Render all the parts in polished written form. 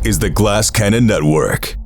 is the Glass Cannon Network.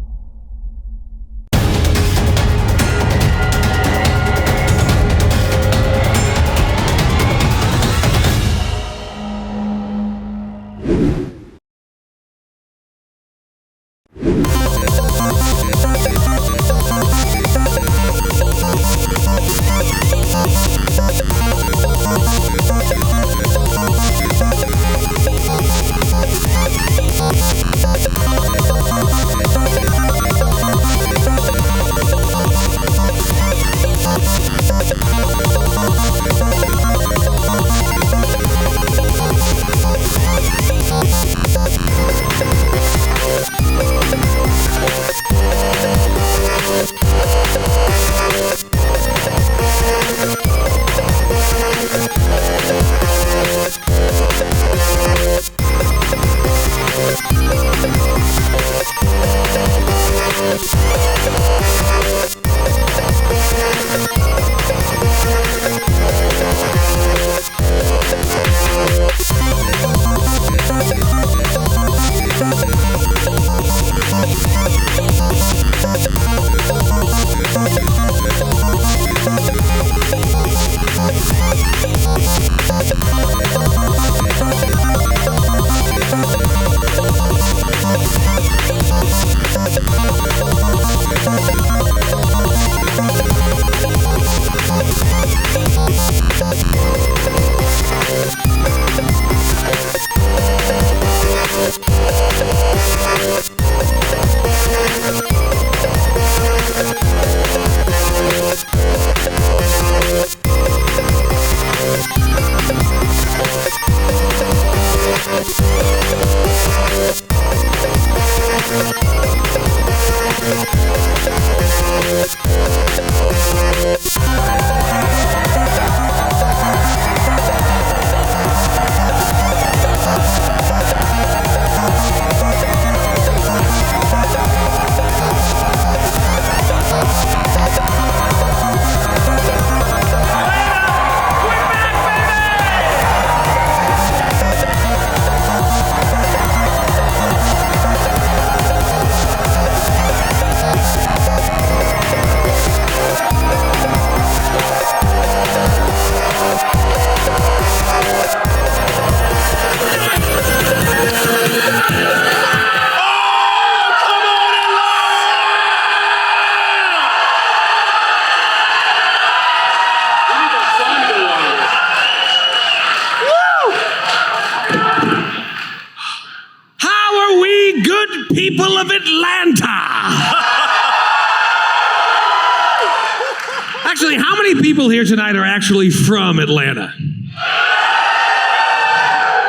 People of Atlanta! Actually, how many people here tonight are actually from Atlanta?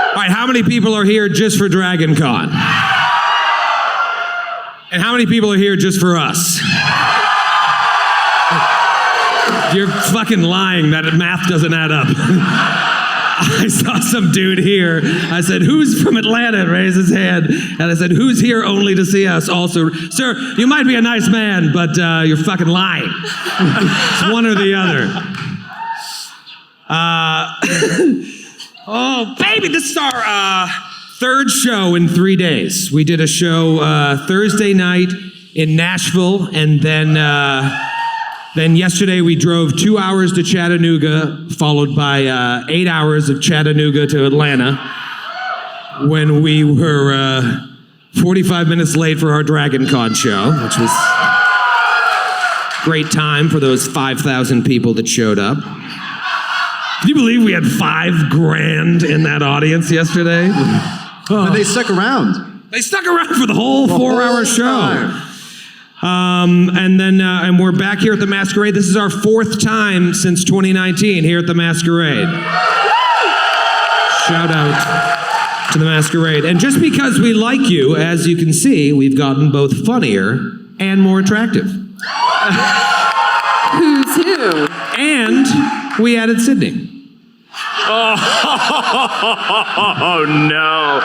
All right, how many people are here just for Dragon Con? And how many people are here just for us? You're fucking lying. That math doesn't add up. I saw some dude here. I said, who's from Atlanta? Raise his hand. And I said, who's here only to see us also? Sir, you might be a nice man, but you're fucking lying. It's one or the other. Oh, baby, this is our third show in 3 days. We did a show Thursday night in Nashville, and then yesterday we drove 2 hours to Chattanooga, followed by 8 hours of Chattanooga to Atlanta, when we were 45 minutes late for our Dragon Con show, which was a great time for those 5,000 people that showed up. Can you believe we had $5,000 in that audience yesterday? But they stuck around. They stuck around for the whole 4-hour show. And we're back here at the Masquerade. This is our 4th time since 2019 here at the Masquerade. Shout out to the Masquerade. And just because we like you, as you can see, we've gotten both funnier and more attractive. Who's who? And we added Sydney. Oh, no.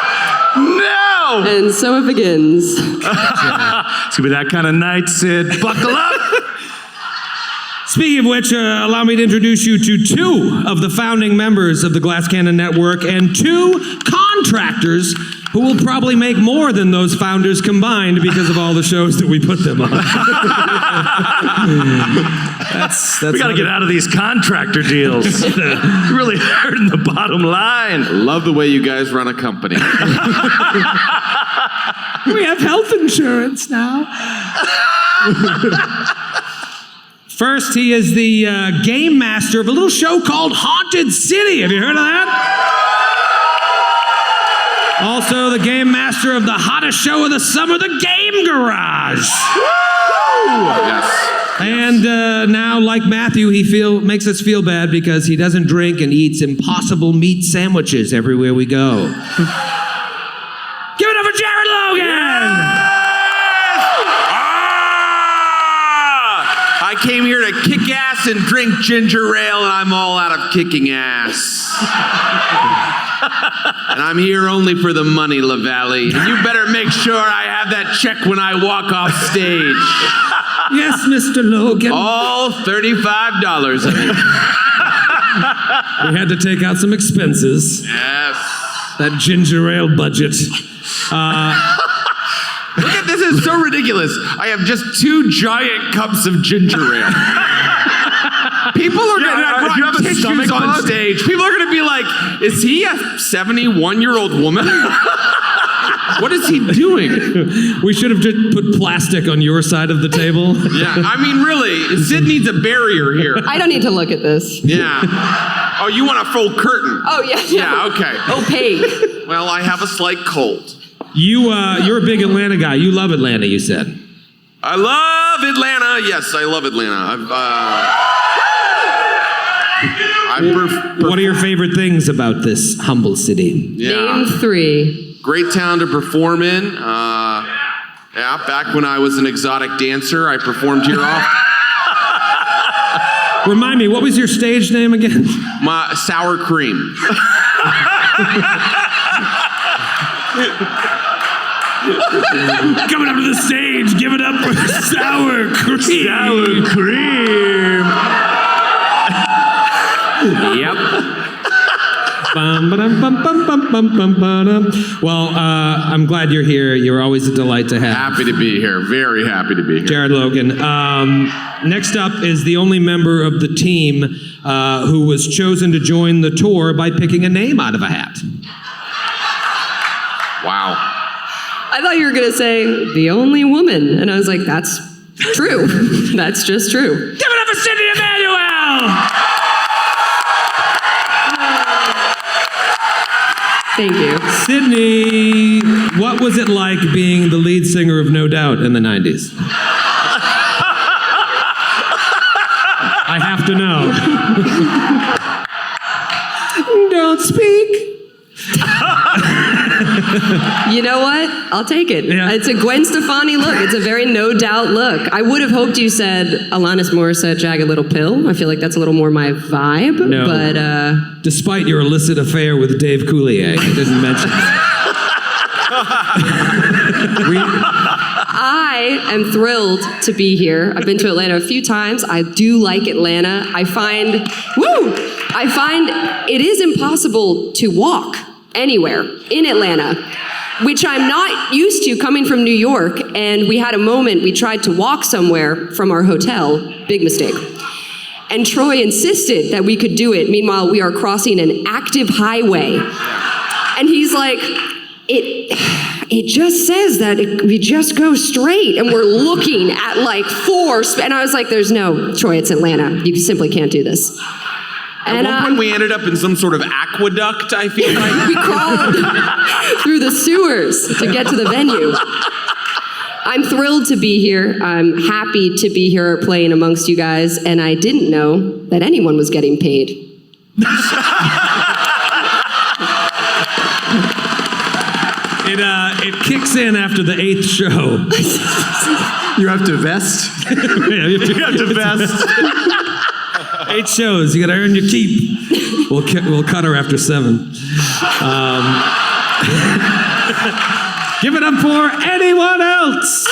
No! And so it begins. It's gonna be that kind of night, Sid. Buckle up! Speaking of which, allow me to introduce you to 2 of the founding members of the Glass Cannon Network and 2 contract contractors who will probably make more than those founders combined because of all the shows that we put them on. that's We got to get out of these contractor deals. Really hurting the bottom line. Love the way you guys run a company. We have health insurance now. First, he is the game master of a little show called Haunted City. Have you heard of that? Also, the game master of the hottest show of the summer, the Game Garage. Yes. And now, like Matthew, he makes us feel bad because he doesn't drink and eats impossible meat sandwiches everywhere we go. Give it up for Jared Logan! I came here to kick ass and drink ginger ale, and I'm all out of kicking ass. And I'm here only for the money, Lavallee. And you better make sure I have that check when I walk off stage. Yes, Mr. Logan. All $35 of it. We had to take out some expenses. Yes. That ginger ale budget. Look at this, is so ridiculous. I have just 2 giant cups of ginger ale. People are do you have going to a tissues stomach on bug? stage. People are going to be like, is he a 71-year-old woman? What is he doing? We should have just put plastic on your side of the table. Yeah, I mean, really, Sid needs a barrier here. I don't need to look at this. Yeah. Oh, you want a full curtain? Oh, yeah. Yeah, okay. Opaque. Well, I have a slight cold. You're a big Atlanta guy. You love Atlanta, you said. I love Atlanta. Yes, I love Atlanta. What are your favorite things about this humble city? Name 3. Great town to perform in. Yeah, back when I was an exotic dancer, I performed here often. Remind me, what was your stage name again? My sour cream. Coming up to the stage, give it up for sour cream. Sour cream. Yep. Well, I'm glad you're here. You're always a delight to have. Happy to be here. Very happy to be here. Jared Logan. Next up is the only member of the team who was chosen to join the tour by picking a name out of a hat. Wow. I thought you were going to say, the only woman. And I was like, that's true. That's just true. Give it up for Sydney Amanuel! Thank you. Sydney, what was it like being the lead singer of No Doubt in the 90s? I have to know. Don't speak. You know what? I'll take it. Yeah. It's a Gwen Stefani look. It's a very No Doubt look. I would have hoped you said Alanis Morissette, Jagged Little Pill. I feel like that's a little more my vibe. No. But, Despite your illicit affair with Dave Coulier, I didn't mention that. I am thrilled to be here. I've been to Atlanta a few times. I do like Atlanta. I find it is impossible to walk anywhere in Atlanta, which I'm not used to coming from New York. And we had a moment, we tried to walk somewhere from our hotel, big mistake. And Troy insisted that we could do it. Meanwhile, we are crossing an active highway. And he's like, it just says that we just go straight, and we're looking at like 4, and I was like, there's no, Troy, it's Atlanta. You simply can't do this. At one point, we ended up in some sort of aqueduct, I feel like. We crawled through the sewers to get to the venue. I'm thrilled to be here. I'm happy to be here playing amongst you guys, and I didn't know that anyone was getting paid. It kicks in after the 8th show. You have to vest. Yeah, you have to vest. 8 shows, you gotta earn your keep. We'll cut her after 7. Give it up for anyone else.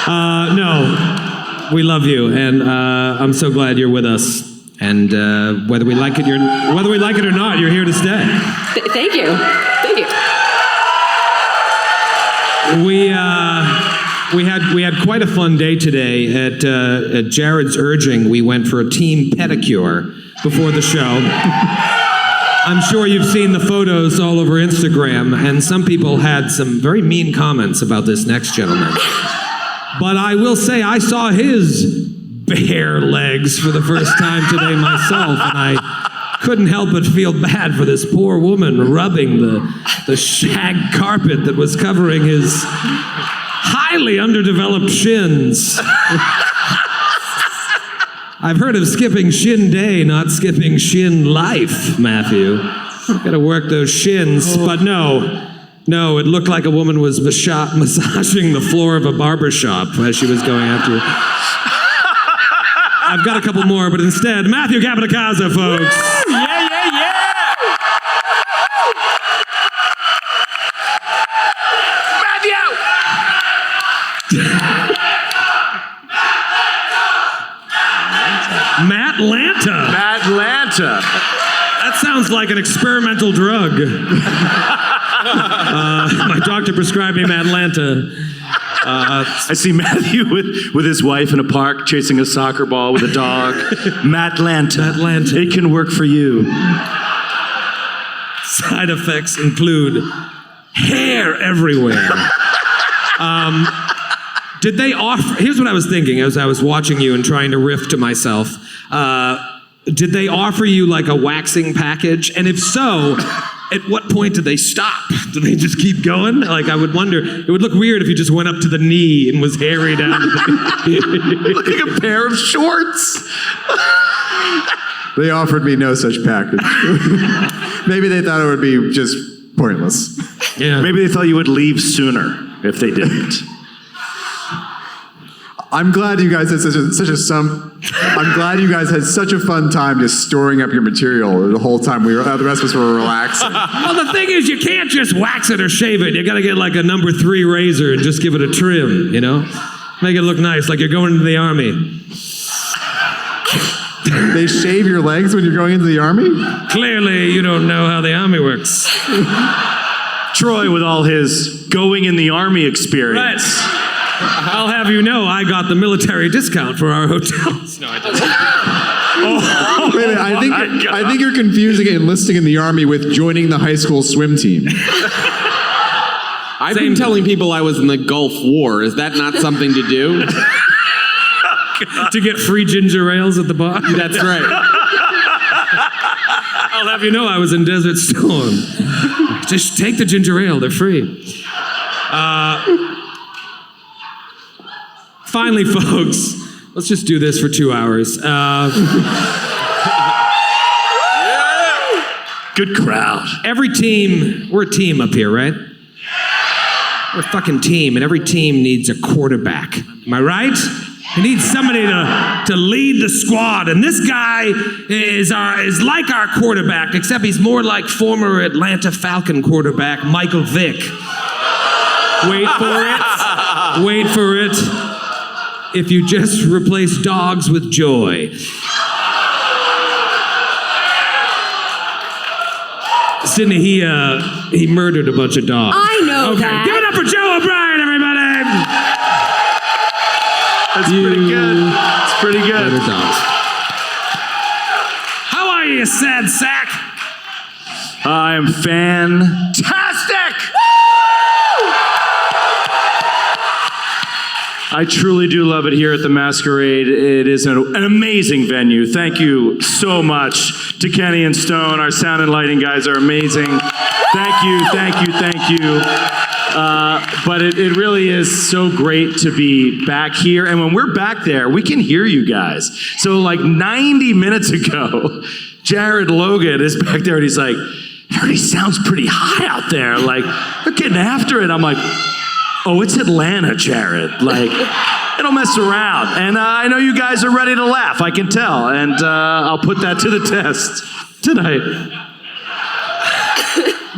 No, we love you, and I'm so glad you're with us. And whether we like it or not, you're here to stay. Thank you. Thank you. We had quite a fun day today. At Jared's urging, we went for a team pedicure before the show. I'm sure you've seen the photos all over Instagram, and some people had some very mean comments about this next gentleman. But I will say I saw his bare legs for the first time today myself, and I couldn't help but feel bad for this poor woman rubbing the shag carpet that was covering his highly underdeveloped shins. I've heard of skipping shin day, not skipping shin life, Matthew. Gotta work those shins. But no, it looked like a woman was massaging the floor of a barber shop as she was going after. I've got a couple more, but instead, Matthew Capodicasa, folks. Woo! Yeah! Matlanta. That sounds like an experimental drug. My doctor prescribed me Matlanta. I see Matthew with his wife in a park chasing a soccer ball with a dog. Matlanta. It can work for you. Side effects include hair everywhere. Did they offer... Here's what I was thinking as I was watching you and trying to riff to myself. Did they offer you like a waxing package? And if so, at what point did they stop? Do they just keep going? Like, I would wonder. It would look weird if you just went up to the knee and was hairy down to the knee. Like a pair of shorts. They offered me no such package. Maybe they thought it would be just pointless. Yeah. Maybe they thought you would leave sooner if they didn't. I'm glad you guys had I'm glad you guys had such a fun time just storing up your material the whole time the rest of us were relaxing. Well, the thing is, you can't just wax it or shave it. You got to get like a number 3 razor and just give it a trim, you know? Make it look nice, like you're going into the army. They shave your legs when you're going into the army? Clearly, you don't know how the army works. Troy with all his going in the army experience. Right. I'll have you know, I got the military discount for our hotels. No, I didn't. Wait a minute, I think you're confusing enlisting in the army with joining the high school swim team. I've been telling people I was in the Gulf War. Is that not something to do? To get free ginger ales at the bar? That's right. I'll have you know I was in Desert Storm. Just take the ginger ale, they're free. Finally, folks, let's just do this for 2 hours. Good crowd. Every team, we're a team up here, right? We're a fucking team, and every team needs a quarterback. Am I right? It needs somebody to lead the squad, and this guy is like our quarterback, except he's more like former Atlanta Falcon quarterback Michael Vick. Wait for it. If you just replace dogs with joy. Sydney, he murdered a bunch of dogs. I know that. Give it up for Joe O'Brien, everybody! That's pretty good. It's pretty good. How are you, sad sack? I'm fantastic! I truly do love it here at the Masquerade. It is an amazing venue. Thank you so much to Kenny and Stone. Our sound and lighting guys are amazing. Thank you. But it really is so great to be back here. And when we're back there, we can hear you guys. So like 90 minutes ago, Jared Logan is back there and he's like, it already sounds pretty high out there. Like, they're getting after it. I'm like, oh, it's Atlanta, Jared. Like, they don't mess around. And I know you guys are ready to laugh, I can tell. And I'll put that to the test tonight.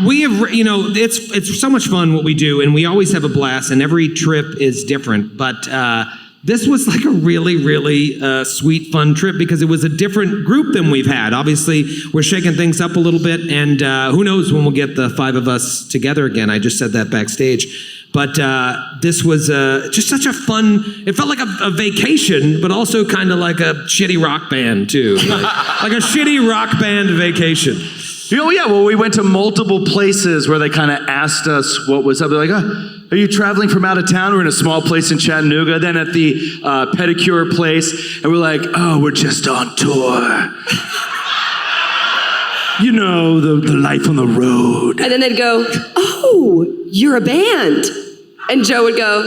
We have, it's so much fun what we do, and we always have a blast, and every trip is different. But this was like a really, really sweet, fun trip because it was a different group than we've had. Obviously, we're shaking things up a little bit, and who knows when we'll get the 5 of us together again. I just said that backstage. But this was just such a fun, it felt like a vacation, but also kind of like a shitty rock band too. Like a shitty rock band vacation. Oh yeah, well we went to multiple places where they kind of asked us what was up. They're like, are you traveling from out of town? We're in a small place in Chattanooga. Then at the pedicure place, and we're like, oh, we're just on tour. You know, the life on the road. And then they'd go, oh, you're a band. And Joe would go,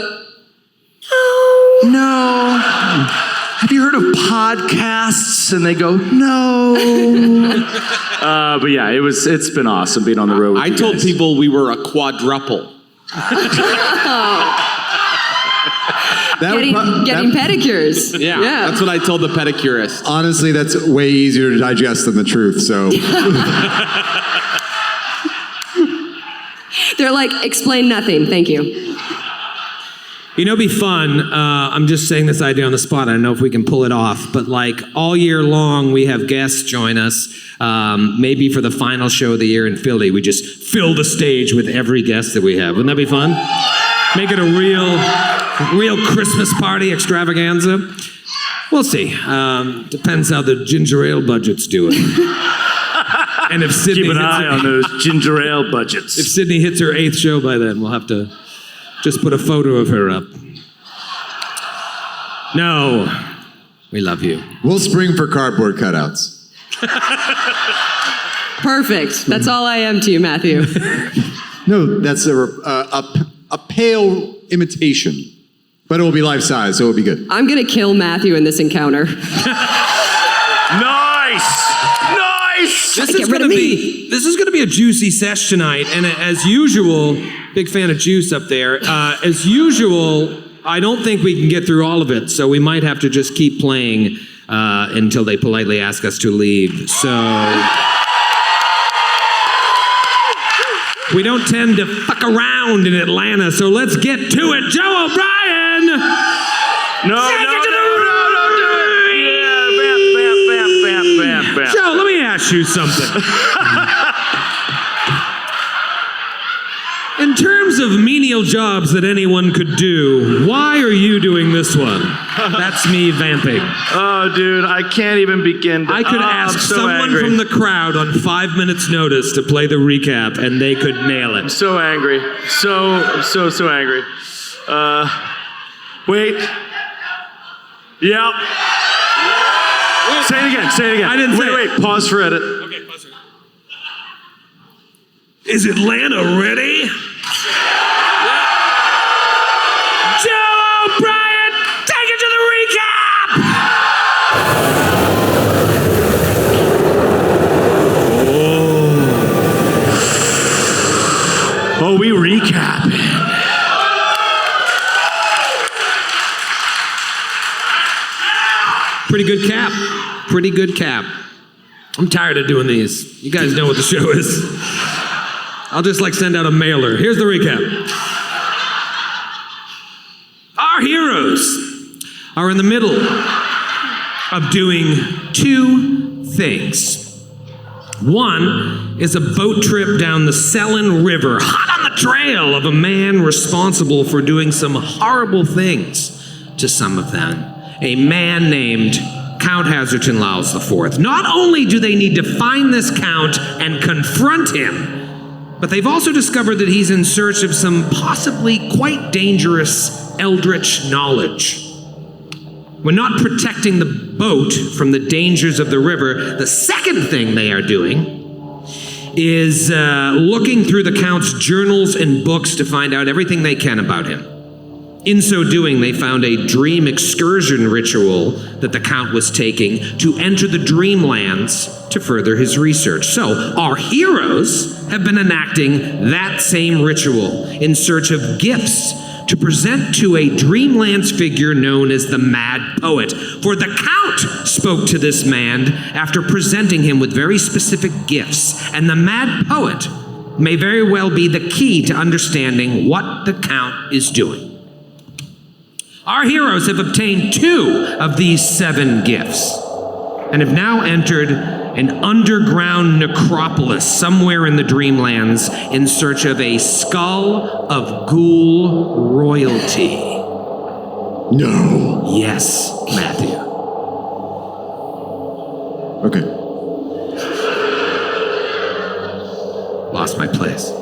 oh. No. Have you heard of podcasts? And they go, no. But yeah, it's been awesome being on the road with I told guys. people we were a quadruple. Getting pedicures. Yeah, that's what I told the pedicurist. Honestly, that's way easier to digest than the truth, so. They're like, explain nothing, thank you. You know, it'd be fun. I'm just saying this idea on the spot. I don't know if we can pull it off, but like all year long, we have guests join us. Maybe for the final show of the year in Philly, we just fill the stage with every guest that we have. Wouldn't that be fun? Make it a real Christmas party extravaganza. We'll see. Depends how the ginger ale budget's doing. And if Sydney Keep an eye on those ginger ale budgets. If Sydney hits her 8th show by then, we'll have to just put a photo of her up. No, we love you. We'll spring for cardboard cutouts. Perfect. That's all I am to you, Matthew. No, that's a pale imitation, but it will be life-size, so it'll be good. I'm going to kill Matthew in this encounter. Nice! This is going to be a juicy sesh tonight, and as usual, big fan of juice up there. As usual, I don't think we can get through all of it, so we might have to just keep playing until they politely ask us to leave. So we don't tend to fuck around in Atlanta, so let's get to it. Joe O'Brien! No, Bam. Joe, let me ask you something. In terms of menial jobs that anyone could do, why are you doing this one? That's me vamping. Oh, dude, I can't even begin to... I could ask someone from the crowd on 5 minutes' notice to play the recap, and they could nail it. So angry. So angry. Wait. Yep. Say it again. I didn't say it. Wait, pause for edit. Okay, pause it. Is Atlanta ready? Joe O'Brien, take it to the recap! Oh, we recapping. Pretty good cap. I'm tired of doing these. You guys know what the show is. I'll just send out a mailer. Here's the recap. Our heroes are in the middle of doing two things. One is a boat trip down the Selin River, hot on the trail of a man responsible for doing some horrible things to some of them. A man named Count Hazerton Laus IV. Not only do they need to find this count and confront him, but they've also discovered that he's in search of some possibly quite dangerous eldritch knowledge. When not protecting the boat from the dangers of the river, the second thing they are doing is looking through the Count's journals and books to find out everything they can about him. In so doing, they found a dream excursion ritual that the Count was taking to enter the Dreamlands to further his research. So, our heroes have been enacting that same ritual in search of gifts to present to a Dreamlands figure known as the Mad Poet. For the Count spoke to this man after presenting him with very specific gifts, and the Mad Poet may very well be the key to understanding what the Count is doing. Our heroes have obtained 2 of these 7 gifts and have now entered an underground necropolis somewhere in the Dreamlands in search of a skull of ghoul royalty. No. Yes, Matthew. Okay. Lost my place.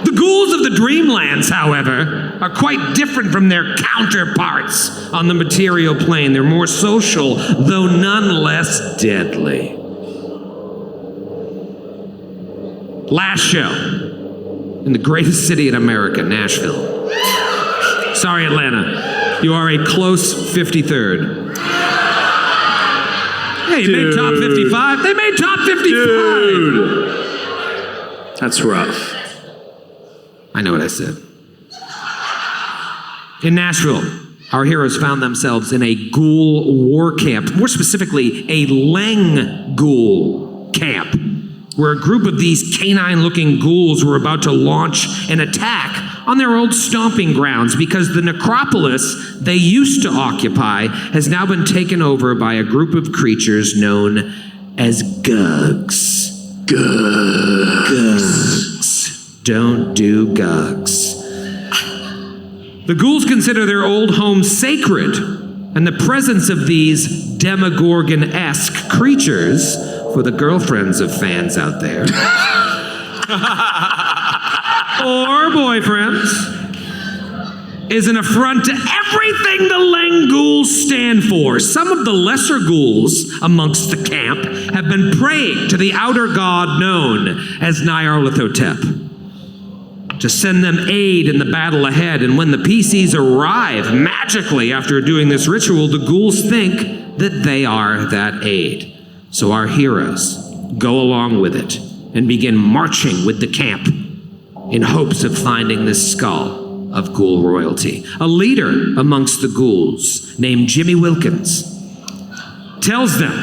The ghouls of the Dreamlands, however, are quite different from their counterparts on the material plane. They're more social, though none less deadly. Last show in the greatest city in America, Nashville. Sorry, Atlanta. You are a close 53rd. Hey, you made top 55. They made top 55. Dude. That's rough. I know what I said. In Nashville, our heroes found themselves in a ghoul war camp, more specifically, a Leng ghoul camp, where a group of these canine-looking ghouls were about to launch an attack on their old stomping grounds because the necropolis they used to occupy has now been taken over by a group of creatures known as Gugs. Gugs. Don't do Gugs. The ghouls consider their old home sacred, and the presence of these Demogorgon-esque creatures, for the girlfriends of fans out there, or boyfriends, is an affront to everything the Leng ghouls stand for. Some of the lesser ghouls amongst the camp have been praying to the outer god known as Nyarlathotep to send them aid in the battle ahead. And when the PCs arrive magically after doing this ritual, the ghouls think that they are that aid. So our heroes go along with it and begin marching with the camp in hopes of finding this skull of ghoul royalty. A leader amongst the ghouls named Jimmy Wilkins tells them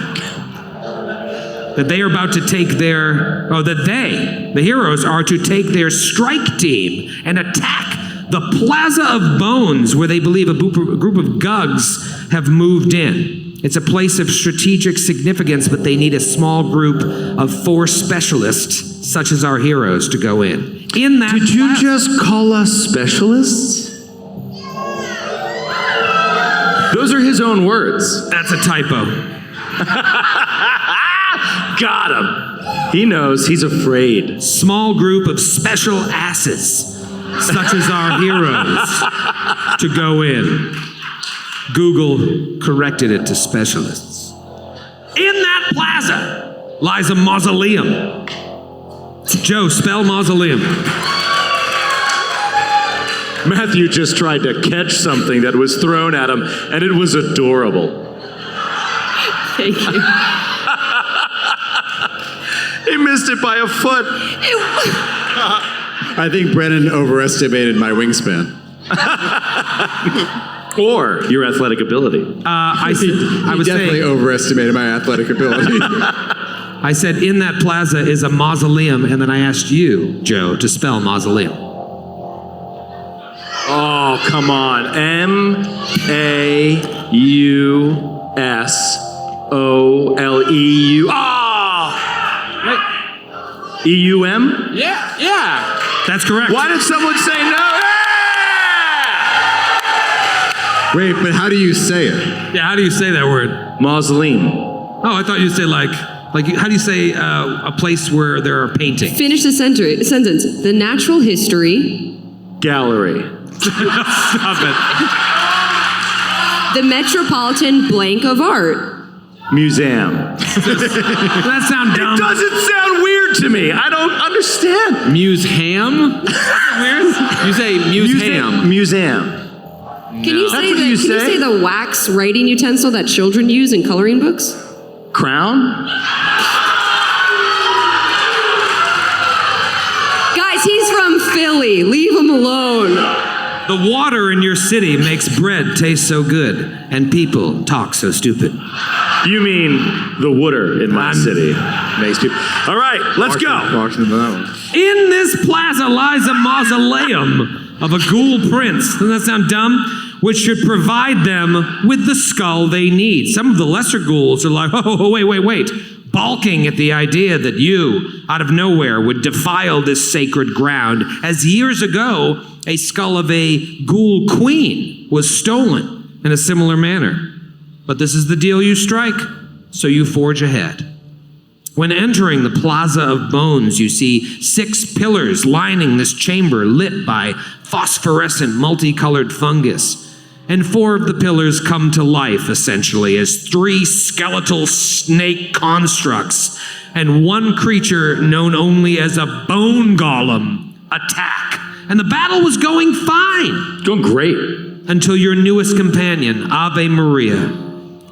that they are about to take the heroes are to take their strike team and attack the Plaza of Bones, where they believe a group of Gugs have moved in. It's a place of strategic significance, but they need a small group of 4 specialists, such as our heroes, to go in. In that Did you just call us specialists? Those are his own words. That's a typo. Got him. He knows. He's afraid. Small group of special asses, such as our heroes, to go in. Google corrected it to specialists. In that plaza lies a mausoleum. Joe, spell mausoleum. Matthew just tried to catch something that was thrown at him, and it was adorable. Thank you. He missed it by a foot. I think Brennan overestimated my wingspan. Or your athletic ability. I was definitely saying, overestimated my athletic ability. I said in that plaza is a mausoleum, and then I asked you, Joe, to spell mausoleum. Oh, come on. MAUSOLEU. Oh! EUM? Yeah. That's correct. Why did someone say no? Wait, but how do you say it? Yeah, how do you say that word? Mausoleum. Oh, I thought you'd say like how do you say a place where there are paintings? Finish the sentence. The Natural History. Gallery. Stop it. The Metropolitan Blank of Art. Museum. That sounds dumb. It doesn't sound weird to me. I don't understand. Muse-ham? Weird. You say muse-ham. Museum. Can you That's what you say? the wax writing utensil that children use in coloring books? Crown? Guys, he's from Philly. Leave him alone. The water in your city makes bread taste so good, and people talk so stupid. You mean the water in my city makes people. All right, let's go. Walked into that one. In this plaza lies a mausoleum of a ghoul prince. Doesn't that sound dumb? which should provide them with the skull they need. Some of the lesser ghouls are like, oh, wait, balking at the idea that you, out of nowhere, would defile this sacred ground, as years ago, a skull of a ghoul queen was stolen in a similar manner. But this is the deal you strike, so you forge ahead. When entering the Plaza of Bones, you see 6 pillars lining this chamber lit by phosphorescent multicolored fungus. And 4 of the pillars come to life, essentially, as 3 skeletal snake constructs and 1 creature known only as a bone golem attack. And the battle was going fine. Going great. Until your newest companion, Ave Maria,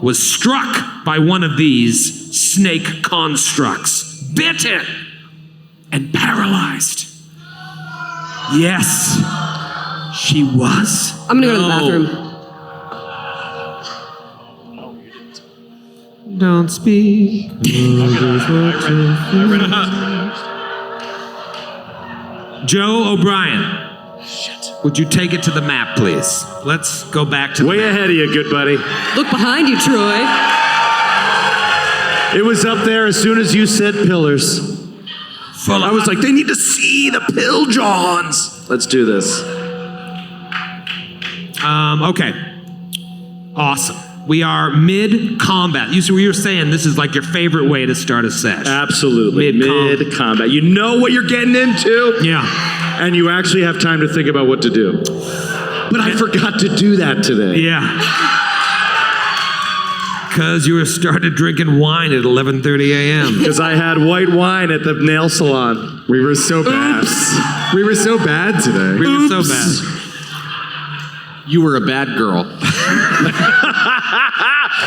was struck by one of these snake constructs, bitten, and paralyzed. Yes, she was. I'm gonna go to the bathroom. Don't speak. Joe O'Brien. Would you take it to the map, please? Let's go back to the Way map. ahead of you, good buddy. Look behind you, Troy. It was up there as soon as you said pillars. I was like, they need to see the pill johns. Let's do this. Okay. Awesome. We are mid-combat. You were saying this is like your favorite way to start a sesh. Absolutely. Mid-combat. Mid-combat. You know what you're getting into. Yeah. And you actually have time to think about what to do. But I forgot to do that today. Yeah. Because you started drinking wine at 11:30 a.m. Because I had white wine at the nail salon. We were so bad. Oops. We were so bad today. We were so bad. You were a bad girl.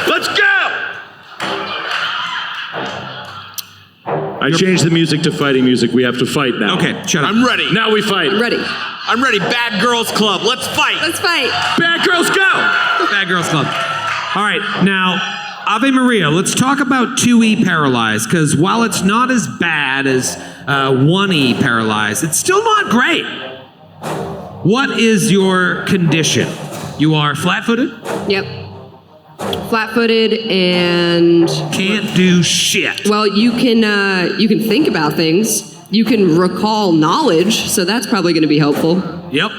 Let's go! I changed the music to fighting music. We have to fight now. Okay, shut up. I'm ready. Now we fight. I'm ready. I'm ready. Bad Girls Club. Let's fight. Let's fight. Bad girls, go! Bad Girls Club. All right, now, Ave Maria, let's talk about 2E paralyzed, because while it's not as bad as 1E paralyzed, it's still not great. What is your condition? You are flat-footed? Yep. Flat-footed and Can't do shit. well, you can think about things. You can recall knowledge, so that's probably going to be helpful. Yep.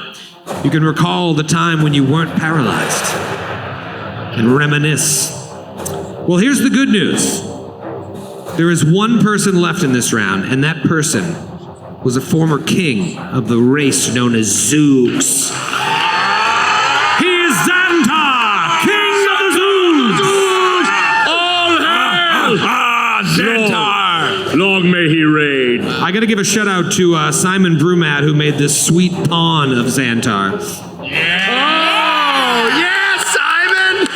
You can recall the time when you weren't paralyzed and reminisce. Well, here's the good news. There is one person left in this round, and that person was a former king of the race known as Zooks. He is Xantar, king of the Zooks! All hail! Xantar! Long may he reign. I gotta give a shout out to Simon Brumat, who made this sweet pawn of Xantar. Oh, yeah, Simon!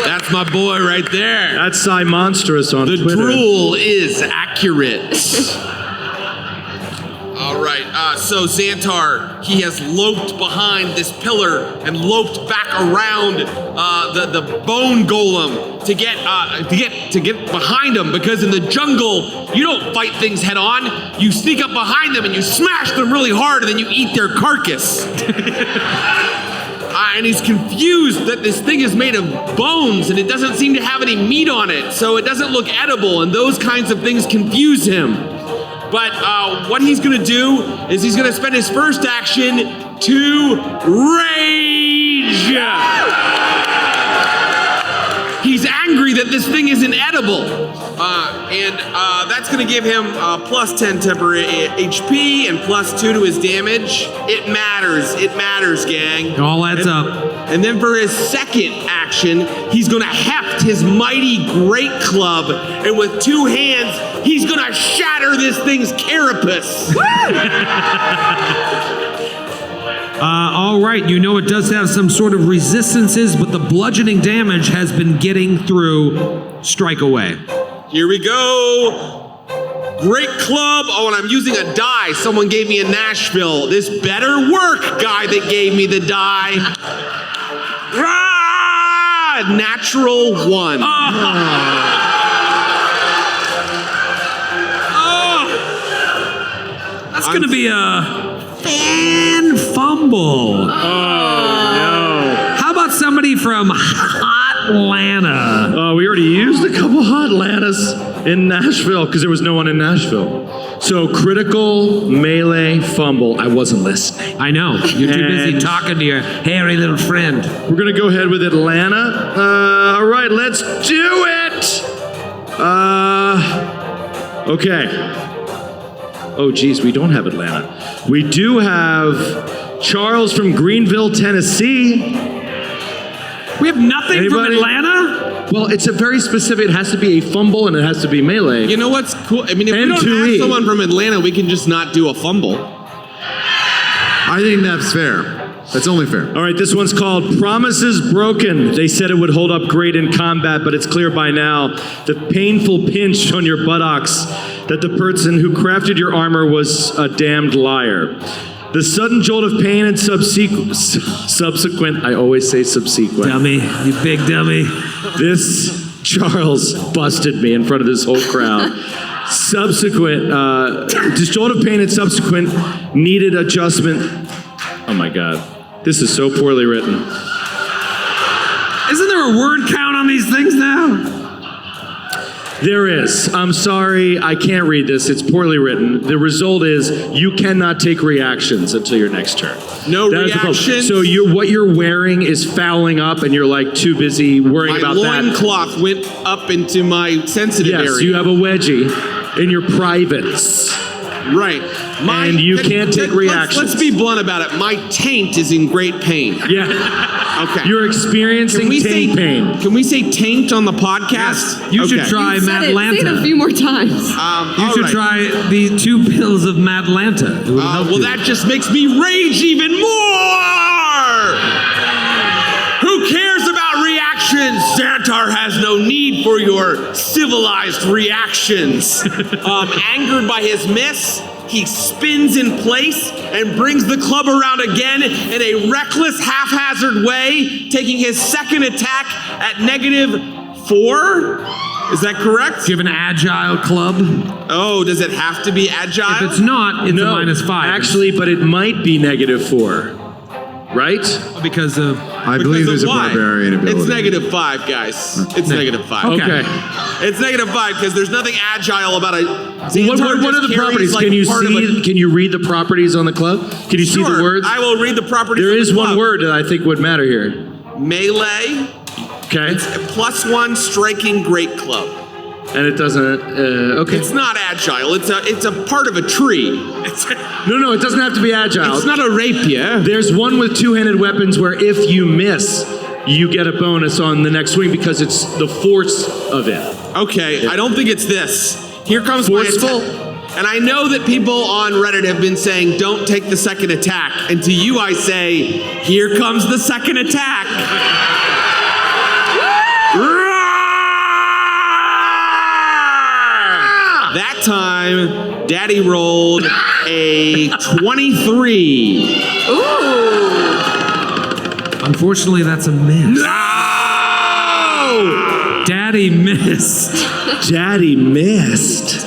That's my boy right there. That's Cy Monstrous on The Twitter. drool is accurate. All right, so Xantar, he has loped behind this pillar and loped back around the bone golem to get behind him, because in the jungle you don't fight things head on. You sneak up behind them and you smash them really hard, and then you eat their carcass. And he's confused that this thing is made of bones and it doesn't seem to have any meat on it, so it doesn't look edible, and those kinds of things confuse him. But what he's gonna do is he's gonna spend his first action to rage. He's angry that this thing isn't edible. And that's gonna give him plus 10 temporary HP and plus 2 to his damage. It matters, gang. It all adds up. And then for his second action, he's gonna heft his mighty great club, and with 2 hands, he's gonna shatter this thing's carapace. All right, you know it does have some sort of resistances, but the bludgeoning damage has been getting through. Strike away. Here we go. Great club. Oh, and I'm using a die. Someone gave me a Nashville. This better work, guy that gave me the die. Rah! Natural 1. That's going to be a fan fumble. Oh, no. somebody from Hotlanta. We already used a couple Hotlantas in Nashville because there was no one in Nashville. So critical, melee, fumble. I wasn't listening. I know. You're too busy And- talking to your hairy little friend. We're going to go ahead with Atlanta. All right, let's do it. Okay. Oh, geez, we don't have Atlanta. We do have Charles from Greenville, Tennessee. We have nothing from Anybody? Atlanta? Well, it's a very specific, it has to be a fumble and it has to be melee. You know what's cool? I mean, if we And don't 2E. have someone from Atlanta, we can just not do a fumble. I think that's fair. That's only fair. All right, this one's called Promises Broken. They said it would hold up great in combat, but it's clear by now the painful pinch on your buttocks that the person who crafted your armor was a damned liar. The sudden jolt of pain and subsequent, I always say subsequent. Dummy. You big dummy. This Charles busted me in front of this whole crowd. This jolt of pain and subsequent needed adjustment. Oh my God. This is so poorly written. Isn't there a word count on these things now? There is. I'm sorry, I can't read this. It's poorly written. The result is you cannot take reactions until your next turn. No That is the problem. reactions? So what you're wearing is fouling up, and you're like too busy worrying My about that. loincloth went up into my sensitive Yes, area. you have a wedgie in your privates. Right. And you can't take reactions. Let's be blunt about it. My taint is in great pain. Yeah. Okay. You're experiencing taint pain. Can we say taint on the podcast? You should Okay. try Said it. Say it a Matlanta. few more times. You all should right. try the 2 pills of Matlanta. It would help Well, you. that just makes me rage even more! Who cares about reactions? Xantar has no need for your civilized reactions. Angered by his miss, he spins in place and brings the club around again in a reckless, haphazard way, taking his second attack at -4. Is that correct? Do you have an agile club? Oh, does it have to be agile? If it's not, it's a -5. Actually, but it might be -4. Right? Because of... I believe there's a why? barbarian ability. It's -5, guys. It's -5. Okay. It's -5 because there's nothing agile about a. What Xantar are just the carries, properties? like, Can you part of see? Can you read the properties on the club? Can you see Sure, the words? I will read the properties. There of is the one club. word that I think would matter here. Melee. Okay. It's a +1 striking great club. And it doesn't. Okay. It's not agile. It's a part of a tree. No, it doesn't have to be agile. It's not a rapier. There's one with two-handed weapons where if you miss, you get a bonus on the next swing because it's the force of it. Okay, I don't think it's this. Here comes Forceful? my attack. And I know that people on Reddit have been saying, don't take the second attack. And to you, I say, here comes the second attack. That time, Daddy rolled a 23. Ooh. Unfortunately, that's a miss. No! Daddy missed. Daddy missed.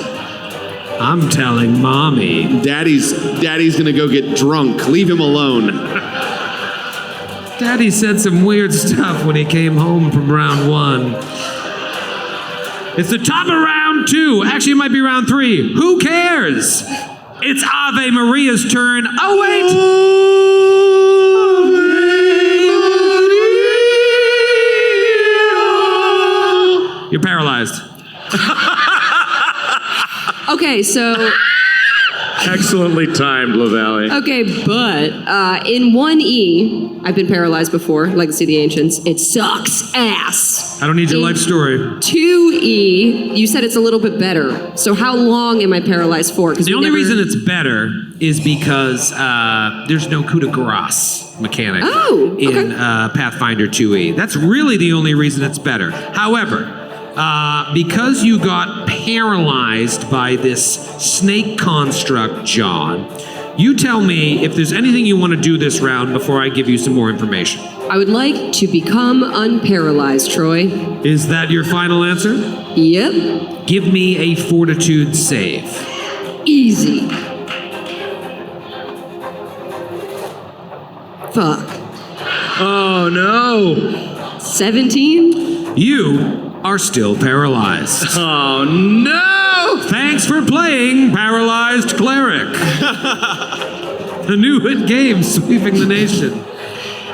I'm telling Mommy. Daddy's gonna go get drunk. Leave him alone. Daddy said some weird stuff when he came home from round 1. It's the top of round 2. Actually, it might be round 3. Who cares? It's Ave Maria's turn. Oh, wait! You're paralyzed. Okay, so Excellently timed, Lavallee. okay, but in 1E, I've been paralyzed before, Legacy of the Ancients. It sucks ass. I don't need your In life story. 2E, you said it's a little bit better. So how long am I paralyzed for? The only reason it's better is because there's no coup de grace mechanic in Pathfinder 2E. That's really the only reason it's better. However, because you got paralyzed by this snake construct, John, you tell me if there's anything you want to do this round before I give you some more information. I would like to become unparalyzed, Troy. Is that your final answer? Yep. Give me a fortitude save. Easy. Fuck. Oh no! 17? You are still paralyzed. Oh no! Thanks for playing Paralyzed Cleric. The new hit game sweeping the nation.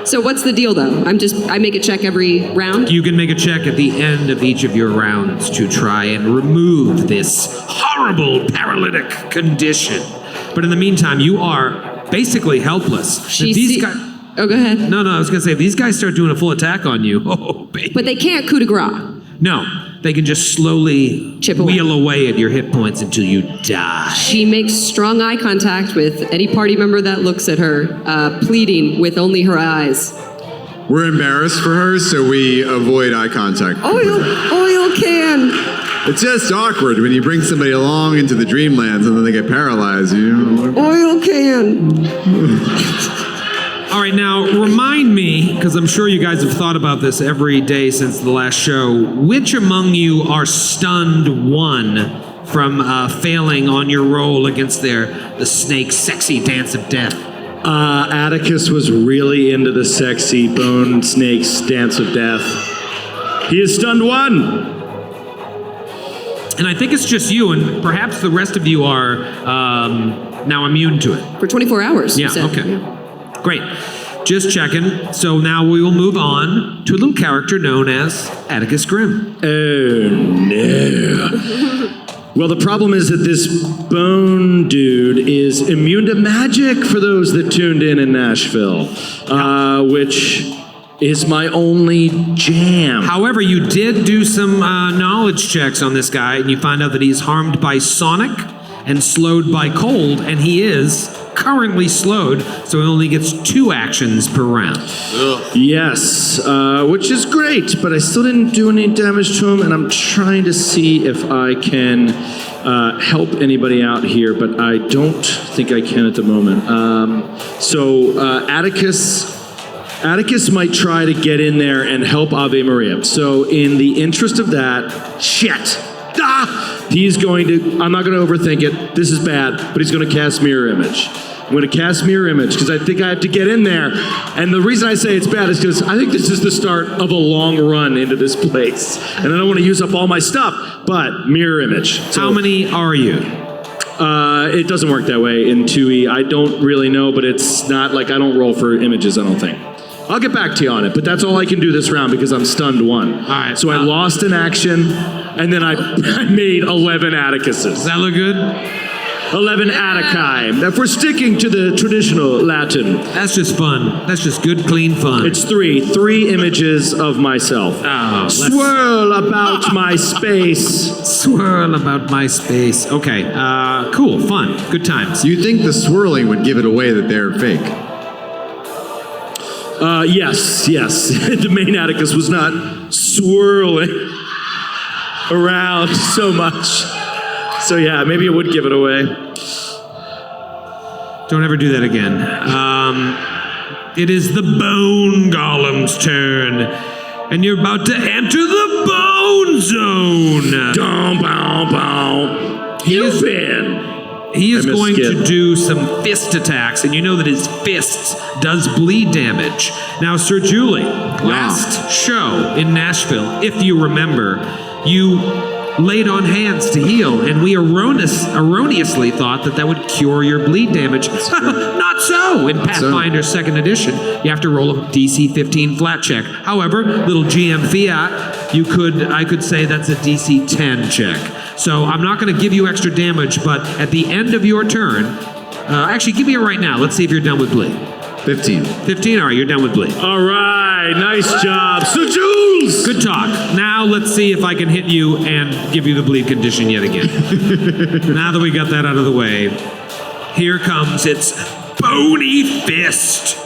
So what's the deal, though? I make a check every round? You can make a check at the end of each of your rounds to try and remove this horrible paralytic condition. But in the meantime, you are basically helpless. Oh, go ahead. No, I was going to say, if these guys start doing a full attack on you, oh, baby. But they can't coup de grace. No, they can just slowly Chip away. wheel away at your hit points until you die. She makes strong eye contact with any party member that looks at her, pleading with only her eyes. We're embarrassed for her, so we avoid eye contact. Oil can. It's just awkward when you bring somebody along into the Dreamlands and then they get paralyzed, you know? Oil can. All right, now remind me, because I'm sure you guys have thought about this every day since the last show, which among you are stunned one from failing on your roll against the snake's sexy dance of death? Atticus was really into the sexy bone snake's dance of death. He is stunned one. And I think it's just you, and perhaps the rest of you are now immune to it. For 24 hours. Yeah, you said. okay. Yeah. Great. Just checking. So now we will move on to a little character known as Atticus Grimm. Oh no. Well, the problem is that this bone dude is immune to magic for those that tuned in Nashville, which is my only jam. However, you did do some knowledge checks on this guy, and you find out that he's harmed by sonic and slowed by cold, and he is currently slowed, so he only gets 2 actions per round. Yes, which is great, but I still didn't do any damage to him, and I'm trying to see if I can help anybody out here, but I don't think I can at the moment. So Atticus might try to get in there and help Ave Maria. So in the interest of that, he's going to, I'm not going to overthink it, this is bad, but he's going to cast Mirror Image. I'm going to cast Mirror Image because I think I have to get in there. And the reason I say it's bad is because I think this is the start of a long run into this place. And I don't want to use up all my stuff, but Mirror Image. So, how many are you? It doesn't work that way in 2E. I don't really know, but it's not like I don't roll for images, I don't think. I'll get back to you on it, but that's all I can do this round because I'm stunned one. All right. So I lost an action, and then I made 11 Atticuses. Does that look good? 11 Attici. If we're sticking to the traditional Latin. That's just fun. That's just good, clean fun. It's 3 images of myself. Oh, swirl about my space. Swirl about my space. Okay, cool, fun, good times. You think the swirling would give it away that they're fake? Yes. The main Atticus was not swirling around so much. So yeah, maybe it would give it away. Don't ever do that again. It is the Bone Golem's turn, and you're about to enter the Bone Zone. He is going to do some fist attacks, and you know that his fists does bleed damage. Now, Sir Julie, last show in Nashville, if you remember, you laid on hands to heal, and we erroneously thought that would cure your bleed damage. Not so! In Pathfinder 2nd edition, you have to roll a DC 15 flat check. However, little GM fiat, I could say that's a DC 10 check. So I'm not going to give you extra damage, but at the end of your turn, actually, give me it right now. Let's see if you're done with bleed. 15. 15? All right, you're done with bleed. All right, nice job. So Jules! Good talk. Now let's see if I can hit you and give you the bleed condition yet again. Now that we got that out of the way, here comes its bony fist.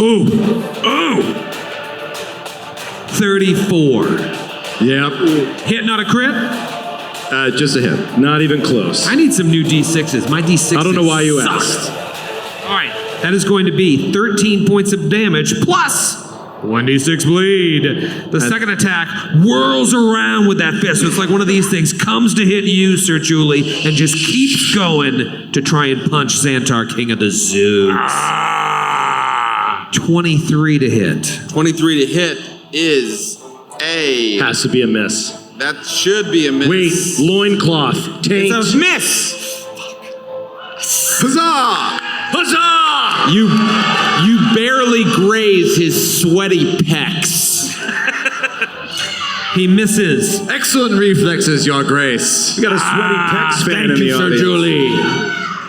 Ooh. 34. Yep. Hit, not a crit? Just a hit. Not even close. I need some new D6s. My D6s I don't know why you sucked. asked. All right, that is going to be 13 points of damage plus 1d6 bleed. The second attack whirls around with that fist. So it's like one of these things comes to hit you, Sir Julie, and just keeps going to try and punch Xantar, King of the Zoo. 23 to hit. 23 to hit is a... Has to be a miss. That should be a miss. Wait, loincloth. Taint. It's a miss! Huzzah! Huzzah! You barely graze his sweaty pecs. He misses. Excellent reflexes, Your Grace. We got a sweaty pecs fan in the Sir audience. Julie.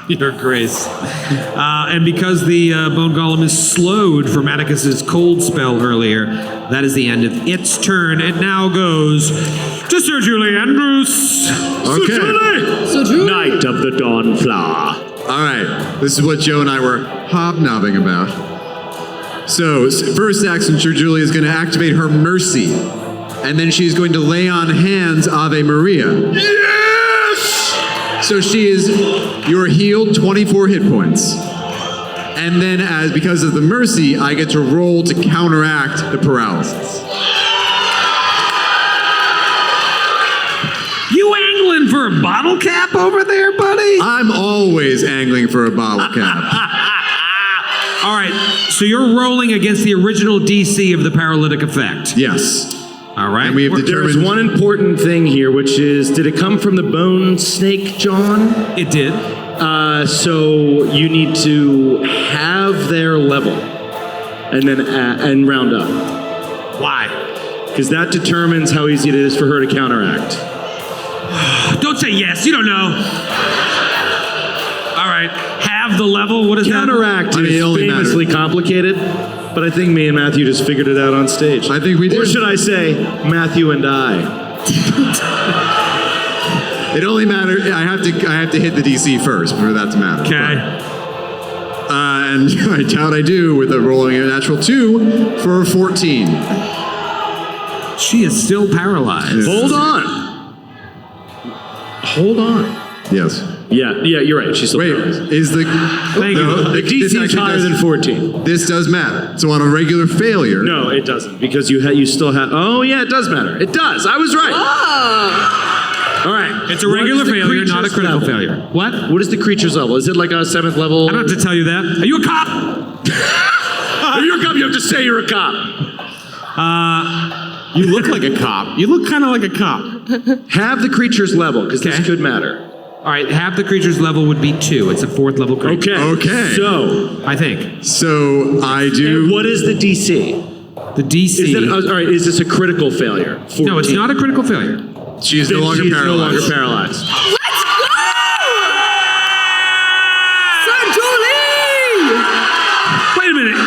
Your Grace. And because the Bone Golem is slowed from Atticus's cold spell earlier, that is the end of its turn. It now goes to Sir Julie Andrews. Okay. So Julie. Night of the Dawnflower. All right. This is what Joe and I were hobnobbing about. So, first action, Sir Julie is going to activate her Mercy. And then she's going to lay on hands Ave Maria. Yes! So you're healed 24 hit points. And then because of the Mercy, I get to roll to counteract the paralysis. You angling for a bottle cap over there, buddy? I'm always angling for a bottle cap. All right, so you're rolling against the original DC of the paralytic effect. Yes. All right. And we have There's determined... one important thing here, which is, did it come from the bone snake, John? It did. So you need to have their level, and then and round up. Why? Because that determines how easy it is for her to counteract. Don't say yes. You don't know. All right. Have the level. What is Counteract I mean, it is only famously complicated, but I think me and Matthew just figured it out on stage. I think we did. Or should I say, Matthew and I? It only matters... I have to hit the DC first for that to matter. Okay. And I doubt I do with a rolling a natural 2 for a 14. She is still paralyzed. Hold on. Yes. Yeah, you're right. She's still Wait, paralyzed. is the... Thank you. The DC is actually higher than 14. This does matter. So on a regular failure... No, it doesn't, because you still have... Oh, yeah, it does matter. It does. I was right. All right. It's a regular What is the failure, not a creature's critical level? failure. What? What is the creature's level? Is it like a 7th level? I don't have to tell you that. Are you a cop? If you're a cop, you have to say you're a cop. You look like a cop. You look kind of like a cop. Have the creature's level, because Okay. this could matter. All right, half the creature's level would be 2. It's a 4th level creature. Okay. So, I think. So I do... and what is the DC? The DC... Is that, all right, is this a critical failure? 14. No, it's not a critical failure. She is no Then longer she's paralyzed. no longer paralyzed. Let's go! Sir Julie! Wait a minute.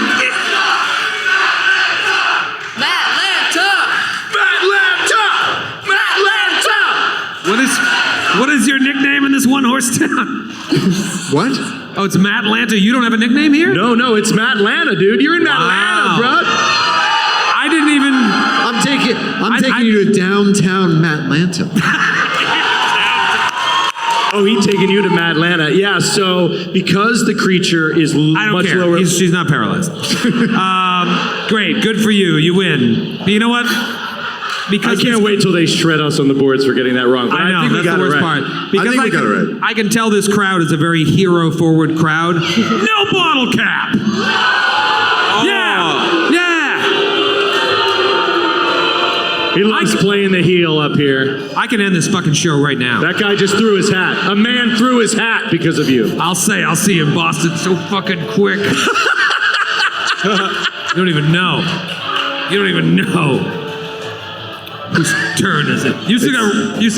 What is your nickname in this one-horse town? What? Oh, it's Matt Lanta. You don't have a nickname here? No, it's Matt Lanta, dude. You're in Wow. Atlanta, bro. I didn't even... I'm taking you to downtown Matlanta. Oh, he's taking you to Matlanta. Yeah, so because the creature is I don't much care. lower... She's not paralyzed. Great. Good for you. You win. But you know what? Because I can't wait till they shred us on the boards for getting that wrong. But I know, think we that's got the it worst right. part. Because think we got it right. I can tell this crowd is a very hero-forward crowd. No bottle cap! Yeah! Yeah! He loves playing the heel up here. I can end this fucking show right now. That guy just threw his hat. A man threw his hat because of you. I'll see you in Boston so fucking quick. You don't even know. You don't even know. Whose turn is it? You still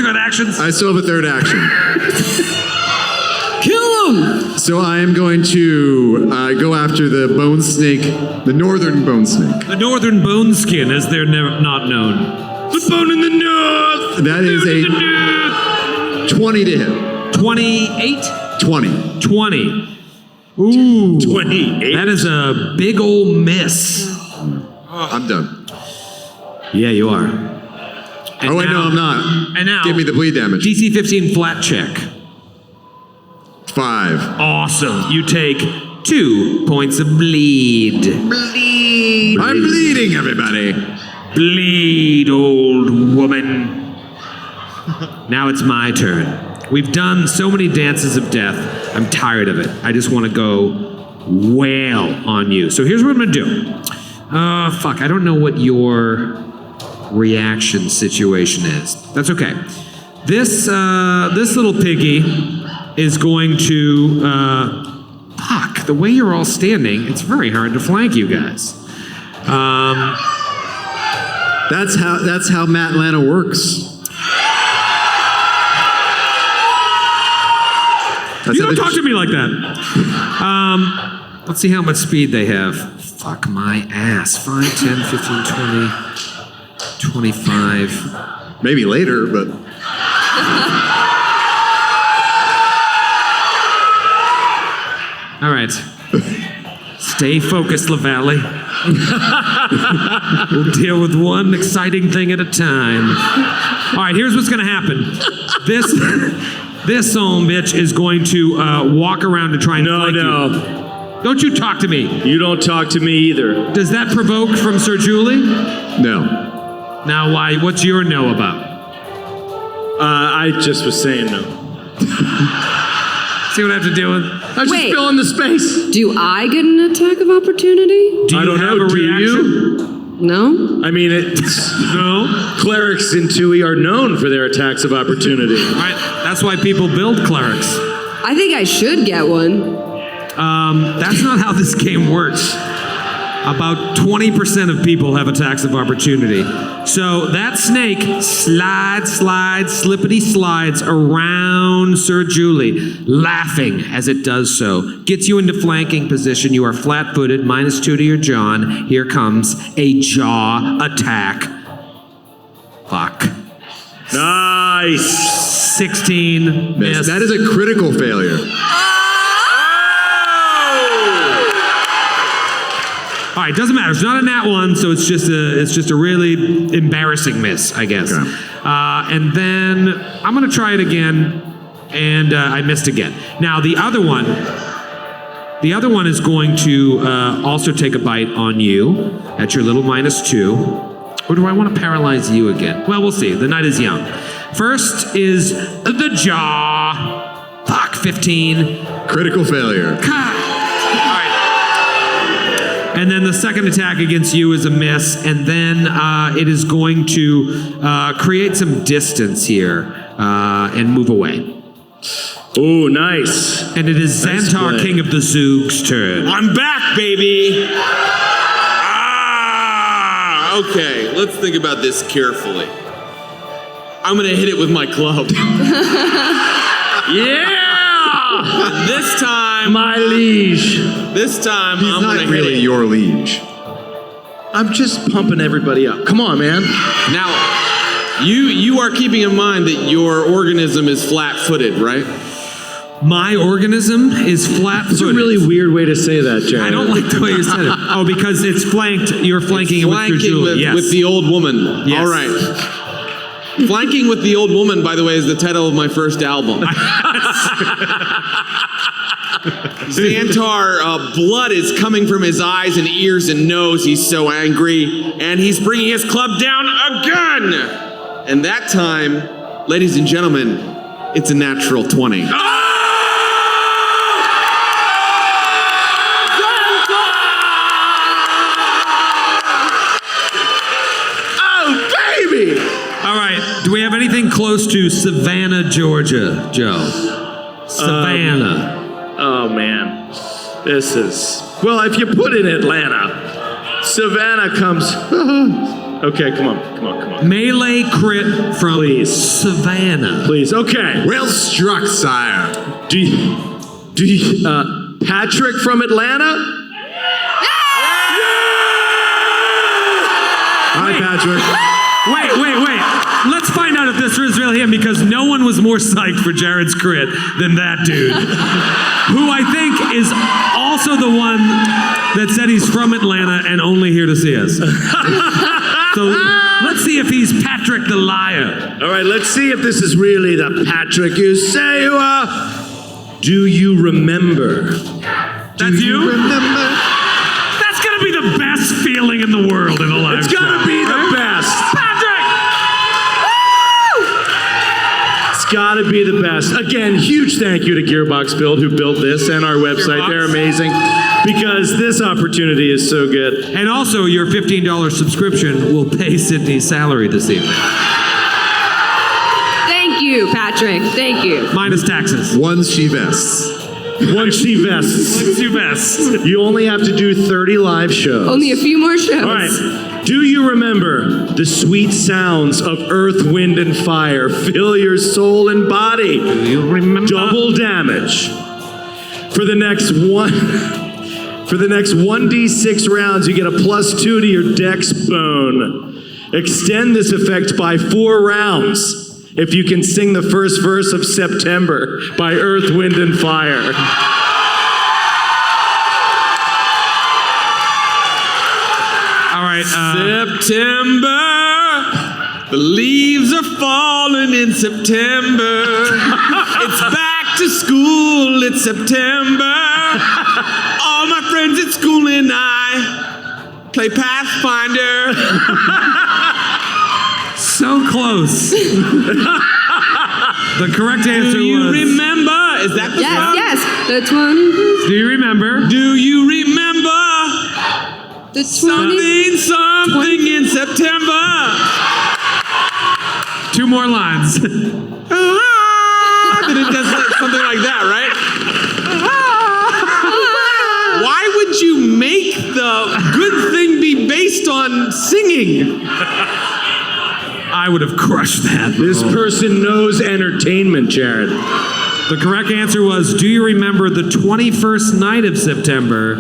got actions? I still have a third action. Kill him! So I am going to go after the bone snake, the northern bone snake. The northern bone skin, as they're not known. The bone in the north! That is a 20 to hit. 28? 20. 20. Ooh. 28. That is a big old miss. I'm done. Yeah, you are. And Wait, no, now- I'm not. And now, Give me the bleed damage. DC 15 flat check. 5. Awesome. You take 2 points of bleed. I'm bleeding, everybody. Bleed, old woman. Now it's my turn. We've done so many dances of death. I'm tired of it. I just want to go wail on you. So here's what I'm gonna do. I don't know what your reaction situation is. That's okay. This little piggy is going to, the way you're all standing, it's very hard to flank you guys. That's how Matt Lana works. You don't talk to me like that. Let's see how much speed they have. Fuck my ass. 5, 10, 15, 20, 25. Maybe later, but... All right. Stay focused, Lavallee. We'll deal with one exciting thing at a time. All right, here's what's going to happen. This son bitch is going to walk around to try and flank you. Don't you talk to me. You don't talk to me either. Does that provoke from Sir Julie? No. Now, why? What's your no about? I just was saying no. See what I have to deal with? I was just filling the space. Do I get an attack of opportunity? Do you I don't have know. a Do reaction? you? No? I mean, it's No? clerics in Tui are known for their attacks of opportunity. All right, that's why people build clerics. I think I should get one. That's not how this game works. About 20% of people have attacks of opportunity. So that snake slides, slippity slides around Sir Julie, laughing as it does so. Gets you into flanking position. You are flat-footed, -2 to your John. Here comes a jaw attack. Fuck. Nice. 16, miss. That is a critical failure. All right, doesn't matter. It's not a nat 1, so it's just a really embarrassing miss, I guess. Okay. And then I'm going to try it again, and I missed again. Now the other one is going to also take a bite on you at your little -2. Or do I want to paralyze you again? Well, we'll see. The night is young. First is the jaw. Fuck, 15. Critical failure. And then the second attack against you is a miss, and then it is going to create some distance here and move away. Ooh, nice. And it is Xantar, play. King of the Zoog's turn. I'm back, baby! Okay, let's think about this carefully. I'm gonna hit it with my club. Yeah! This time, My liege. I'm He's gonna not hit really it. your liege. I'm just pumping everybody up. Come on, man. Now, you are keeping in mind that your organism is flat-footed, right? My organism is flat-footed. It's a really weird way to say that, Jared. I don't like the way you said it. Oh, because it's flanked. You're flanking it with your Julie. Yes. with the old woman. Yes. All right. Flanking with the old woman, by the way, is the title of my first album. Xantar, blood is coming from his eyes and ears and nose. He's so angry. And he's bringing his club down again. And that time, ladies and gentlemen, it's a natural 20. All right. Do we have anything close to Savannah, Georgia, Joe? Savannah. Oh, man. This is... Well, if you put in Atlanta, Savannah comes... Okay, come on. Melee crit from Please. Savannah. Please, okay. Well struck, sire. Do you... Patrick from Atlanta? Hi, Patrick. Wait. Let's find out if this is really him, because no one was more psyched for Jared's crit than that dude. Who I think is also the one that said he's from Atlanta and only here to see us. So let's see if he's Patrick the liar. All right, let's see if this is really the Patrick you say you are. Do you remember? That's you? Remember? That's gonna be the best feeling in the world in a live It's gotta show, be the right? best. Patrick! It's gotta be the best. Again, huge thank you to Gearbox Build who built this and our website. Gearbox. They're amazing. because this opportunity is so good. And also, your $15 subscription will pay Sydney's salary this evening. Thank you, Patrick. Thank you. Minus taxes. Once she vests. Once she vests. Once you best. You only have to do 30 live shows. Only a few more shows. All right. Do you remember the sweet sounds of earth, wind, and fire fill your soul and body? Do you remember? Double damage. For the next 1d6 rounds, you get a +2 to your dex bone. Extend this effect by 4 rounds if you can sing the first verse of September by Earth, Wind, and Fire. All right. September. The leaves are falling in September. It's back to school. It's September. All my friends at school and I play Pathfinder. So close. The correct answer Do you was... remember? Is that the song? Yes. The 20. Do you remember? Do you remember? The 20. Something in September. 2 more lines. But it does something like that, right? Why would you make the good thing be based on singing? I would have crushed that. This person knows entertainment, Jared. The correct answer was, do you remember the 21st night of September?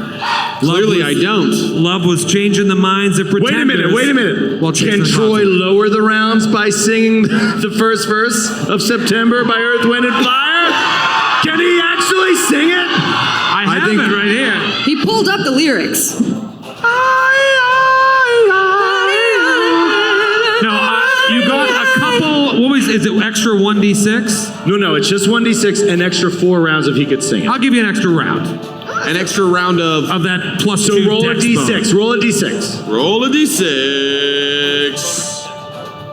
Clearly, I don't. Love was changing the minds of pretenders. Wait a minute. While Can chasing the Troy clouds. lower the rounds by singing the first verse of September by Earth, Wind, and Fire? Can he actually sing it? I have it right here. He pulled up the lyrics. No, you got a couple, is it extra 1d6? No, it's just 1d6 and extra 4 rounds if he could sing it. I'll give you an extra round An extra round of that +2 So roll a dex d6. bonus. Roll a d6. roll a d6.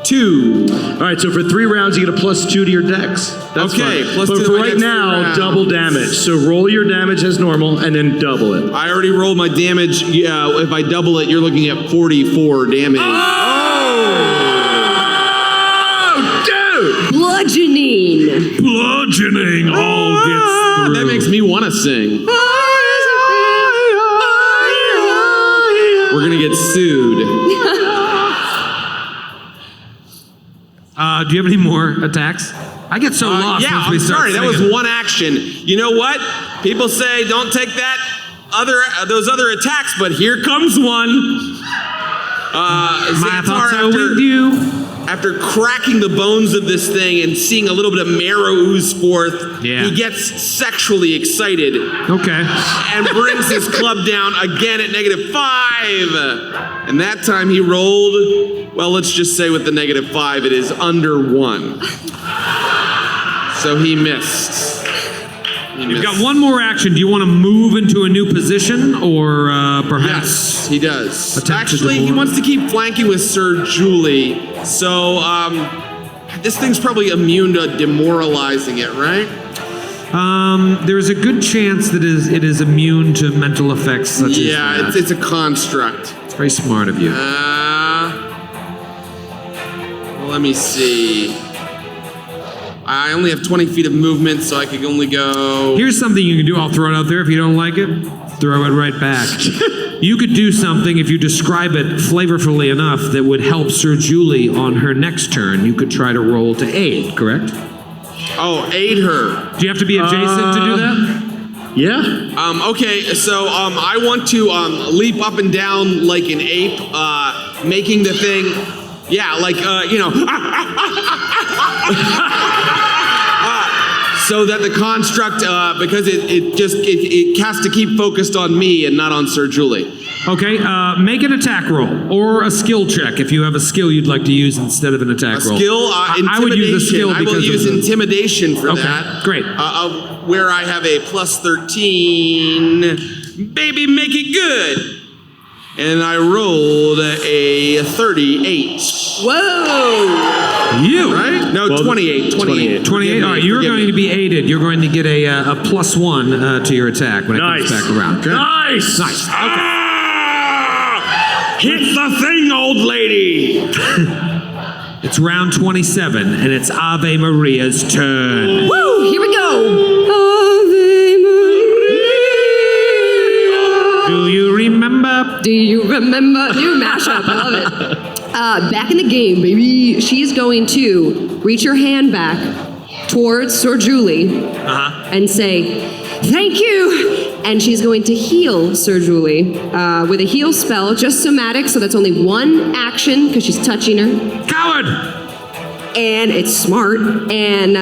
2. All right, so for 3 rounds, you get a +2 to your dex. That's Okay, fine. +2 But to for my right dex now, for rounds. double damage. So roll your damage as normal and then double it. I already rolled my damage. Yeah, if I double it, you're looking at 44 damage. Bludgeoning. Bludgeoning all gets through. That makes me want to sing. We're gonna get sued. Do you have any more attacks? I get so lost Yeah, once we I'm start sorry. That was singing. one action. You know what? People say don't take those other attacks, but here comes one. My thoughts are Xantar, with you. after cracking the bones of this thing and seeing a little bit of marrow ooze forth, Yeah. he gets sexually excited Okay. and brings his club down again at -5. And that time he rolled, well, let's just say with the -5, it is under 1. So he missed. You've got one more action. Do you want to move into a new position or perhaps? Yes, he does. Attempt to Actually, he demoralize. wants to keep flanking with Sir Julie. So, this thing's probably immune to demoralizing it, right? There's a good chance that it is immune to mental effects such as Yeah, that. it's a construct. It's very smart of you. Let me see. I only have 20 feet of movement, so I could only go. Here's something you can do. I'll throw it out there. If you don't like it, throw it right back. You could do something if you describe it flavorfully enough that would help Sir Julie on her next turn. You could try to roll to aid, correct? Oh, aid her. Do you have to be adjacent to do that? Yeah. Okay, so I want to leap up and down like an ape, making the thing, so that the construct, because it has to keep focused on me and not on Sir Julie. Okay, make an attack roll or a skill check if you have a skill you'd like to use instead of an attack roll. Skill, intimidation. I would use a skill I will because use of the- intimidation for Okay, that. great. Where I have a +13. Baby, make it good. And I rolled a 38. Whoa! You! Right? No, 28. 28. 28. All right, you're going to be aided. You're going to get a +1 to your attack when it comes back around. Okay? Nice! Nice. Okay. Hit the thing, old lady! It's round 27, and it's Ave Maria's turn. Woo! Here we go. Ave Maria. Do you remember? Do you remember? New mashup. I love it. Back in the game, baby. She's going to reach her hand back towards Sir Julie and say, "Thank you." And she's going to heal Sir Julie with a heal spell, just somatic, so that's only one action because she's touching her. Coward! And it's smart. And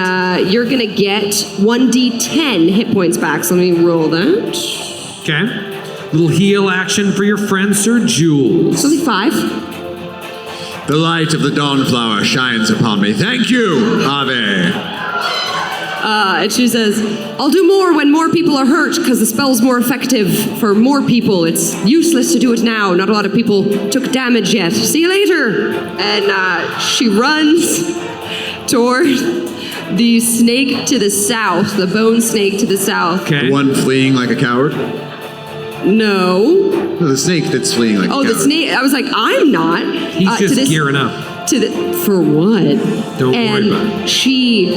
you're going to get 1d10 hit points back. So let me roll that. Okay. Little heal action for your friend Sir Jules. So only 5. The light of the dawnflower shines upon me. Thank you, Ave. And she says, "I'll do more when more people are hurt because the spell's more effective for more people. It's useless to do it now. Not a lot of people took damage yet. See you later." And she runs toward the snake to the south, the bone snake to the south. Okay. The one fleeing like a coward? No. No, the snake that's fleeing like a coward. Oh, the snake. I was like, I'm not. He's just gearing up. For what? Don't worry about And she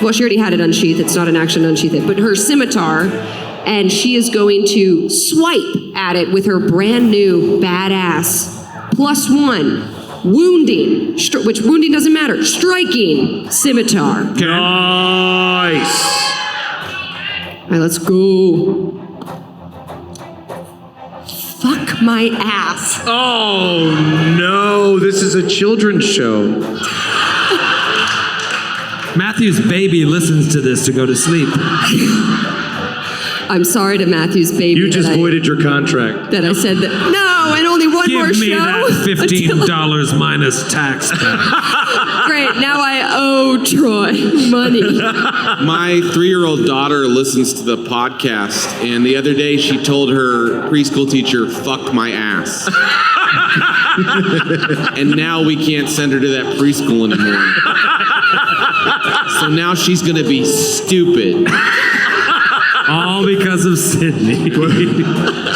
already had it unsheathed. It's not an action to unsheath it. But her scimitar, and she is going to swipe at it with her brand new badass +1 wounding, which wounding doesn't matter. Striking scimitar. Okay. Nice! All right, let's go. Fuck my ass. Oh no, this is a children's show. Matthew's baby listens to this to go to sleep. I'm sorry to Matthew's baby. You just voided your contract. That I said that. No, and only one more Give me show. that $15 minus tax back. Great, now I owe Troy money. My 3-year-old daughter listens to the podcast, and the other day she told her preschool teacher, "Fuck my ass." And now we can't send her to that preschool anymore. So now she's gonna be stupid. All because of Sydney.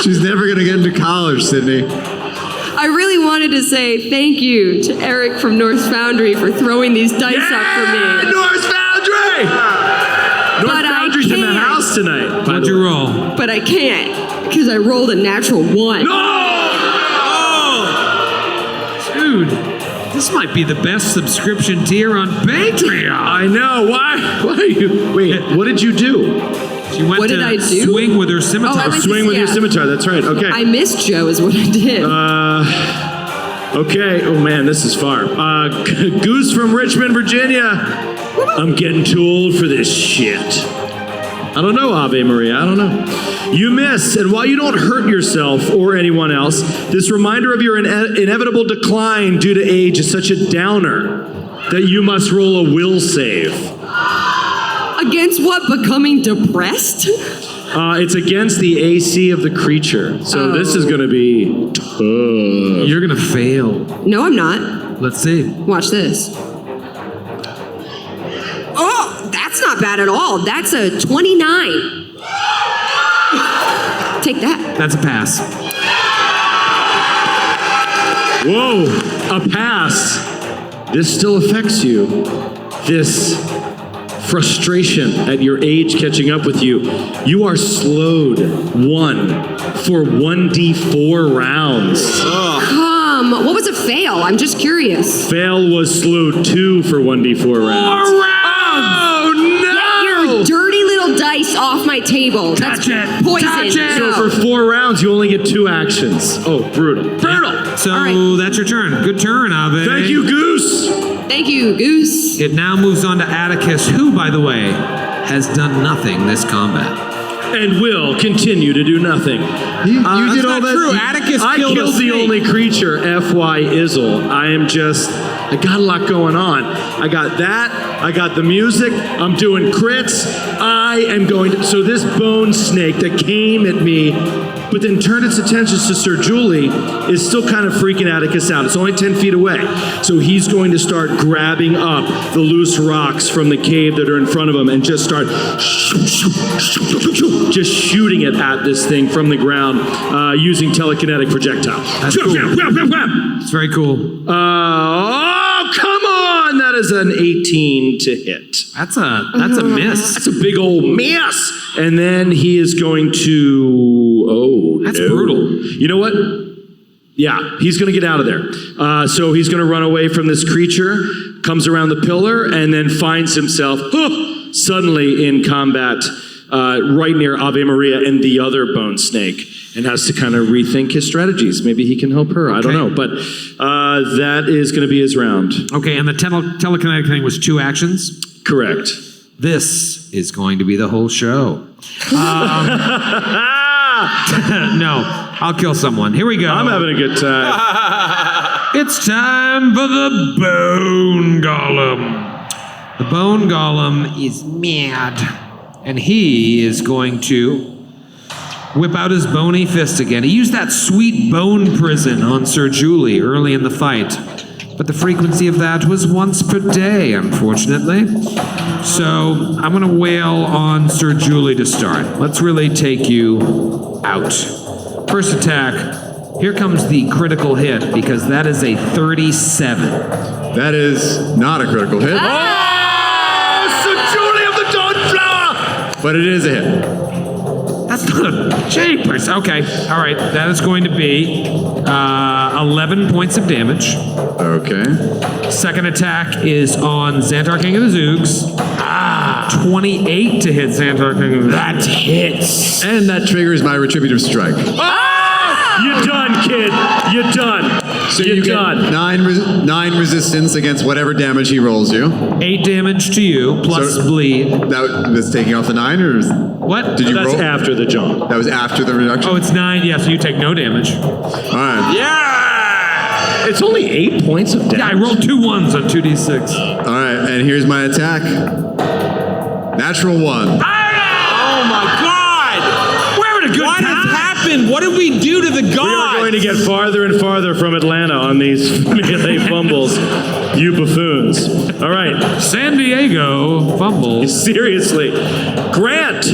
She's never going to get into college, Sydney. I really wanted to say thank you to Eric from North Foundry for throwing these dice up for me. North Foundry! But I Foundry's in the can't. house tonight. What'd you roll? But I can't, because I rolled a natural 1. Dude, this might be the best subscription tier on Patreon. I know. Why are you? Wait, what did you do? She went What to did I do? swing with her scimitar. Oh, I went to- Swing with your yeah. scimitar. That's right. Okay. I missed Joe is what I did. Okay. Oh man, this is far. Goose from Richmond, Virginia. I'm getting too old for this shit. I don't know, Ave Maria. I don't know. You miss, and while you don't hurt yourself or anyone else, this reminder of your inevitable decline due to age is such a downer that you must roll a will save. Against what? Becoming depressed? It's against the AC of the creature, so this is going to be tough. You're going to fail. No, I'm not. Let's see. Watch this. Oh, that's not bad at all. That's a 29. Take that. That's a pass. Whoa, a pass. This still affects you. This frustration at your age catching up with you. You are slowed 1 for 1d4 rounds. What was a fail? I'm just curious. Fail was slowed 2 for 1d4 rounds. Oh, no! Get your dirty little dice off my table. That's poison. So for 4 rounds, you only get 2 actions. Oh, brutal. Brutal! So All right. that's your turn. Good turn, Ave. Thank you, Goose! Thank you, Goose. It now moves on to Atticus, who, by the way, has done nothing this combat. And will continue to do nothing. You That's did all not that. true. Atticus I killed killed a the snake. only creature, F.Y. Izzle. I am just I got a lot going on. I got that. I got the music. I'm doing crits. I am going to... So this bone snake that came at me, but then turned its attentions to Sir Julie, is still kind of freaking Atticus out. It's only 10 feet away. So he's going to start grabbing up the loose rocks from the cave that are in front of him and just start just shooting it at this thing from the ground using telekinetic projectile. That's cool. It's very cool. Oh, come on! That is an 18 to hit. That's a miss. That's a big old miss. And then he is going to... Oh, that's brutal. You know what? Yeah, he's going to get out of there. So he's going to run away from this creature, comes around the pillar, and then finds himself suddenly in combat right near Ave Maria and the other bone snake, and has to kind of rethink his strategies. Maybe he can help her. I don't know. But that is going to be his round. Okay, and the telekinetic thing was 2 actions? Correct. This is going to be the whole show. No, I'll kill someone. Here we go. I'm having a good time. It's time for the Bone Golem. The Bone Golem is mad, and he is going to whip out his bony fist again. He used that sweet bone prison on Sir Julie early in the fight, but the frequency of that was once per day, unfortunately. So I'm going to wail on Sir Julie to start. Let's really take you out. First attack, here comes the critical hit, because that is a 37. That is not a critical hit. Oh, Sir Julie of the Dawn Flower! But it is a hit. That's not a jeepers. Okay, all right. That is going to be 11 points of damage. Okay. Second attack is on Xantar King of the Zoogs. 28 to hit Xantar King of the Zoogs. That hits. And that triggers my retributive strike. You're done, kid. You're done. So You're you get done. 9 resistance against whatever damage he rolls you. 8 damage to you, plus So- bleed. That's taking off the 9, or What? did you That's roll? after the jump. That was after the reduction? Oh, it's 9. Yeah, so you take no damage. All right. Yeah! It's only 8 points of damage. Yeah, I rolled 2 1s on 2d6. All right, and here's my attack. Natural 1. Oh my God! We're having a good What time. has happened? What did we do to the We are gods? going to get farther and farther from Atlanta on these melee fumbles, you buffoons. All right, San Diego fumble. seriously. Grant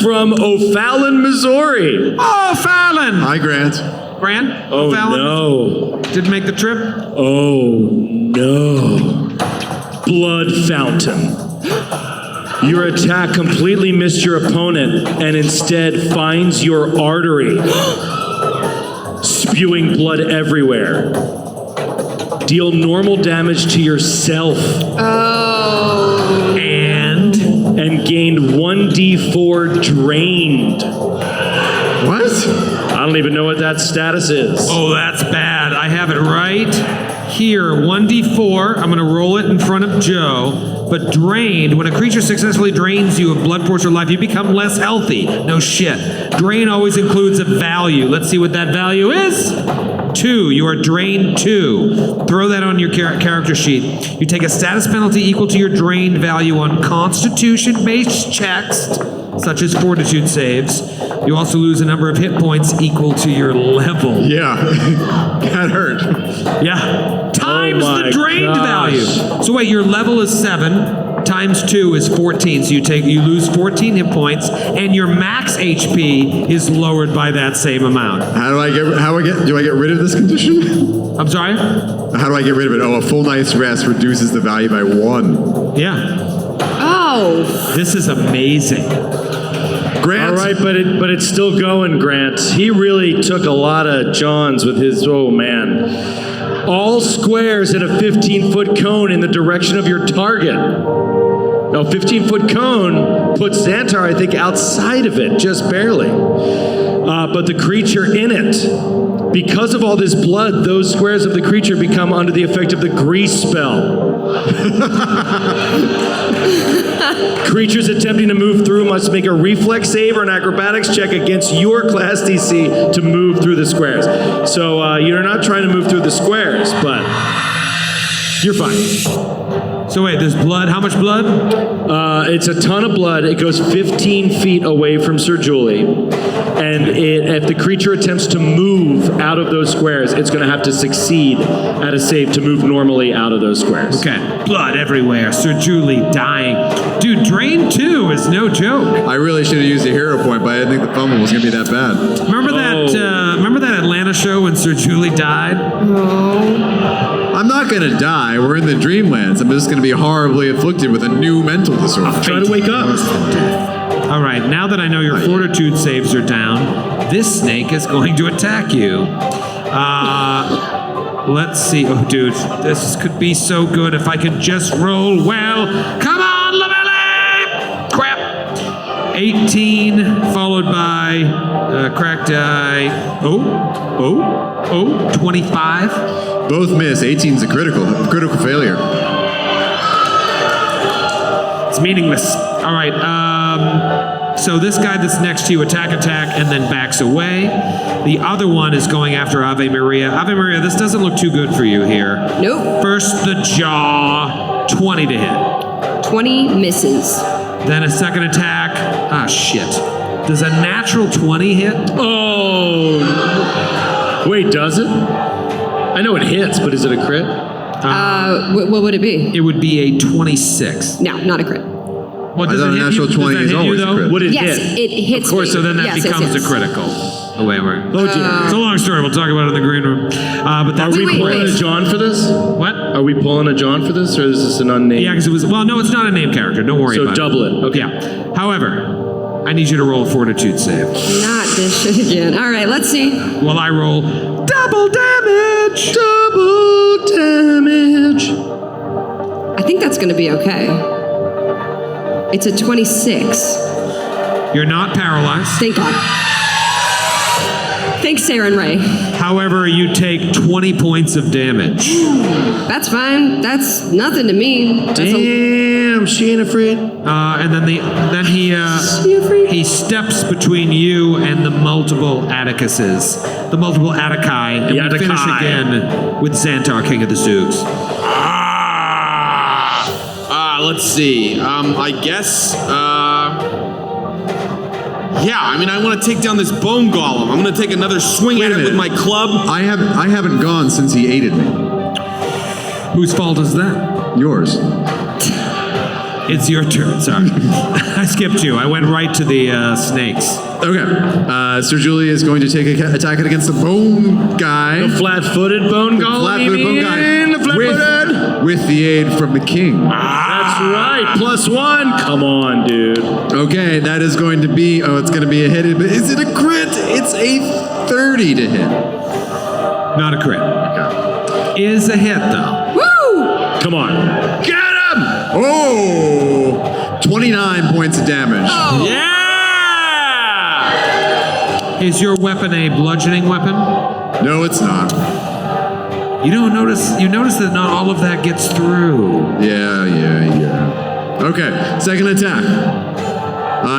from O'Fallon, Missouri. Oh, Fallon! Hi, Grant. Grant? Oh, Fallon? no. Didn't make the trip? Oh, no. Blood fountain. Your attack completely missed your opponent and instead finds your artery, spewing blood everywhere. Deal normal damage to yourself. Oh. And gained 1d4 drained. What? I don't even know what that status is. Oh, that's bad. I have it right here. 1d4. I'm going to roll it in front of Joe. But drained, when a creature successfully drains you of blood, force, or life, you become less healthy. No shit. Drain always includes a value. Let's see what that value is. 2. You are drained 2. Throw that on your character sheet. You take a status penalty equal to your drained value on constitution-based checks, such as fortitude saves. You also lose a number of hit points equal to your level. Yeah. That hurt. Yeah. Times Oh the my drained gosh. value. So wait, your level is 7. Times 2 is 14. So you lose 14 hit points, and your max HP is lowered by that same amount. Do I get rid of this condition? I'm sorry? How do I get rid of it? Oh, a full night's rest reduces the value by 1. Yeah. Oh. This is amazing. Grant. All right, but it's still going, Grant. He really took a lot of Johns with his, oh man. All squares in a 15-foot cone in the direction of your target. Now, 15-foot cone puts Xantar, I think, outside of it, just barely. But the creature in it, because of all this blood, those squares of the creature become under the effect of the grease spell. Creatures attempting to move through must make a reflex save or an acrobatics check against your class DC to move through the squares. So you're not trying to move through the squares, but You're fine. So wait, there's blood. How much blood? It's a ton of blood. It goes 15 feet away from Sir Julie. And if the creature attempts to move out of those squares, it's going to have to succeed at a save to move normally out of those squares. Okay. Blood everywhere. Sir Julie dying. Dude, drain 2 is no joke. I really should have used a hero point, but I didn't think the fumble was going to be that bad. Remember that Atlanta show when Sir Julie died? I'm not going to die. We're in the Dreamlands. I'm just going to be horribly afflicted with a new mental disorder. Try to wake up. All right, now that I know your fortitude saves are down, this snake is going to attack you. Let's see. Oh, dude, this could be so good if I could just roll well. Come on, Lavallee! Crap. 18, followed by cracked die. 25. Both miss. 18's a critical failure. It's meaningless. All right. So this guy that's next to you attack, and then backs away. The other one is going after Ave Maria. Ave Maria, this doesn't look too good for you here. Nope. First, the jaw, 20 to hit. 20 misses. Then a second attack. Ah, shit. Does a natural 20 hit? Oh. Wait, does it? I know it hits, but is it a crit? What would it be? It would be a 26. No, not a crit. What does I thought it a hit natural you? 20 Does is that hit you, always a though? crit. Would it Yes, hit? it hits. Of course, so then that yes, becomes yes. a critical. Oh, wait, wait. Oh, dear. It's a long story. We'll talk about it in the green room. But that's Are we Wait, pulling wait. a John for this? What? Are we pulling a John for this, or is this an unnamed? Yeah, because it was. Well, no, it's not a named character. Don't worry So about double it. Okay. Yeah. However, I need you to roll a fortitude save. Not this shit again. All right, let's see. While I roll double damage. Double damage. I think that's going to be okay. It's a 26. You're not paralyzed. Thank God. Thanks, Sarah and Ray. However, you take 20 points of damage. That's fine. That's nothing to me. That's Damn, she ain't afraid. And then You afraid? he steps between you and the multiple Atticuses, the multiple Attici, and we finish Attici. again with Xantar, King of the Zoogs. Let's see. I guess. Yeah, I mean, I want to take down this bone golem. I'm going to take another swing Wait at a it with minute. my club. I haven't gone since he aided me. Whose fault is that? Yours. It's your turn. Sorry, I skipped you. I went right to the snakes. Okay. Sir Julie is going to take attack it against the bone guy. The flat-footed bone golem. Flat-footed bone guy. The flat-footed. With the aid from the king. That's right. +1. Come on, dude. Okay, that is going to be. Oh, it's going to be a hit. But is it a crit? It's a 30 to hit. Not a crit. Is a hit though. Woo! Come on. Get him! Oh! 29 points of damage. Oh. Yeah! Is your weapon a bludgeoning weapon? No, it's not. You don't notice. You notice that not all of that gets through. Yeah. Okay, second attack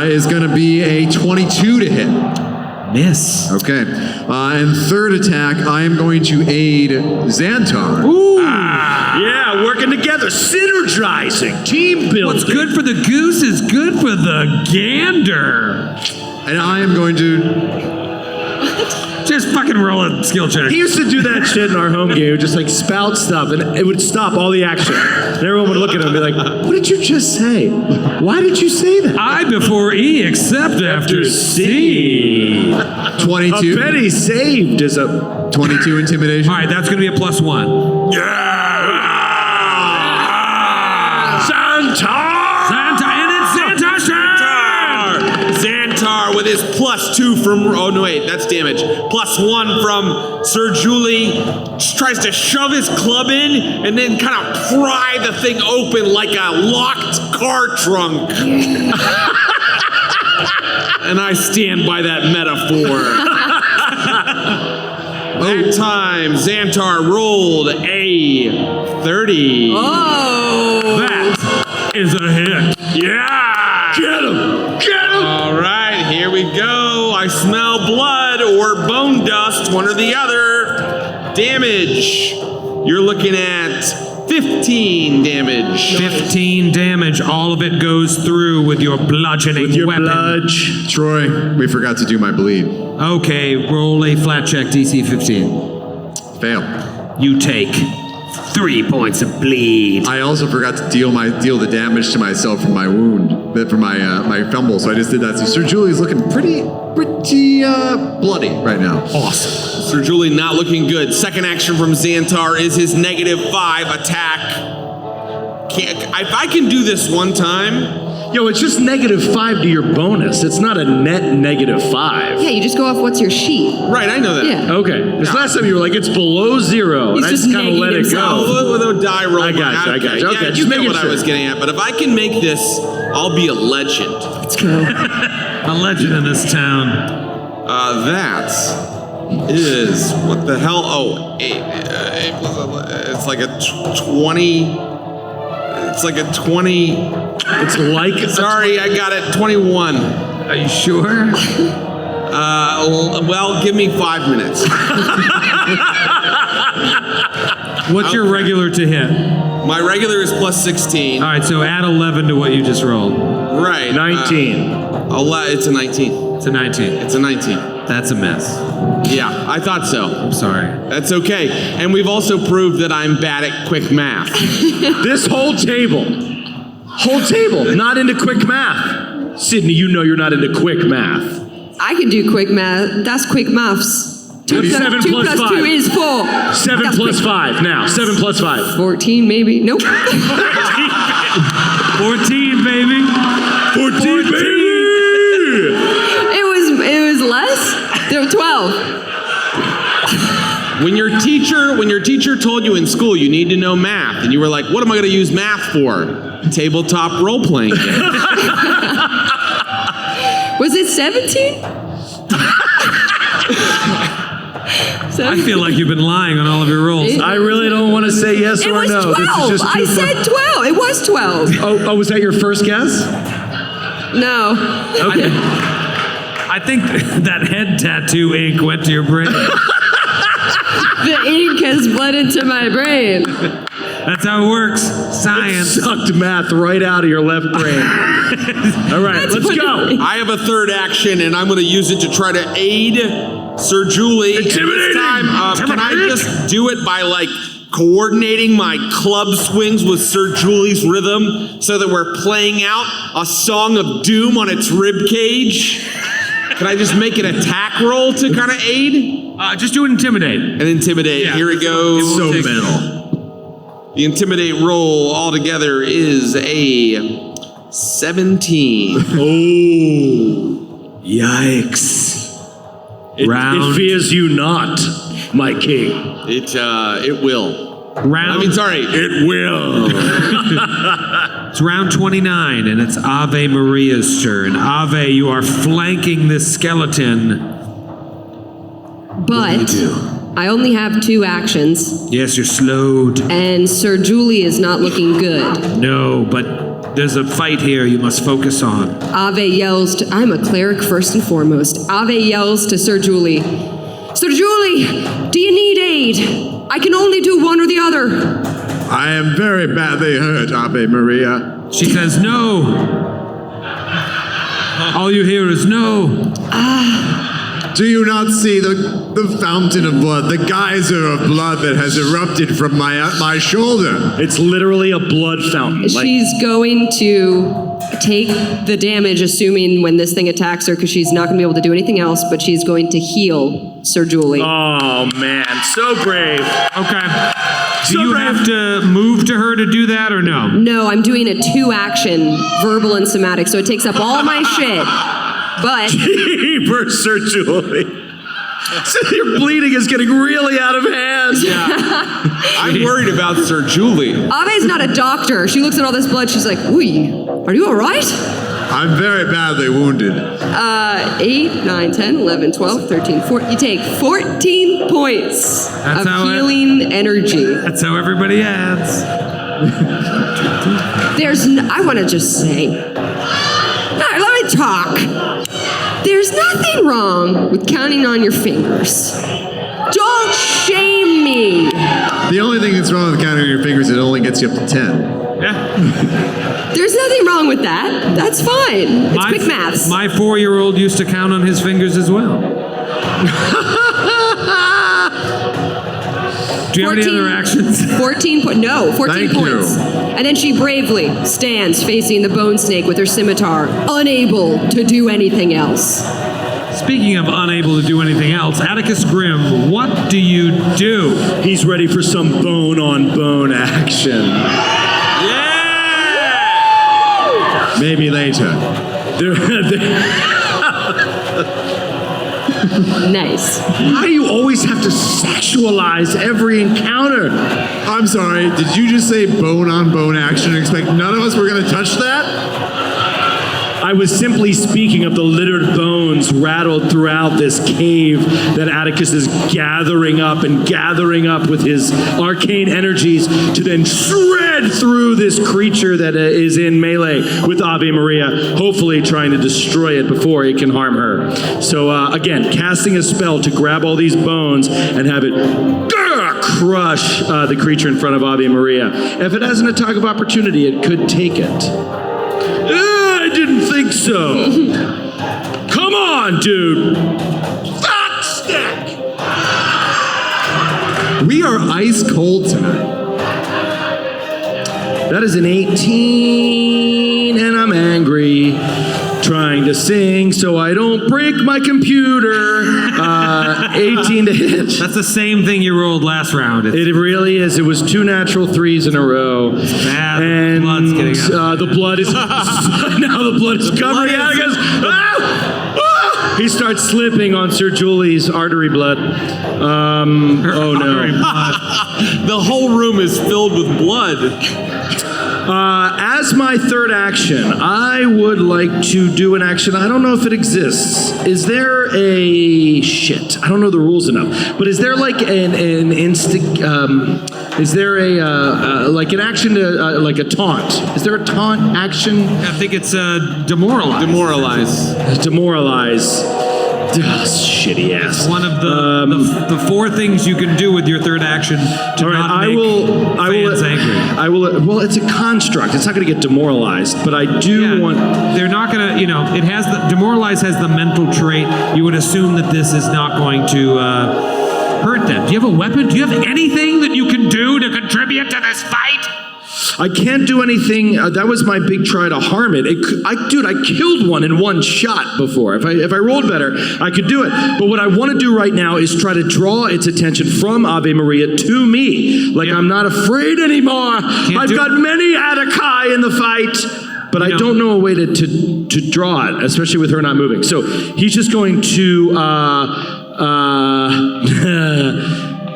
is going to be a 22 to hit. Miss. Okay, and third attack, I am going to aid Xantar. Ooh. Yeah, working together, synergizing, team building. What's good for the goose is good for the gander. And I am going to. Just fucking roll a skill check. He used to do that shit in our home game. He would just like spout stuff and it would stop all the action. And everyone would look at him and be like, what did you just say? Why did you say that? I before E, except after C. 22. I bet he saved as a... 22 intimidation. All right, that's going to be a +1. Xantar! Xantar, and it's Xantar's turn! Xantar with his +2 from. Oh, no, wait, that's damage. +1 from Sir Julie. Just tries to shove his club in and then kind of pry the thing open like a locked car trunk. And I stand by that metaphor. That time, Xantar rolled a 30. Oh. That is a hit. Yeah! Get him! Get him! All right, here we go. I smell blood or bone dust, one or the other. Damage. You're looking at 15 damage. 15 damage. All of it goes through with your bludgeoning With your weapon. bludge. Troy, we forgot to do my bleed. Okay, roll a flat check, DC 15. Fail. You take 3 points of bleed. I also forgot to deal the damage to myself from my wound, from my fumble. So I just did that. So Sir Julie's looking pretty bloody right now. Awesome. Sir Julie not looking good. Second action from Xantar is his -5 attack. If I can do this one time. Yo, it's just -5 to your bonus. It's not a net -5. Yeah, you just go off what's your sheet. Right, I know that. Yeah. Okay. This last time you were like, it's below 0. He's And I just just kind of let negging it go. himself. With a die roll. I got you. Okay, Yeah, just you get making what I sure. was getting at. But if I can make this, I'll be a legend. Let's go. A legend in this town. That is what the hell? Oh, it's like a 20. It's like a 20. It's like Sorry, I got it. 21. Are you sure? Well, give me 5 minutes. What's your regular to hit? My regular is plus 16. All right, so add 11 to what you just rolled. Right. 19. It's a 19. It's a 19. It's a 19. That's a mess. Yeah, I thought so. I'm sorry. That's okay. And we've also proved that I'm bad at quick math. This whole table, not into quick math. Sydney, you know you're not into quick math. I can do quick math. That's quick maths. 2 7 plus 2 plus plus 5. 2 is 4. 7 That's plus quick. 5 now. 7 plus 5. 14 maybe. Nope. 14, baby. 14, baby! It was less. There were 12. When your teacher told you in school you need to know math, and you were like, what am I going to use math for? Tabletop role-playing game. Was it 17? I feel like you've been lying on all of your rolls. I really don't want to say yes It or was no. 12. This is just too I said 12. It was 12. Oh, was that your first guess? No. Okay. I think that head tattoo ink went to your brain. The ink has bled into my brain. That's how it works. Science. Sucked math right out of your left brain. All right, That's let's what go. I have a third action, and I'm going to use it to try to aid Sir Julie. And Intimidating! this time, can I just do it by, coordinating my club swings with Sir Julie's rhythm so that we're playing out a song of doom on its rib cage? Can I just make an attack roll to kind of aid? Just do an intimidate. And intimidate. Yeah. Here it goes. So metal. The intimidate roll altogether is a 17. Oh, yikes. It fears you not, my king. It will. It will. It's round 29, and it's Ave Maria's turn. Ave, you are flanking this skeleton. But I only have 2 actions, Yes, you're slowed. and Sir Julie is not looking good. No, but there's a fight here you must focus on. Ave yells to, I'm a cleric first and foremost. Ave yells to Sir Julie, Sir Julie, do you need aid? I can only do one or the other. I am very badly hurt, Ave Maria. She says, no. All you hear is no. Do you not see the fountain of blood, the geyser of blood that has erupted from my shoulder? It's literally a blood fountain. She's going to take the damage, assuming when this thing attacks her, because she's not going to be able to do anything else, but she's going to heal Sir Julie. Oh, man. So brave. Okay. Do you have to move to her to do that or no? No, I'm doing a 2-action, verbal and somatic, so it takes up all my shit. But Keeper, Sir Julie. So your bleeding is getting really out of hand. I'm worried about Sir Julie. Ave's not a doctor. She looks at all this blood. She's like, "Ooh, are you all right?" I'm very badly wounded. 8, 9, 10, 11, 12, 13, 14. You take 14 points That's of how healing energy. That's how everybody adds. I want to just say, let me talk. There's nothing wrong with counting on your fingers. Don't shame me. The only thing that's wrong with counting your fingers, it only gets you up to 10. Yeah. There's nothing wrong with that. That's fine. It's quick maths. My 4-year-old used to count on his fingers as well. Do you have any other actions? 14 Thank points. you. And then she bravely stands facing the bone snake with her scimitar, unable to do anything else. Speaking of unable to do anything else, Atticus Grimm, what do you do? He's ready for some bone-on-bone action. Yeah! Maybe later. Nice. Why do you always have to sexualize every encounter? I'm sorry, did you just say bone-on-bone action and expect none of us were going to touch that? I was simply speaking of the littered bones rattled throughout this cave that Atticus is gathering up with his arcane energies to then shred through this creature that is in melee with Ave Maria, hopefully trying to destroy it before it can harm her. So again, casting a spell to grab all these bones and have it crush the creature in front of Ave Maria. If it has an attack of opportunity, it could take it. I didn't think so. Come on, dude. Fuck stick! We are ice cold tonight. That is an 18, and I'm angry. Trying to sing so I don't break my computer. 18 to hit. That's the same thing you rolled last round. It really is. It was 2 natural 3s in a row. Bad. And The blood's getting out. the blood is now the blood is covering Atticus. He starts slipping on Sir Julie's artery blood. Oh no. The whole room is filled with blood. As my third action, I would like to do an action. I don't know if it exists. Is there a shit? I don't know the rules enough. But is there like an instant? Is there a like an action to like a taunt? Is there a taunt action? I think it's demoralize. Demoralize. Shitty ass. One of the 4 things you can do with your third action to not make fans angry. I will. Well, it's a construct. It's not going to get demoralized, but I do want. They're not going to. It has demoralize has the mental trait. You would assume that this is not going to hurt them. Do you have a weapon? Do you have anything that you can do to contribute to this fight? I can't do anything. That was my big try to harm it. I killed one in one shot before. If I rolled better, I could do it. But what I want to do right now is try to draw its attention from Ave Maria to me. Like I'm not afraid anymore. I've got many Attici in the fight. But I don't know a way to draw it, especially with her not moving. So he's just going to...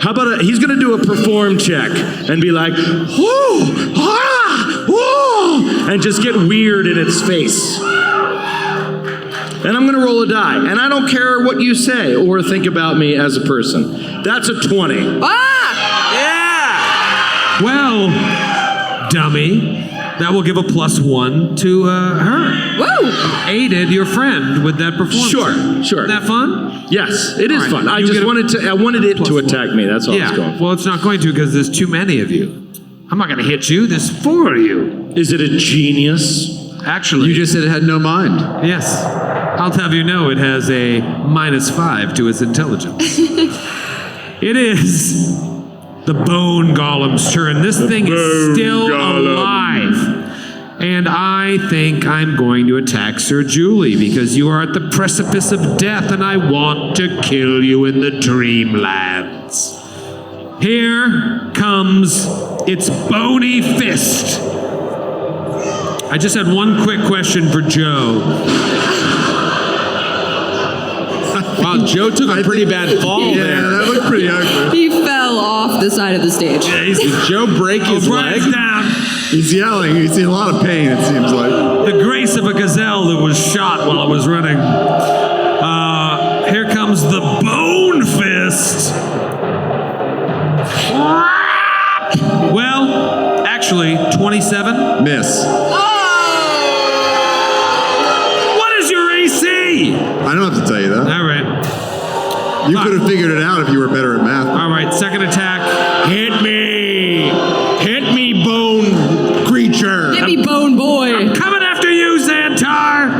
How about he's going to do a perform check and be like, whoo, ah, whoo, and just get weird in its face. And I'm going to roll a die. And I don't care what you say or think about me as a person. That's a 20. Ah! Yeah! Well, dummy, that will give a +1 to her. Woo! Aided your friend with that performance. Sure. Isn't that fun? Yes, it is All right. fun. I You just get a wanted it to +1. attack me. That's all I was going for. Well, it's not going to because there's too many of you. I'm not going to hit you. There's 4 of you. Is it a genius? Actually. You just said it had no mind. Yes. I'll have you know it has a -5 to its intelligence. It is the bone golem's turn. This thing is still alive. And I think I'm going to attack Sir Julie because you are at the precipice of death and I want to kill you in the Dreamlands. Here comes its bony fist. I just had one quick question for Joe. Wow, Joe took a pretty bad fall Yeah, there. that looked pretty ugly. He fell off the side of the stage. Did Joe break his leg? Down. He's yelling. He's in a lot of pain, it seems like. The grace of a gazelle that was shot while it was running. Here comes the bone fist. Well, actually, 27. Miss. What is your AC? I don't have to tell you that. All right. You could have figured it out if you were better at math. All right, second attack. Hit me! Hit me, bone creature! Hit me, bone boy. Coming after you, Xantar!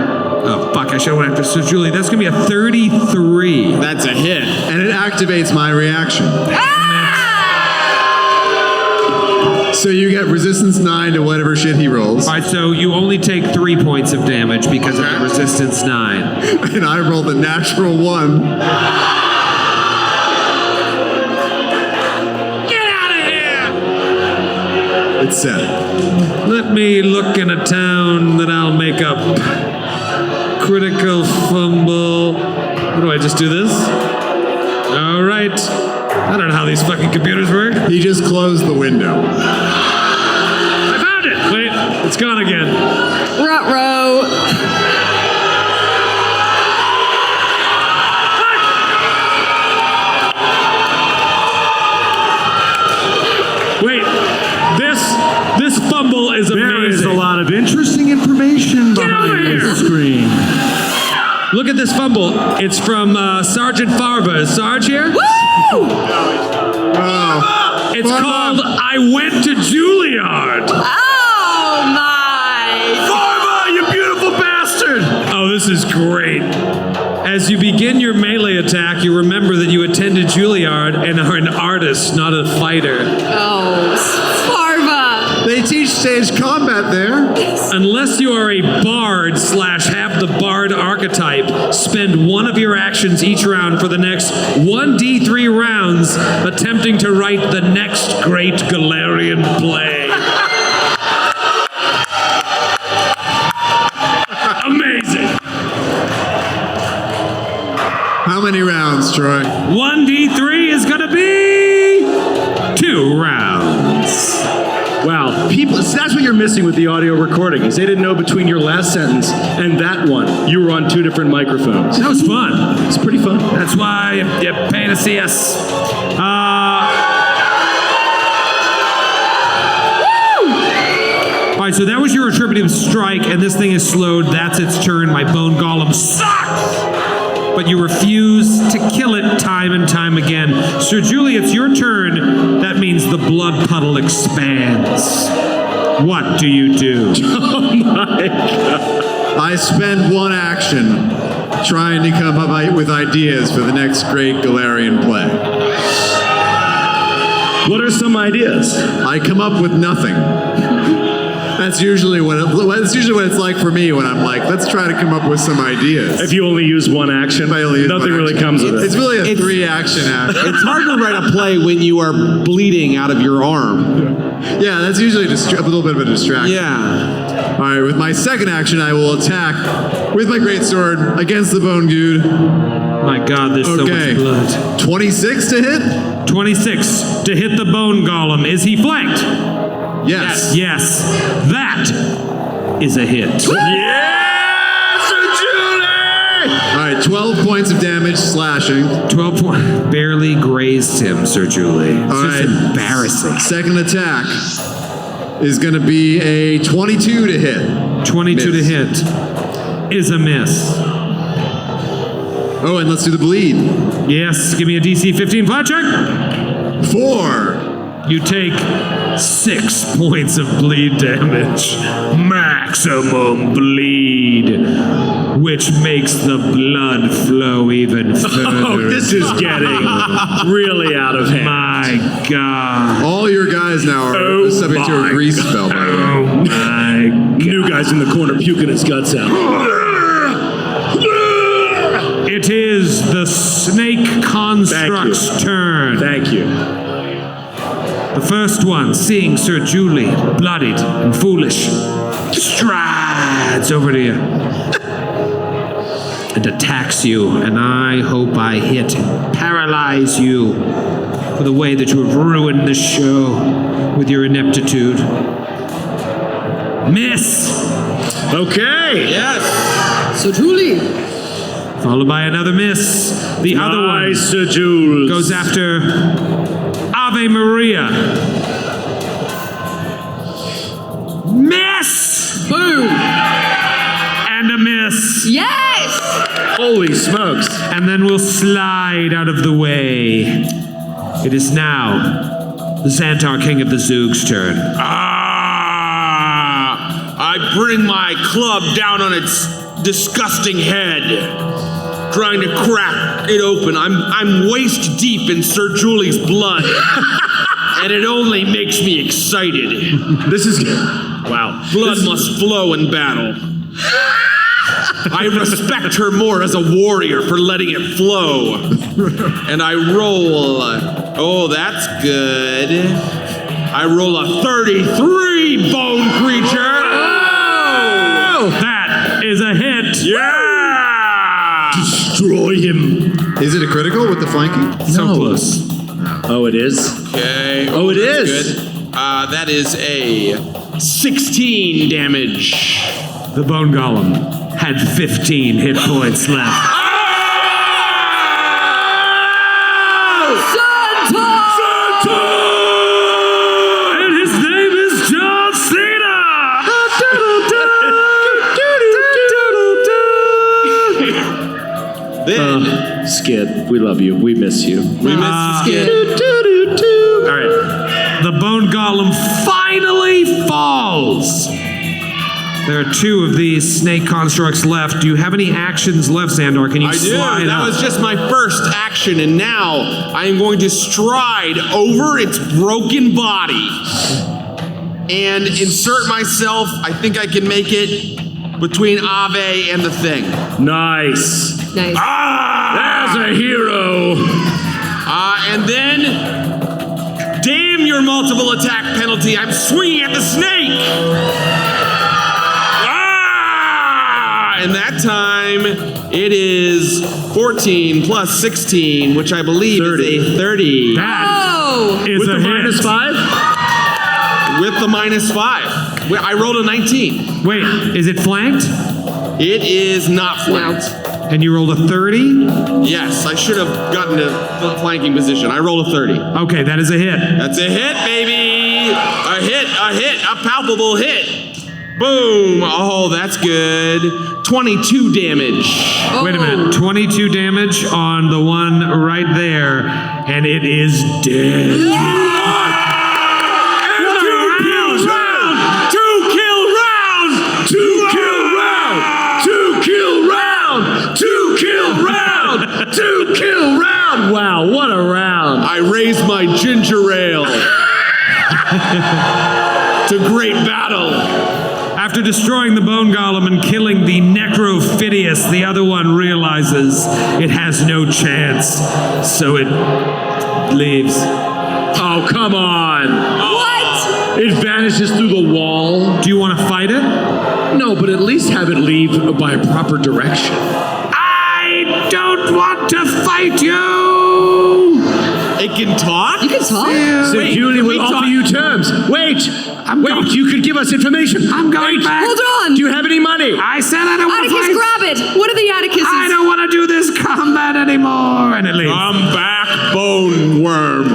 Oh, fuck, I should have went after Sir Julie. That's gonna be a 33. That's a hit. And it activates my reaction. So you get resistance 9 to whatever shit he rolls. All right, so you only take 3 points of damage because of the resistance 9. And I rolled a natural 1. Get out of here! It's set. Let me look in a town that I'll make up. Critical fumble. What do I just do this? All right. I don't know how these fucking computers work. He just closed the window. I found it! Wait, it's gone again. Ruh-roh. Wait, this fumble is amazing. There is a lot of interesting information behind this screen. Look at this fumble. It's from Sergeant Farva. Is Sarge here? Woo! Oh. It's called I Went to Juilliard. Oh my! Farva, you beautiful bastard! Oh, this is great. As you begin your melee attack, you remember that you attended Juilliard and are an artist, not a fighter. Oh, Farva. They teach stage combat there. Unless you are a bard / have the bard archetype, spend one of your actions each round for the next 1d3 rounds attempting to write the next great Galarian play. Amazing. How many rounds, Troy? 1d3 is gonna be 2 rounds. Wow, people, so that's what you're missing with the audio recording, is they didn't know between your last sentence and that one, you were on 2 different microphones. That was fun. It's pretty fun. That's why you pay to see us. All right, so that was your retributive strike, and this thing is slowed. That's its turn. My bone golem sucks! But you refuse to kill it time and time again. Sir Julie, it's your turn. That means the blood puddle expands. What do you do? Oh my God. I spend one action trying to come up with ideas for the next great Galarian play. What are some ideas? I come up with nothing. That's usually what it's like for me when I'm like, let's try to come up with some ideas. If you only use one action, nothing really comes of it. It's really a 3-action act. It's hard to write a play when you are bleeding out of your arm. Yeah, that's usually a little bit of a distraction. Yeah. All right, with my second action, I will attack with my greatsword against the bone dude. My God, there's so much blood. 26 to hit? 26 to hit the bone golem. Is he flanked? Yes. Yes. That is a hit. Yeah, Sir Julie! All right, 12 points of damage slashing. 12 points. Barely grazed him, Sir Julie. It's All just right. embarrassing. Second attack is going to be a 22 to hit. 22 Miss. to hit is a miss. Oh, and let's do the bleed. Yes, give me a DC 15 flat check. 4. You take 6 points of bleed damage. Maximum bleed, which makes the blood flow even further. Oh, this is getting really out of hand. My God. All your guys now are subject to a grease spell, by the way. Oh my God. New guy's in the corner puking his guts out. It is the snake construct's turn. Thank you. The first one, seeing Sir Julie bloodied and foolish, strides over to you and attacks you, and I hope I hit and paralyze you for the way that you have ruined the show with your ineptitude. Miss! Okay. Yes. So Julie. Followed by another miss. The other one Nice, Sir Jules. goes after Ave Maria. Miss! Boom. And a miss. Yes. Holy smokes. And then we'll slide out of the way. It is now Xantar, King of the Zoog's turn. I bring my club down on its disgusting head, trying to crack it open. I'm waist deep in Sir Julie's blood, and it only makes me excited. This is wow. Blood must flow in battle. I respect her more as a warrior for letting it flow. And I roll. Oh, that's good. I roll a 33 bone creature. Oh! That is a hit. Yeah! Destroy him. Is it a critical with the flanking? So close. Oh, it is? Okay. Oh, it is. Good. That is a 16 damage. The Bone Golem had 15 hit points left. And his name is John Cena! Then Skid, we love you. We miss you. we missed Skid. All right. The Bone Golem finally falls. There are 2 of these snake constructs left. Do you have any actions left, Xandor? Can you I do. slide That up? was just my first action, and now I am going to stride over its broken body and insert myself. I think I can make it between Ave and the thing. Nice. Nice. There's a hero. And then, damn your multiple attack penalty. I'm swinging at the snake. And that time, it is 14 plus 16, which I believe 30. is a 30. Oh! Is With a the hit. -5? With the -5. I rolled a 19. Wait, is it flanked? It is not flanked. And you rolled a 30? Yes, I should have gotten to the flanking position. I rolled a 30. Okay, that is a hit. That's a hit, baby. A hit, a palpable hit. Boom. Oh, that's good. 22 damage. Wait a minute. 22 damage on the one right there, and it is dead. Two-kill round! Wow, what a round! I raised my ginger ale to great battle. After destroying the Bone Golem and killing the Necrophidius, the other one realizes it has no chance, so it leaves. Oh, come on! What? It vanishes through the wall. Do you want to fight it? No, but at least have it leave by a proper direction. I don't want to fight you! It can talk? You can talk? So Wait, Julie can will we offer talk- you terms. Wait! You could give us information. I'm going back. Hold on. Do you have any money? I said I don't want to Atticus, fight. grab it. What are the Atticuses? I don't want to do this combat anymore. And it leaves. Come back, bone worm.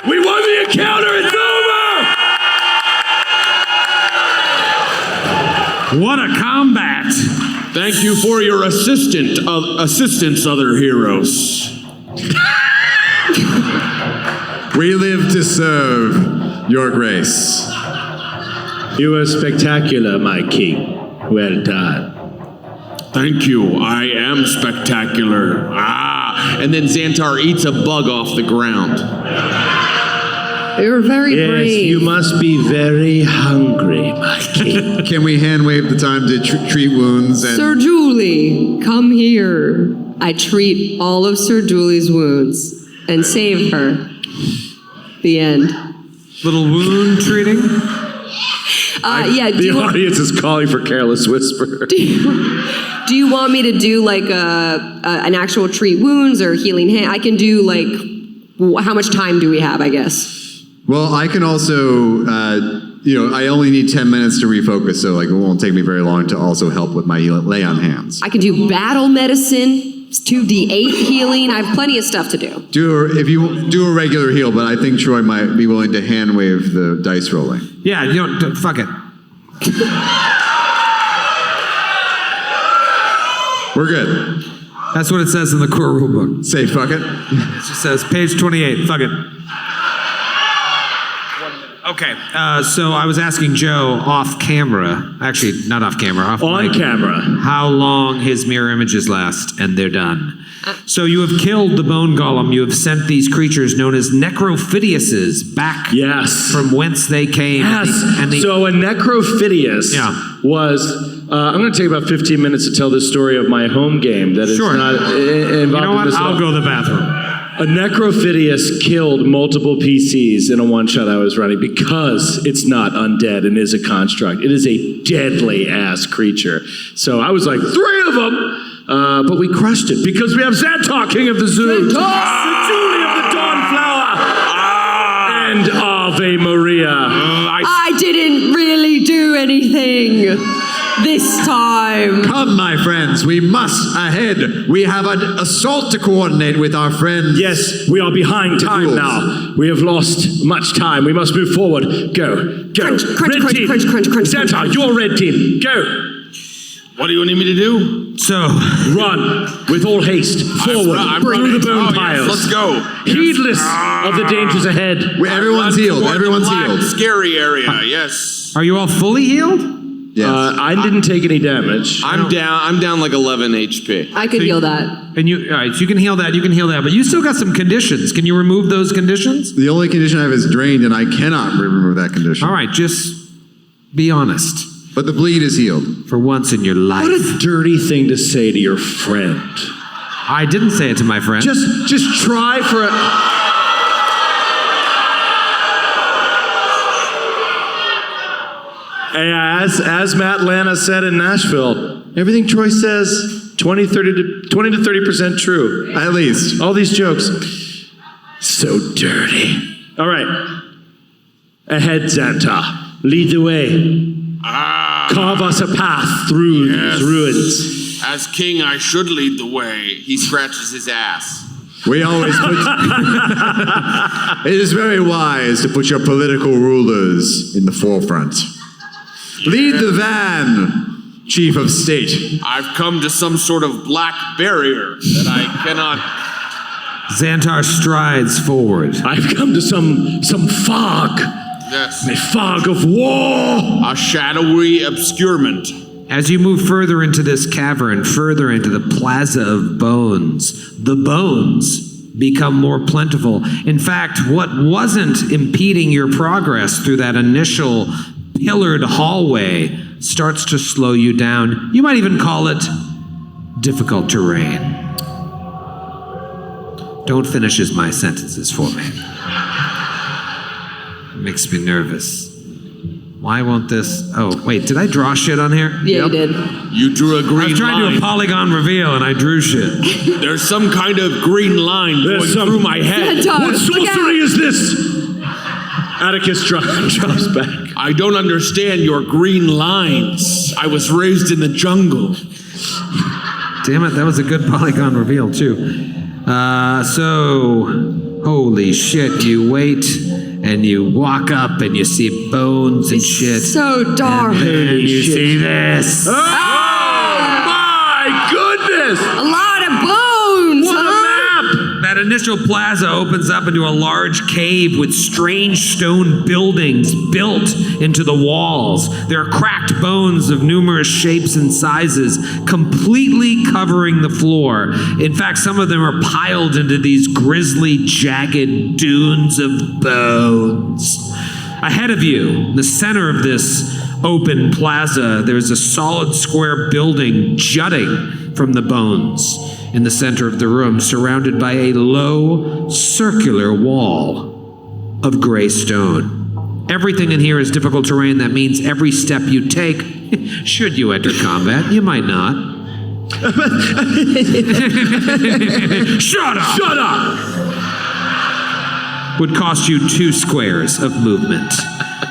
We won the encounter. It's over. What a combat. Thank you for your assistance, other heroes. We live to serve your grace. You were spectacular, my king. Well done. Thank you. I am spectacular. And then Xantar eats a bug off the ground. You're very Yes, brave. you must be very hungry, my king. Can we hand wave the time to treat wounds and Sir Julie, come here. I treat all of Sir Julie's wounds and save her. The end. Little wound treating. Yeah. Do The you, want, audience is calling for Careless Whisper. do you want me to do like an actual treat wounds or healing hand? I can do like. How much time do we have? I guess. Well, I can also, I only need 10 minutes to refocus, so like it won't take me very long to also help with my lay on hands. I can do battle medicine, 2d8 healing. I have plenty of stuff to do. If you do a regular heal, but I think Troy might be willing to hand wave the dice rolling. Yeah, fuck it. We're good. That's what it says in the core rulebook. Say fuck it. It just says page 28. Fuck it. Okay, so I was asking Joe off camera, actually not off camera, off On mic, camera. how long his mirror images last, and they're done. So you have killed the bone golem. You have sent these creatures known as necrophidiuses back Yes. from whence they came. Yes. So a necrophidius was. I'm going to take about 15 minutes to tell this story of my home game that is not involved You know what? in this at I'll all. go to the bathroom. A necrophidius killed multiple PCs in a one-shot I was running because it's not undead and is a construct. It is a deadly-ass creature. So I was like, 3 of them! But we crushed it because we have Xantar, King of the Zoo. Xantar! Julie of the Dawnflower! And Ave Maria. I didn't really do anything this time. Come, my friends, we must ahead. We have an assault to coordinate with our friends. Yes, we are behind time now. We have lost much time. We must move forward. Go, go. Crunch, crunch, red crunch, team. crunch, crunch, crunch, Xantar, crunch. your red team. Go. What do you need me to do? So, Run with all haste forward I'm through running. the bone Oh, yes, piles. let's go. Heedless of the dangers ahead. Everyone's Run healed. toward Everyone's the black, healed. Scary area. Yes. are you all fully healed? Yes. I didn't take any damage. I'm down like 11 HP. I could heal that. And you, all right, so you can heal that, but you still got some conditions. Can you remove those conditions? the only condition I have is drained, and I cannot remove that condition. All right, just be honest But the bleed is healed. for once in your life. What a dirty thing to say to your friend. I didn't say it to my friend. Just try for a... Hey, as Matt Lana said in Nashville, everything Troy says, 20 to 30% true. At least. All these jokes. So dirty. All right. Ahead, Xantar. Lead the way. Carve us a path through these ruins. As king, I should lead the way. He scratches his ass. We always put... It is very wise to put your political rulers in the forefront. Lead the van, Chief of State. I've come to some sort of black barrier that I cannot... Xantar strides forward. I've come to some fog. Yes. A fog of war. A shadowy obscurement. As you move further into this cavern, further into the Plaza of Bones, the bones become more plentiful. In fact, what wasn't impeding your progress through that initial pillared hallway starts to slow you down. You might even call it difficult terrain. Don't finish my sentences for me. It makes me nervous. Why won't this? Oh, wait, did I draw shit on here? Yeah, you did. You drew a I green was trying to do a polygon reveal and I drew shit. There's some kind of green line going through my head. Xantar, What look sorcery out. is this? Atticus drops back. I don't understand your green lines. I was raised in the jungle. Damn it, that was a good polygon reveal too. So, holy shit, you wait and you walk up and you see bones and shit. So dark. And then you see this. Oh my goodness! A lot of bones. What a map! That initial plaza opens up into a large cave with strange stone buildings built into the walls. There are cracked bones of numerous shapes and sizes, completely covering the floor. In fact, some of them are piled into these grisly, jagged dunes of bones. Ahead of you, in the center of this open plaza, there's a solid square building jutting from the bones in the center of the room, surrounded by a low, circular wall of gray stone. Everything in here is difficult terrain. That means every step you take, should you enter combat, you might not. Shut up! Shut up! Would cost you 2 squares of movement.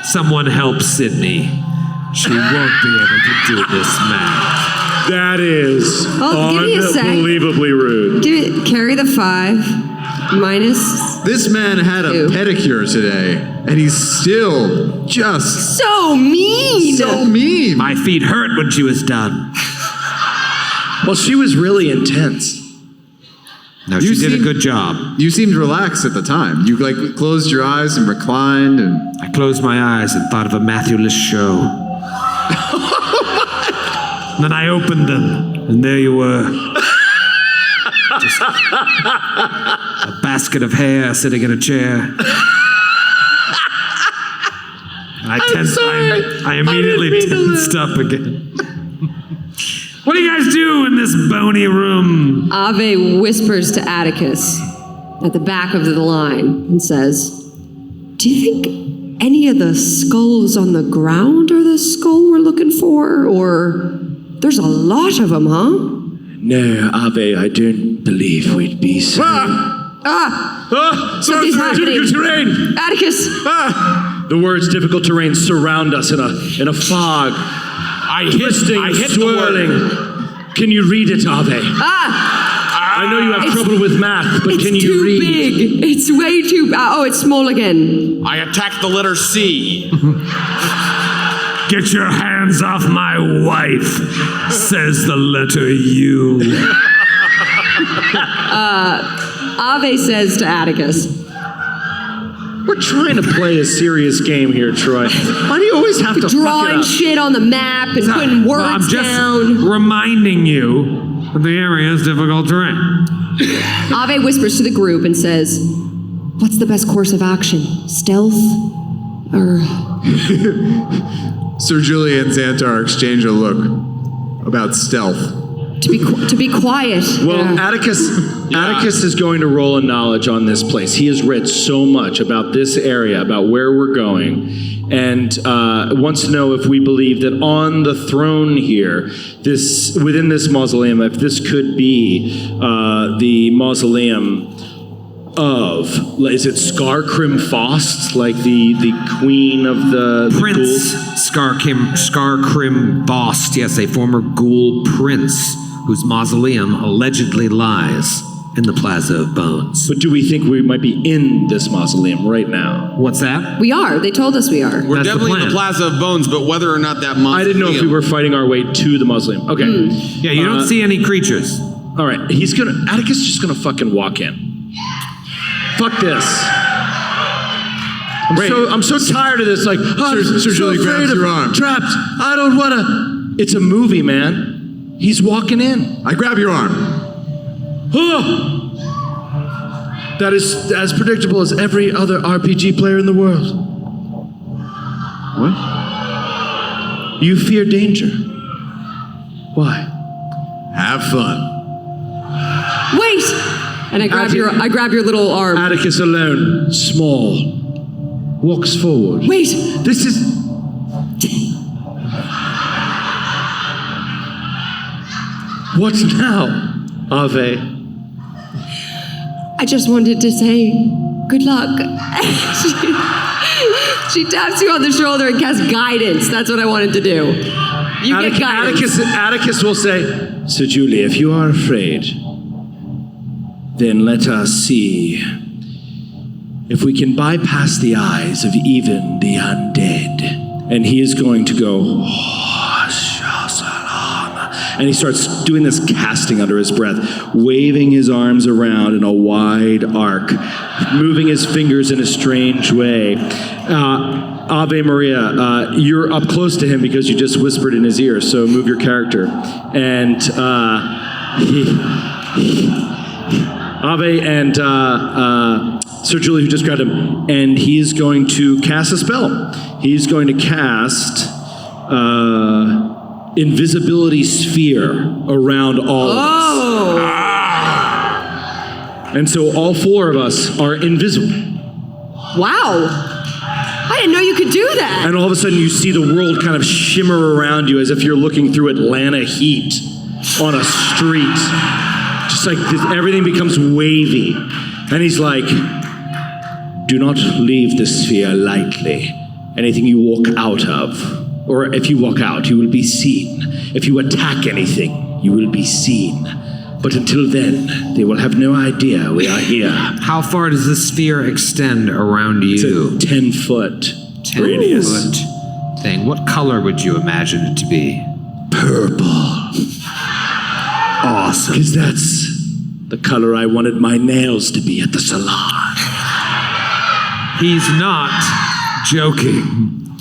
Someone help Sydney. She won't be able to do this math. That is Oh, give me a sec. unbelievably rude. Carry the 5 minus. This man had a 2. pedicure today, and he's still just So mean. so mean. My feet hurt when she was done. Well, she was really intense. No, she did a good job. You seemed relaxed at the time. You closed your eyes and reclined and... I closed my eyes and thought of a Matthew-less show. Then I opened them, and there you were. Just a basket of hair sitting in a chair. I immediately tensed up again. What do you guys do in this bony room? Ave whispers to Atticus at the back of the line and says, "Do you think any of the skulls on the ground are the skull we're looking for? Or there's a lot of them, huh?" No, Ave, I don't believe we'd be so... Something's happening. Terrain! Atticus! The words difficult terrain surround us in a fog. I hit swirling. the word. Can you read it, Ave? I know you have trouble with math, but can you read? It's too big. It's way too... oh, it's small again. I attacked the letter C. Get your hands off my wife, says the letter U. Ave says to Atticus, We're trying to play a serious game here, Troy. Why do you always have to fuck it drawing up? shit on the map and putting words I'm just down. reminding you that the area is difficult terrain. Ave whispers to the group and says, "What's the best course of action? Stealth? Or..." Sir Julia and Xantar exchange a look about stealth. To be quiet. Well, Yeah. Atticus is going to roll a knowledge on this place. He has read so much about this area, about where we're going, and wants to know if we believe that on the throne here, within this mausoleum, if this could be the mausoleum of, is it Scarcrim Faust, like the queen of the Prince ghouls? Scarcrim Faust, yes, a former ghoul prince whose mausoleum allegedly lies in the Plaza of Bones. But do we think we might be in this mausoleum right now? What's that? We are. They told us we are. We're That's the definitely in the plan. Plaza of Bones, but whether or not that mausoleum... I didn't know if we were fighting our way to the mausoleum. Okay. Yeah, you don't see any creatures. All right. Atticus is just gonna fucking walk in. Fuck this. I'm so tired of this. Like, Sir Julie grabs your arm. Trapped. I don't wanna. It's a movie, man. He's walking in. I grab your arm. That is as predictable as every other RPG player in the world. What? You fear danger. Why? Have fun. Wait! And I grab your little arm. Atticus alone, small, walks forward. Wait! This is... What now, Ave? I just wanted to say good luck. she taps you on the shoulder and casts guidance. That's what I wanted to do. You get guidance. Atticus will say, Sir Julie, if you are afraid, then let us see if we can bypass the eyes of even the undead. And he is going to go, and he starts doing this casting under his breath, waving his arms around in a wide arc, moving his fingers in a strange way. Ave Maria, you're up close to him because you just whispered in his ear, so move your character. And Ave and Sir Julie, who just grabbed him, and he's going to cast a spell. He's going to cast invisibility sphere around all of us. And so all four of us are invisible. Wow. I didn't know you could do that. And all of a sudden you see the world kind of shimmer around you as if you're looking through Atlanta heat on a street. Just like everything becomes wavy. And he's like, do not leave the sphere lightly. Anything you walk out of, or if you walk out, you will be seen. If you attack anything, you will be seen. But until then, they will have no idea we are here. How far does the sphere extend around you? It's a 10-foot radius. 10-foot thing. What color would you imagine it to be? Purple. Awesome. Because that's The color I wanted my nails to be at the salon. He's not joking.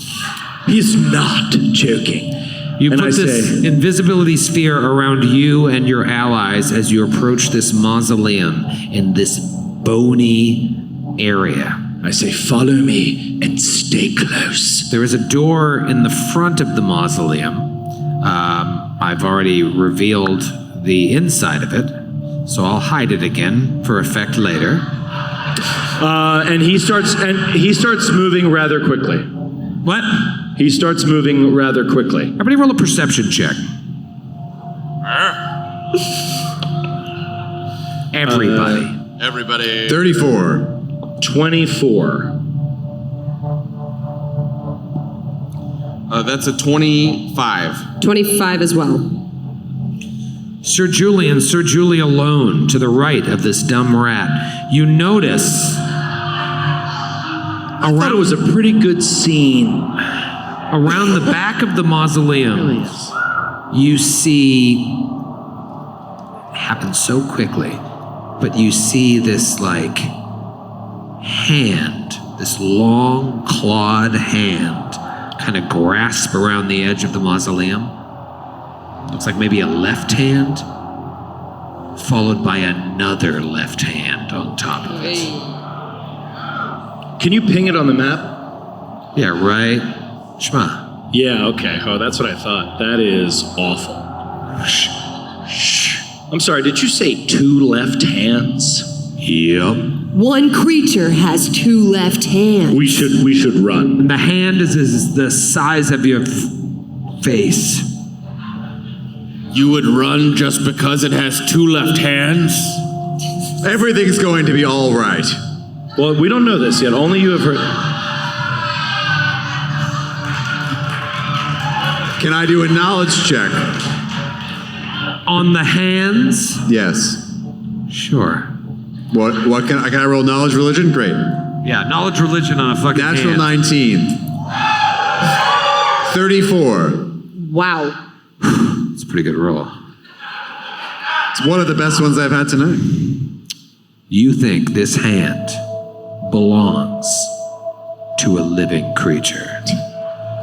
He's not joking. You And put I this say- invisibility sphere around you and your allies as you approach this mausoleum in this bony area. I say, follow me and stay close. There is a door in the front of the mausoleum. I've already revealed the inside of it, so I'll hide it again for effect later. And he starts moving rather quickly. What? He starts moving rather quickly. Everybody roll a perception check. Everybody. 34. 24. That's a 25. 25 as well. Sir Julie alone, to the right of this dumb rat. You notice I thought it was a pretty good scene. around the back of the mausoleum, you see, it happens so quickly, but you see this like hand, this long clawed hand, kind of grasp around the edge of the mausoleum. Looks like maybe a left hand, followed by another left hand on top of it. Can you ping it on the map? Yeah, right? Shma. Yeah, okay. Oh, that's what I thought. That is awful. I'm sorry, did you say 2 left hands? Yep. One creature has 2 left hands. We should run. And the hand is the size of your face. You would run just because it has 2 left hands? Everything's going to be all right. Well, we don't know this yet. Only you have heard. Can I do a knowledge check? On the hands? Yes. Sure. What can I roll? Knowledge, religion? Great. Yeah, knowledge religion on a fucking Natural hand. 19. 34. Wow. It's a pretty good roll. It's one of the best ones I've had tonight. You think this hand belongs to a living creature.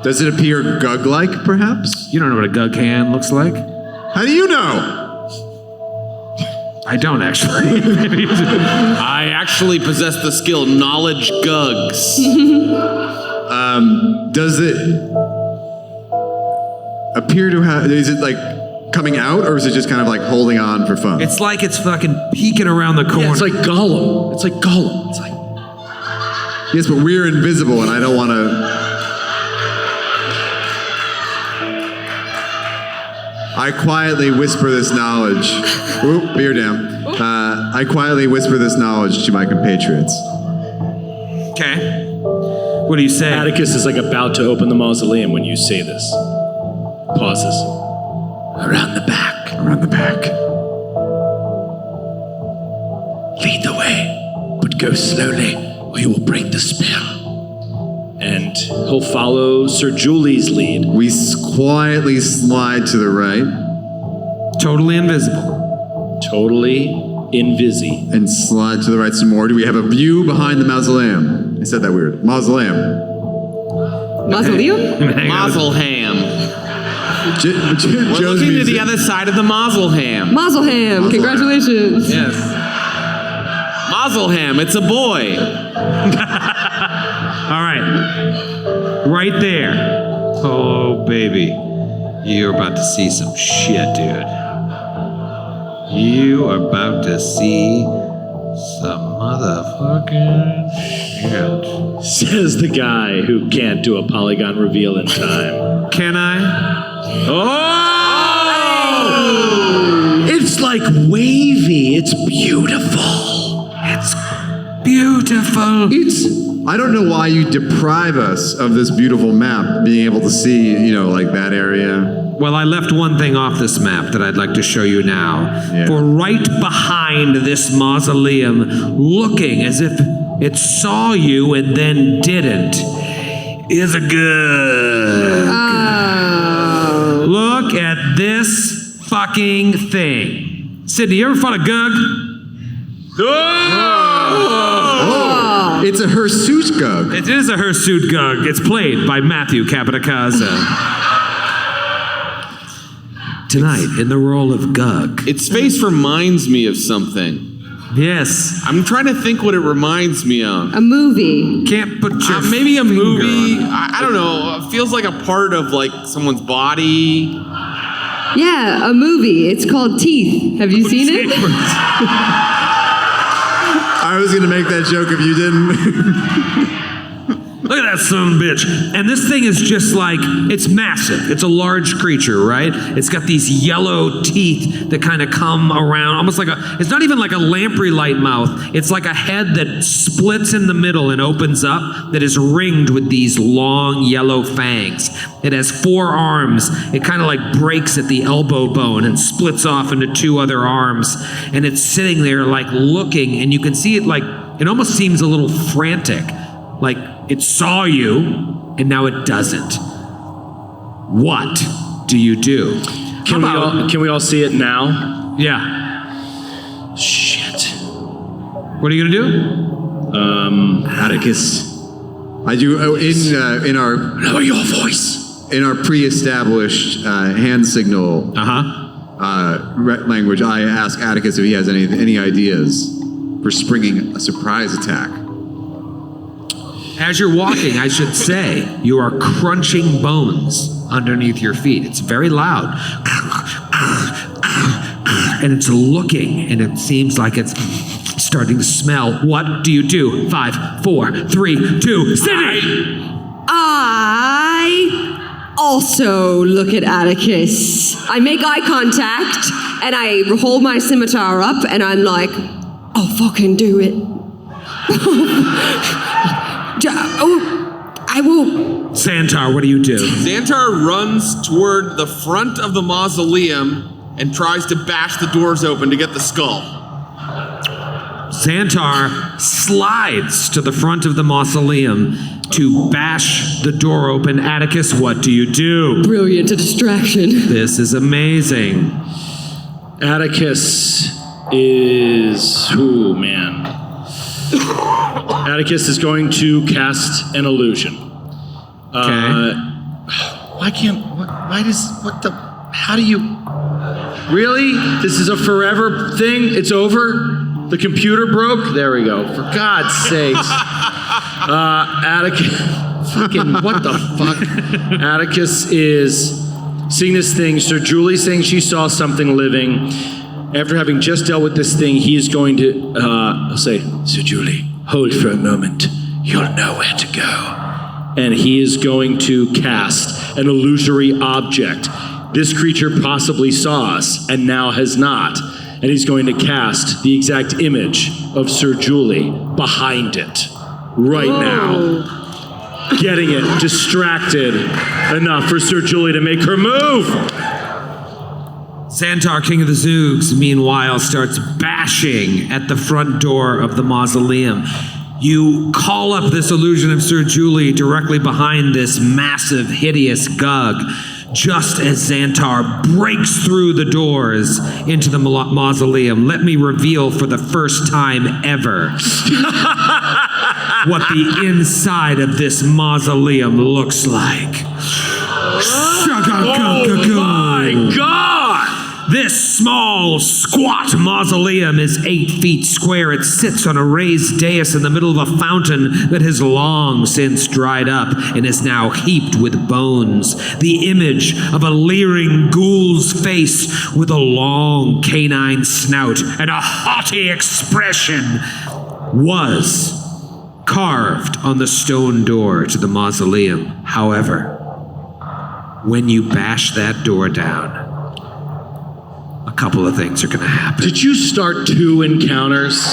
Does it appear gug-like, perhaps? You don't know what a gug hand looks like? How do you know? I don't actually. I actually possess the skill Knowledge Gugs. Does it appear to have, is it like coming out, or is it just kind of like holding on for fun? It's like it's fucking peeking around the corner. Yeah, it's like Gollum. It's like Gollum. It's like. Yes, but we're invisible and I don't want to... I quietly whisper this knowledge. Oop, beer down. I quietly whisper this knowledge to my compatriots. Okay. What do you say? Atticus is like about to open the mausoleum when you say this. Pauses. Around the back. Around the back. Lead the way, but go slowly, or you will break the spell. And he'll follow Sir Julie's lead. We quietly slide to the right. Totally invisible. Totally invisi. And slide to the right some more. Do we have a view behind the mausoleum? I said that weird. Mausoleum. Mausoleum? Mauselham. We're Joe's looking to music. the other side of the Mauselham. Mauselham. Congratulations. Yes. Mauselham, it's a boy. All right. Right there. Oh, baby. You're about to see some shit, dude. You are about to see some motherfucking shit. Says the guy who can't do a polygon reveal in time. Can I? Oh! It's like wavy. It's beautiful. It's beautiful. I don't know why you deprive us of this beautiful map, being able to see, like that area. Well, I left one thing off this map that I'd like to show you now. Yeah. For right behind this mausoleum, looking as if it saw you and then didn't, is a gug. Oh. Look at this fucking thing. Sydney, you ever fought a gug? Oh! It's a hirsute gug. It is a hirsute gug. It's played by Matthew Capodicasa. Tonight, in the role of Gug. Its face reminds me of something. Yes. I'm trying to think what it reminds me of. A movie. Can't put your maybe a finger movie. on it. I don't know. It feels like a part of like someone's body. Yeah, a movie. It's called Teeth. Have you seen it? I was gonna make that joke if you didn't. Look at that son of a bitch. And this thing is just like, it's massive. It's a large creature, right? It's got these yellow teeth that kind of come around, almost like it's not even like a lamprey light mouth. It's like a head that splits in the middle and opens up that is ringed with these long yellow fangs. It has 4 arms. It kind of like breaks at the elbow bone and splits off into 2 other arms. And it's sitting there like looking, and you can see it like, it almost seems a little frantic. Like it saw you, and now it doesn't. What do you do? Can we all see it now? Yeah. Shit. What are you gonna do? Atticus. I do in our Lower your voice. in our pre-established hand signal language. I ask Atticus if he has any ideas for springing a surprise attack. As you're walking, I should say, you are crunching bones underneath your feet. It's very loud. And it's looking, and it seems like it's starting to smell. What do you do? 5, 4, 3, 2, Sydney! I also look at Atticus. I make eye contact, and I hold my scimitar up, and I'm like, I'll fucking do it. I will. Xantar, what do you do? Xantar runs toward the front of the mausoleum and tries to bash the doors open to get the skull. Xantar slides to the front of the mausoleum to bash the door open. Atticus, what do you do? Brilliant distraction. This is amazing. Atticus is... Ooh, man. Atticus is going to cast an illusion. Okay. How do you... Really? This is a forever thing? It's over? The computer broke? There we go. For God's sakes. Atticus... Fucking, what the fuck? Atticus is seeing this thing. Sir Julie saying she saw something living. After having just dealt with this thing, he is going to say, Sir Julie, hold for a moment. You'll know where to go. And he is going to cast an illusory object. This creature possibly saw us and now has not. And he's going to cast the exact image of Sir Julie behind it right now. Getting it distracted enough for Sir Julie to make her move. Xantar, King of the Zoogs, meanwhile, starts bashing at the front door of the mausoleum. You call up this illusion of Sir Julie directly behind this massive, hideous Gug, just as Xantar breaks through the doors into the mausoleum. Let me reveal for the first time ever what the inside of this mausoleum looks like. Oh my God! This small, squat mausoleum is 8 feet square. It sits on a raised dais in the middle of a fountain that has long since dried up and is now heaped with bones. The image of a leering ghoul's face with a long canine snout and a haughty expression was carved on the stone door to the mausoleum. However, when you bash that door down, a couple of things are going to happen. Did you start 2 encounters?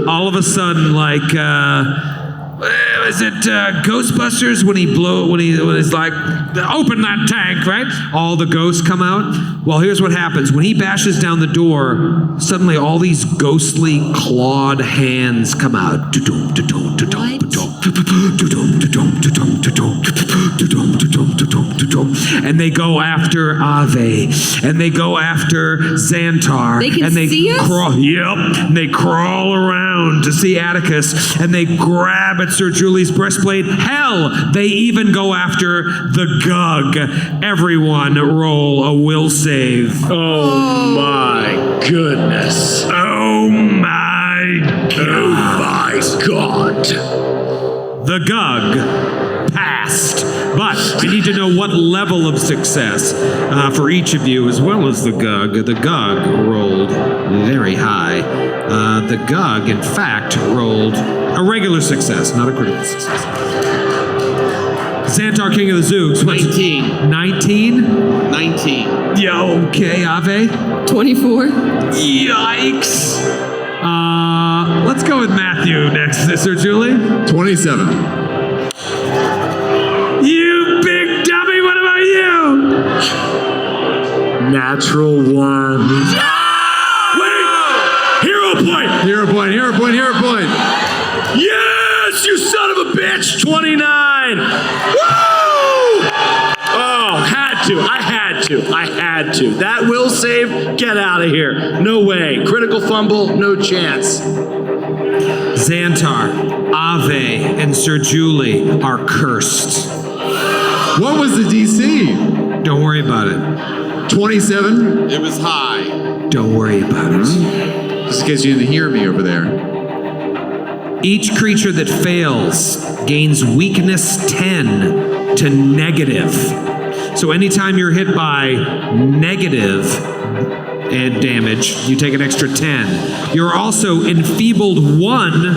All of a sudden, like, is it Ghostbusters when he's like, open that tank, right? All the ghosts come out. Well, here's what happens. When he bashes down the door, suddenly all these ghostly clawed hands come out. And they go after Ave, and they go after Xantar. They can see us? And they crawl around to see Atticus, and they grab at Sir Julie's breastplate. Hell, they even go after the Gug. Everyone roll a will save. Oh my goodness. Oh my God. Oh my God. The Gug passed. But I need to know what level of success for each of you, as well as the Gug. The Gug rolled very high. The Gug, in fact, rolled a regular success, not a critical success. Xantar, King of the Zoogs. 19. 19? 19. Yeah, okay, Ave. 24. Yikes. Let's go with Matthew next, Sir Julie. 27. You big dummy, what about you? Natural 1. Wait! Hero point! Hero point, hero point, hero point. Yes, you son of a bitch! 29! Woo! Oh, had to. That will save, get out of here. No way. Critical fumble, no chance. Xantar, Ave, and Sir Julie are cursed. What was the DC? Don't worry about it. 27? It was high. Don't worry about it. Just in case you didn't hear me over there. Each creature that fails gains weakness 10 to negative. So anytime you're hit by negative and damage, you take an extra 10. You're also enfeebled 1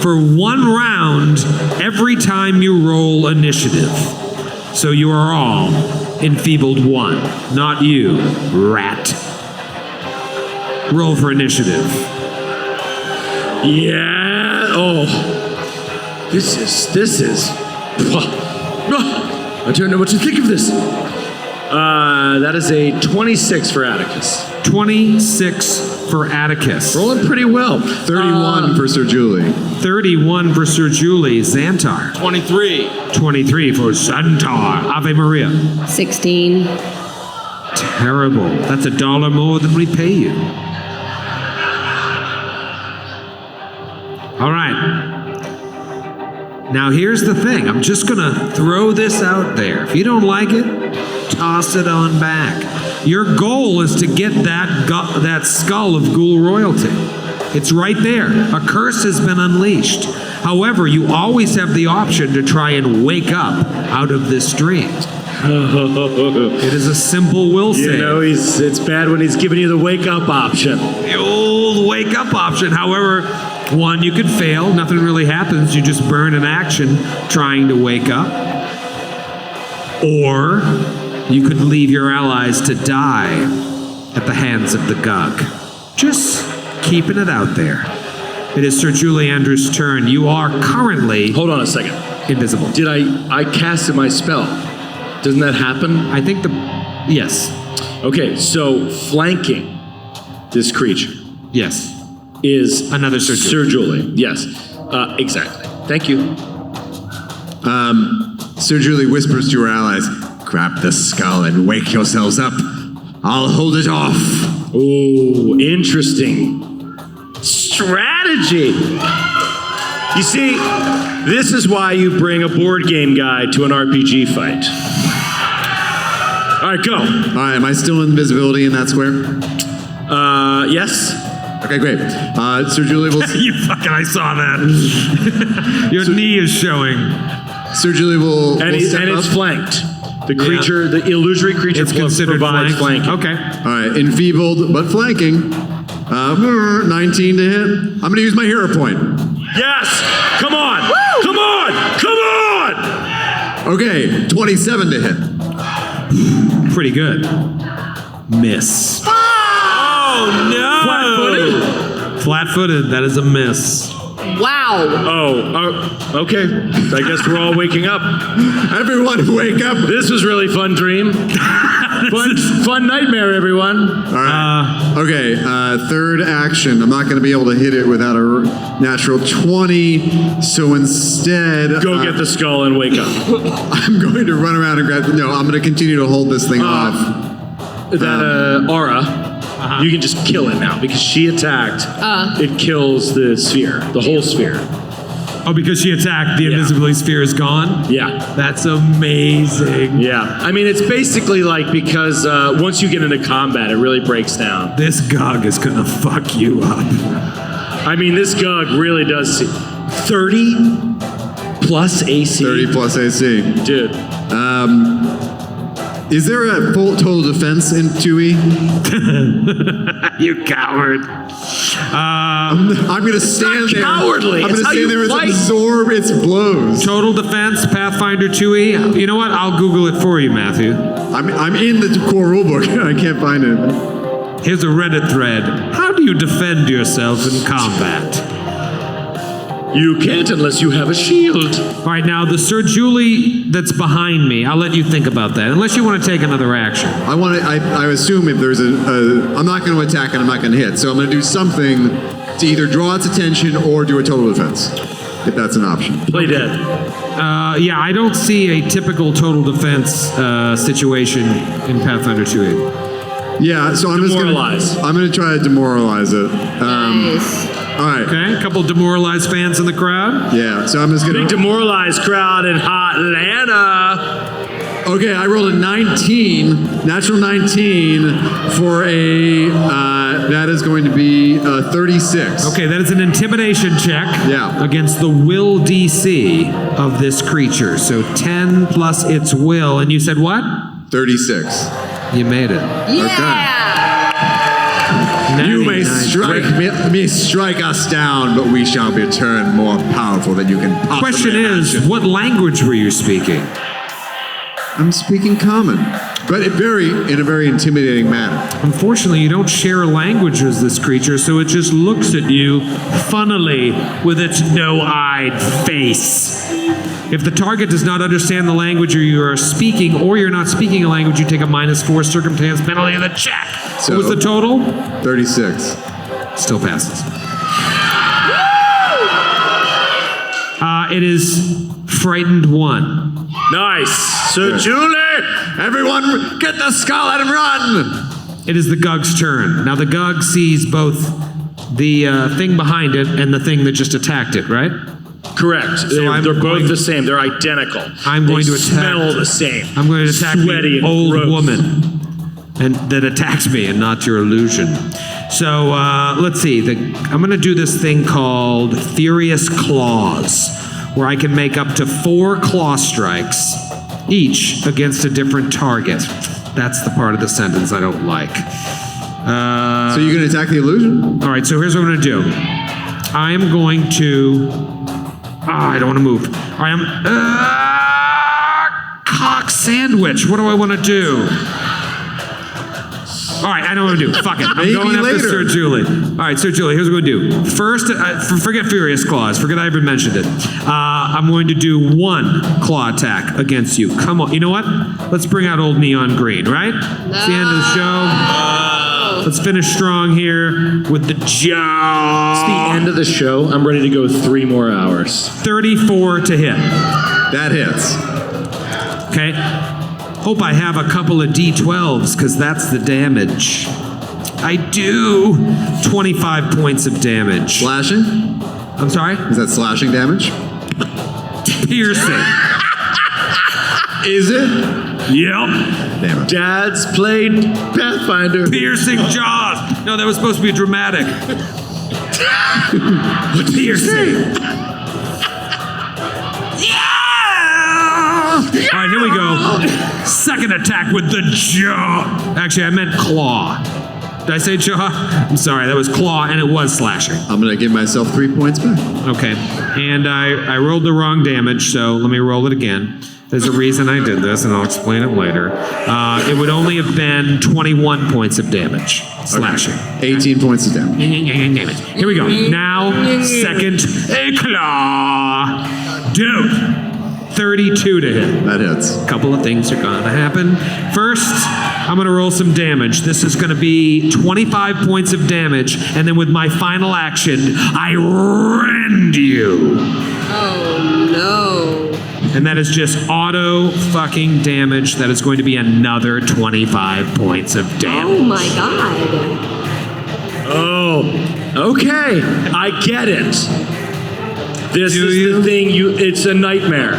for 1 round every time you roll initiative. So you are all enfeebled 1, not you, rat. Roll for initiative. Yeah. Oh. This is. I don't know what to think of this. That is a 26 for Atticus. 26 for Atticus. Rolling pretty well. 31 for Sir Julie. 31 for Sir Julie. Xantar. 23. 23 for Xantar. Ave Maria. 16. Terrible. That's $1 more than we pay you. All right. Now here's the thing. I'm just going to throw this out there. If you don't like it, toss it on back. Your goal is to get that skull of ghoul royalty. It's right there. A curse has been unleashed. However, you always have the option to try and wake up out of this dream. It is a simple will save. You know, it's bad when he's giving you the wake up option. The old wake up option. However, 1, you could fail. Nothing really happens. You just burn an action trying to wake up. Or you could leave your allies to die at the hands of the Gug. Just keeping it out there. It is Sir Julie Andrews' turn. You are currently... Hold on a second. Invisible. Did I casted my spell? Doesn't that happen? I think yes. Okay, so flanking this creature. Yes. Is another Sir Julie. Yes. Exactly. Thank you. Sir Julie whispers to her allies, grab the skull and wake yourselves up. I'll hold it off. Ooh, interesting strategy. You see, this is why you bring a board game guy to an RPG fight. All right, go. All right, am I still in invisibility in that square? Yes. Okay, great. Sir Julie will... I saw that. Your knee is showing. Sir Julie will step and it's up. flanked. The creature, the illusory creature provides flanking. Okay. All right, enfeebled but flanking. 19 to hit. I'm going to use my hero point. Yes! Come on! Woo! Come on! Come on! Okay, 27 to hit. Pretty good. Miss. Oh, no! Flat-footed. That is a miss. Wow. Oh, okay. I guess we're all waking up. Everyone wake up. This was really fun dream. fun nightmare, everyone. All right. Okay, third action. I'm not going to be able to hit it without a natural 20, so instead... Go get the skull and wake up. I'm going to run around and grab... No, I'm going to continue to hold this thing off. That aura, you can just kill it now because she attacked. It kills the sphere, the whole sphere. Oh, because she attacked, the invisibility sphere is gone? Yeah. That's amazing. Yeah. I mean, it's basically like because once you get into combat, it really breaks down. This Gug is gonna fuck you up. I mean, this Gug really does 30 plus AC. 30 plus AC. Dude. Is there a full total defense in 2E? You coward. I'm going to stand there. Cowardly. I'm going to stand there and absorb its blows. Total defense, Pathfinder 2E. You know what? I'll Google it for you, Matthew. I'm in the core rulebook. I can't find it. Here's a Reddit thread. How do you defend yourself in combat? You can't unless you have a shield. All right, now the Sir Julie that's behind me, I'll let you think about that, unless you want to take another action. I assume if there's I'm not going to attack and I'm not going to hit, so I'm going to do something to either draw its attention or do a total defense, if that's an option. Play dead. Yeah, I don't see a typical total defense situation in Pathfinder 2e. Yeah, so I'm Demoralize. I'm gonna try to demoralize it. Nice. All right. Okay, a couple demoralized fans in the crowd. Yeah, so I'm just gonna. Big demoralized crowd in Atlanta. Okay, I rolled a 19, natural 19 for a. That is going to be 36. Okay, that is an intimidation check. Yeah. Against the will DC of this creature. So 10 plus its will, and you said what? 36. You made it. Yeah. You may strike us down, but we shall return more powerful than you can possibly Question is, imagine. what language were you speaking? I'm speaking common, but in a very intimidating manner. Unfortunately, you don't share a language with this creature, so it just looks at you funnily with its no-eyed face. If the target does not understand the language you are speaking, or you're not speaking a language, you take a -4 circumstance penalty in the check. So, what was the total? 36. Still passes. It is frightened 1. Nice. So Good. Julie, Everyone, get the skull and run! It is the Gug's turn. Now the Gug sees both the thing behind it and the thing that just attacked it, right? correct. They're both the same. They're identical. I'm going to attack. Smell the same. I'm going to attack Sweaty the and old gross. woman, and that attacks me, and not your illusion. So let's see. I'm going to do this thing called Furious Claws, where I can make up to 4 claw strikes, each against a different target. That's the part of the sentence I don't like. So you're going to attack the illusion? All right, so here's what I'm going to do. I am going to... I don't want to move. I am... cock sandwich. What do I want to do? All right, I know what I'm going to do. Fuck it. I'm going after Sir Julie. All right, Sir Julie, here's what I'm going to do. First, forget Furious Claws. Forget I ever mentioned it. I'm going to do 1 claw attack against you. Come on. You know what? Let's bring out old Neon Green, right? It's the end of the show. Let's finish strong here with the jaw. It's the end of the show. I'm ready to go 3 more hours. 34 to hit. That hits. Okay. Hope I have a couple of D12s, because that's the damage. I do 25 points of damage. Slashing? I'm sorry? Is that slashing damage? Piercing. Is it? Yep. Damn it. Dad's played Pathfinder. Piercing jaws. No, that was supposed to be dramatic. Piercing. All right, here we go. Second attack with the jaw. Actually, I meant claw. Did I say jaw? I'm sorry, that was claw, and it was slashing. I'm going to give myself 3 points back. Okay, and I rolled the wrong damage, so let me roll it again. There's a reason I did this, and I'll explain it later. It would only have been 21 points of damage, slashing. 18 points of damage. Here we go. Now, second claw. Dude, 32 to hit. That hits. A couple of things are gonna happen. First, I'm gonna roll some damage. This is gonna be 25 points of damage, and then with my final action, I rend you. Oh no. And that is just auto fucking damage. That is going to be another 25 points of damage. Oh my god. Oh, okay. I get it. This Do is you? the thing it's a nightmare.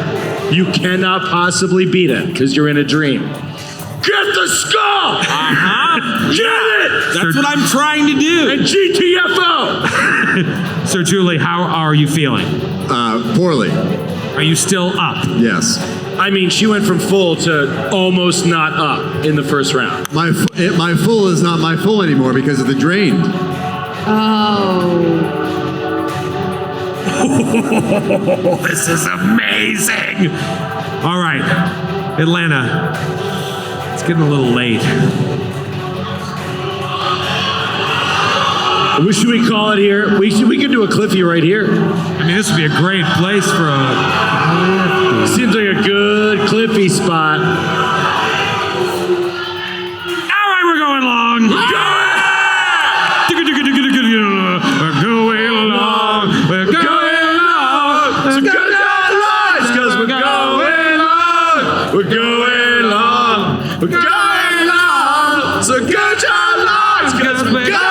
You cannot possibly beat it because you're in a dream. Get the skull! Uh-huh. Get it! That's what I'm trying to do. And GTFO! Sir Julie, how are you feeling? Poorly. Are you still up? Yes. I mean, she went from full to almost not up in the first round. My full is not my full anymore because of the drained. Oh. This is amazing. All right, Atlanta, it's getting a little late. Should we call it here? We could do a Cliffy right here. I mean, this would be a great place for a... Seems like a good Cliffy spot. All right, we're going long. We're going long. We're going long. So good our lives, because we're going long. We're going long. We're going long. So good our lives, because we're going long.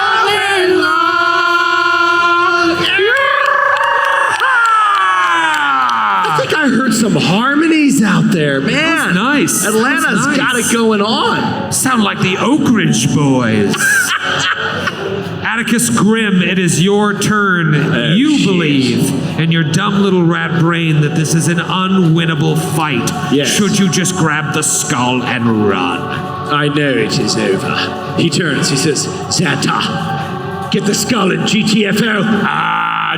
I think I heard some harmonies out there, man. That's nice. Atlanta's That's nice. got it going on. Sound like the Oak Ridge Boys. Atticus Grimm, it is your turn. You believe in your dumb little rat brain that this is an unwinnable fight. Yes. Should you just grab the skull and run? I know it is over. He turns, he says, Xanta, get the skull and GTFO.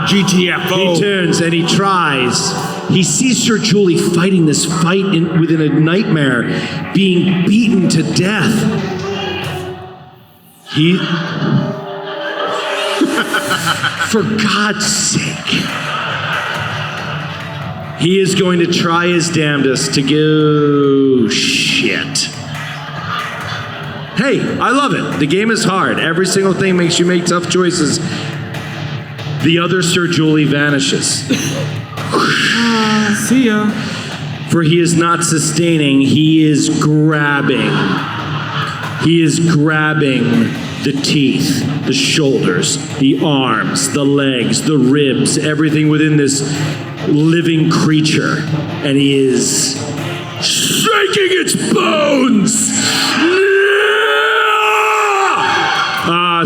GTFO. He turns and he tries. He sees Sir Julie fighting this fight within a nightmare, being beaten to death. For God's sake. He is going to try his damnedest to go shit. Hey, I love it. The game is hard. Every single thing makes you make tough choices. The other Sir Julie vanishes. See ya. For he is not sustaining, he is grabbing. He is grabbing the teeth, the shoulders, the arms, the legs, the ribs, everything within this living creature. And he is shaking its bones.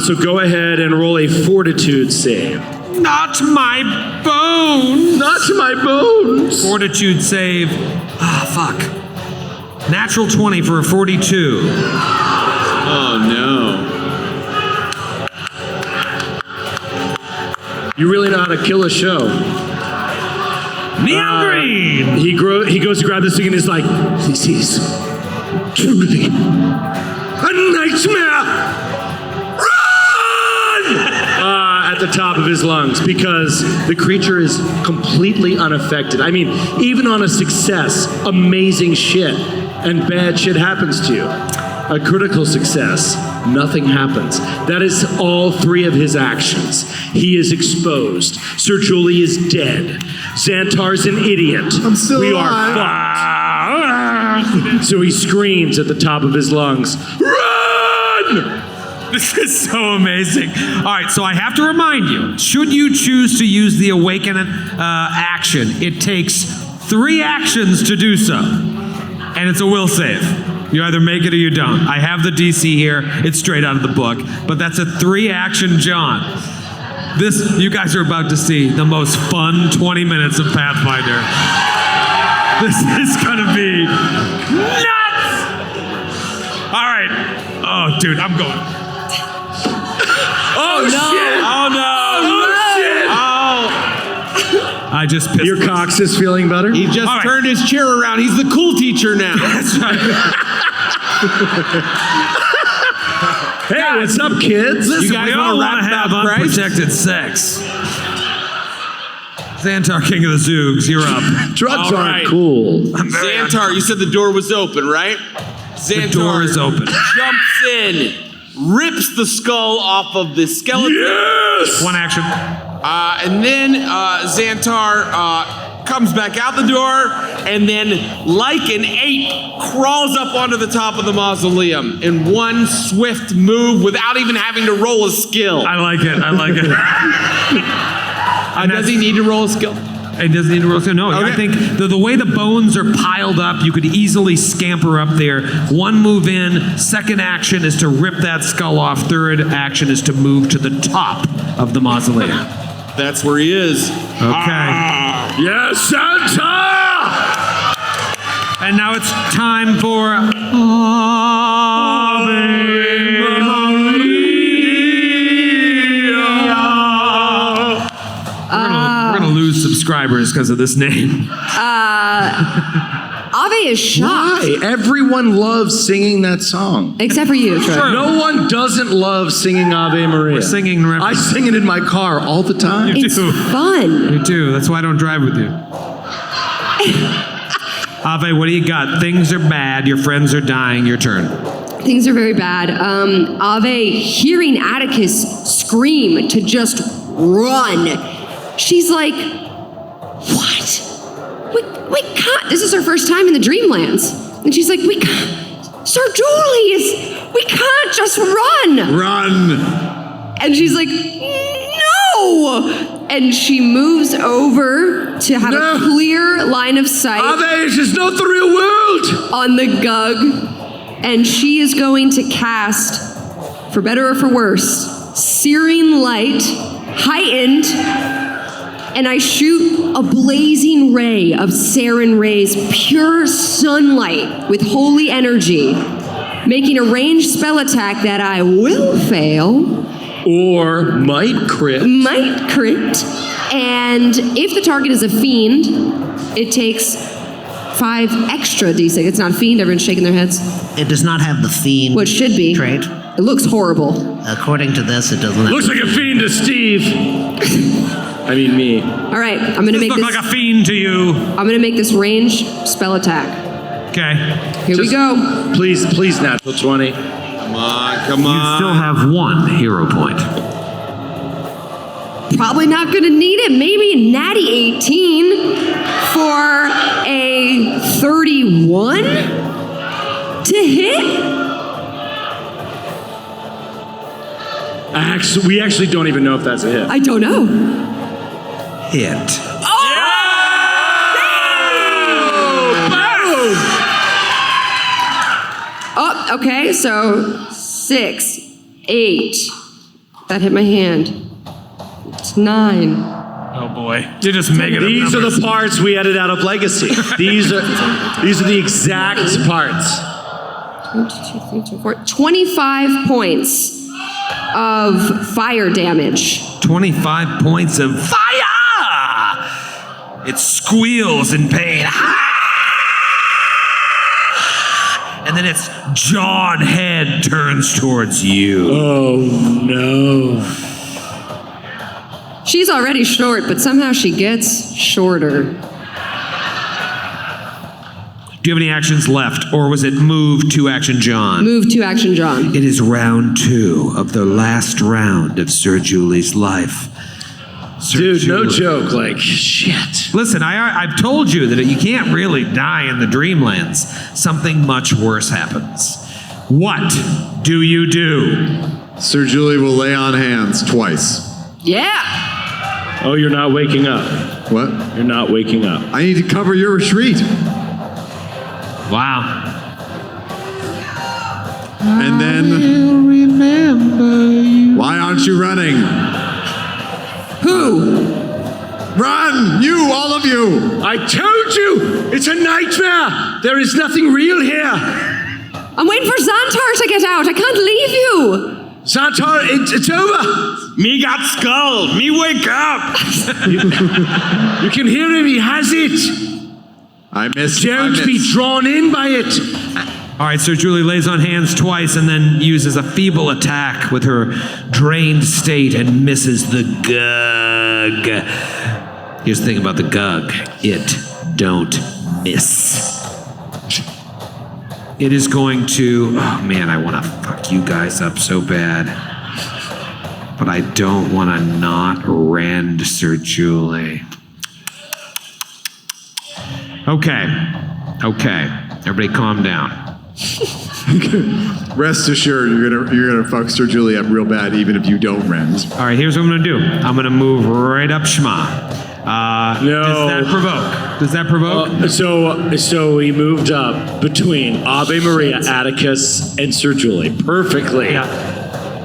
So go ahead and roll a fortitude save. Not my bones. Not to my bones. Fortitude save. Fuck. Natural 20 for a 42. Oh no. You really know how to kill a show. Neon green. He goes to grab this thing and is like, this is truly a nightmare. Run! At the top of his lungs, because the creature is completely unaffected. I mean, even on a success, amazing shit and bad shit happens to you. A critical success, nothing happens. That is all three of his actions. He is exposed. Sir Julie is dead. Xantar's an idiot. I'm still We alive. are fucked. So he screams at the top of his lungs, run! This is so amazing. All right, so I have to remind you, should you choose to use the awaken action, it takes 3 actions to do so. And it's a will save. You either make it or you don't. I have the DC here. It's straight out of the book. But that's a 3-action John. You guys are about to see the most fun 20 minutes of Pathfinder. This is gonna be nuts! All right. Oh, dude, I'm going. Oh, shit! Oh no! I just pissed Your Cox is feeling better? He just All right. turned his chair around. He's the cool teacher now. That's right. Hey, what's up, kids? Listen, You guys we wanna all rap want to have about Christ? unprotected sex. Xantar, King of the Zoogs, you're up. Drugs All aren't right. cool. Xantar, you said the door was open, right? Xantar The door is open. jumps in, rips the skull off of the skeleton. Yes! One action. And then Xantar comes back out the door, and then, like an ape, crawls up onto the top of the mausoleum in one swift move without even having to roll a skill. I like it. Does he need to roll a skill? It doesn't need to roll. No, I Okay. think the way the bones are piled up, you could easily scamper up there. One move in, second action is to rip that skull off. Third action is to move to the top of the mausoleum. That's where he is. Okay. Yes, Santa! And now it's time for We're gonna lose subscribers because of this name. Ave is shocked. Why? Everyone loves singing that song. Except for you, Troy. No one doesn't love singing Ave Maria. We're singing. I sing it in my car all the time. You It's do. fun. Me too. That's why I don't drive with you. Ave, what do you got? Things are bad. Your friends are dying. Your turn. Things are very bad. Ave, hearing Atticus scream to just run, she's like, what? We can't. This is her first time in the Dreamlands. And she's like, we can't. Sir Julius, we can't just run. Run! And she's like, no. And she moves over to have a clear line of sight Ave, this is not the real world! on the Gug. And she is going to cast, for better or for worse, Searing Light, heightened, and I shoot a blazing ray of Saren Ray's pure sunlight with holy energy, making a ranged spell attack that I will fail, Or might crit. and if the target is a fiend, it takes 5 extra d6. It's not fiend, everyone's shaking their heads. It does not have the fiend What should be. trait. It looks horrible. According to this, it doesn't have. Looks like a fiend to Steve. I mean me. All right, I'm gonna This make look this. like a fiend to you. I'm gonna make this range spell attack. Okay. Here we Just- go. Please, natural 20. Come on, come You on. still have 1 hero point. Probably not gonna need it. Maybe a natty 18 for a 31 to hit. We actually don't even know if that's a hit. I don't know. Hit. Oh, okay. So 6, 8. That hit my hand. It's 9. Oh boy. You're just making up These are numbers. the parts we edit out of Legacy. These are the exact parts. 1, 2, 3, 4. 25 points of fire damage. 25 points of fire! It squeals in pain. And then its jawed head turns towards you. Oh no. She's already short, but somehow she gets shorter. Do you have any actions left, or was it move to action, John? Move to action, John. It is round 2 of the last round of Sir Julie's life. Sir Dude, no Julie. joke. Like, shit. Listen, I've told you that you can't really die in the Dreamlands. Something much worse happens. What do you do? Sir Julie will lay on hands twice. Yeah. Oh, you're not waking up. What? You're not waking up. I need to cover your retreat. Wow. And then. Why aren't you running? Who? Run! You, all of you! I told you! It's a nightmare! There is nothing real here! I'm waiting for Xantar to get out. I can't leave you. Xantar, it's over. Me got skulled. Me wake up. You can hear him. He has it. I missed. Don't be drawn in by it. All right, Sir Julie lays on hands twice and then uses a feeble attack with her drained state and misses the gug. Here's the thing about the gug. It don't miss. It is going to, oh man, I want to fuck you guys up so bad. But I don't want to not rend Sir Julie. Okay. Everybody calm down. Rest assured, you're gonna fuck Sir Julie up real bad, even if you don't rend. All right, here's what I'm gonna do. I'm gonna move right up Shma. No. Does that provoke? So he moved up between Ave Maria, Atticus, and Sir Julie perfectly. Yeah.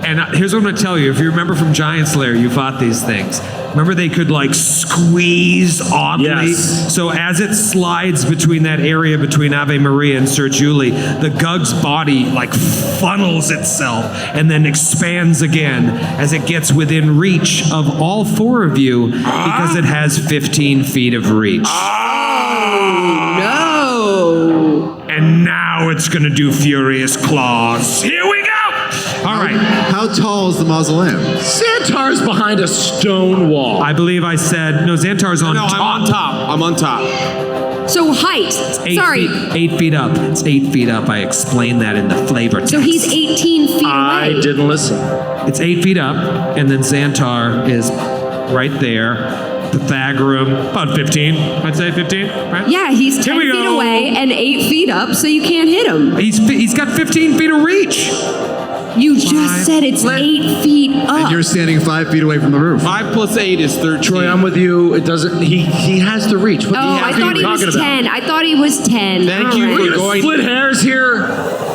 And here's what I'm gonna tell you. If you remember from Giant Slayer, you fought these things. Remember they could like squeeze oddly? Yes. So as it slides between that area between Ave Maria and Sir Julie, the Gug's body like funnels itself and then expands again as it gets within reach of all four of you because it has 15 feet of reach. No. And now it's gonna do furious claws. Here we go! All right. How tall is the mausoleum? Xantar's behind a stone wall. I believe I said, no, Xantar's on top. I'm on top. So height. Sorry. 8 feet up. It's 8 feet up. I explained that in the flavor text. So he's 18 feet I away. didn't listen. It's 8 feet up, and then Xantar is right there. Pythagorean, about 15. I'd say 15, right? Yeah, he's 10 feet away and 8 feet up, so you can't hit him. He's got 15 feet of reach. You just said it's 8 feet up. And you're standing 5 feet away from the roof. 5 plus 8 is 13. Troy, I'm with you. It doesn't. He has the reach. What I thought he was 10. I thought he was 10. Thank you for going. Split hairs here.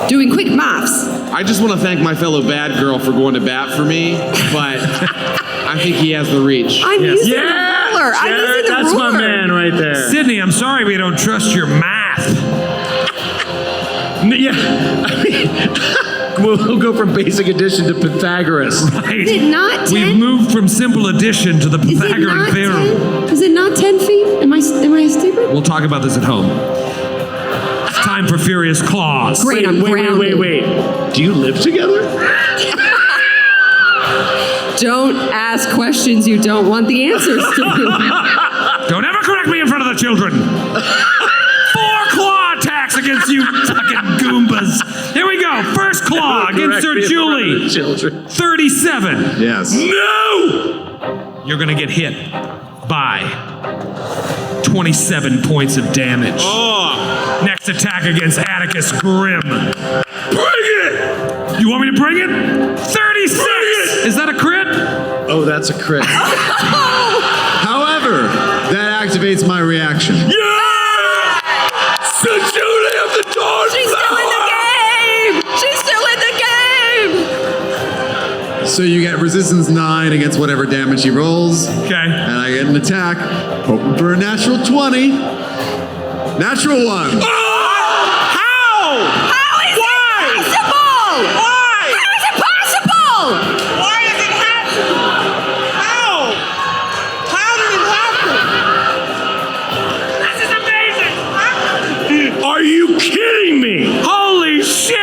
Doing quick maths. I just want to thank my fellow bad girl for going to bat for me, but I think he has the reach. I'm using the ruler. Jared, that's my man right there. Sydney, I'm sorry we don't trust your math. Yeah. I mean, we'll go from basic addition to Pythagoras. Right. Is it not 10? We've moved from simple addition to the Is it Pythagorean not theorem. 10? Is it not 10 feet? Am I stupid? We'll talk about this at home. It's time for furious claws. Great, I'm grounded. Wait. Do you live together? Don't ask questions you don't want the answers to. Don't ever correct me in front of the children. 4 claw attacks against you fucking Goombas. Here we go. First claw against Sir Julie. 37. Yes. No! You're gonna get hit by 27 points of damage. Oh. Next attack against Atticus Grimm. Bring it! You want me to bring it? 36! Is that a crit? Oh, that's a crit. However, that activates my reaction. Yeah! Sir Julie of the Dawn She's still in the game! She's still in the game! So you get resistance 9 against whatever damage he rolls. Okay. And I get an attack, hoping for a natural 20. Natural 1. How? How is it possible? Why? How is it possible? Why is it happening? How? How did it happen? This is amazing! Are you kidding me? Holy shit!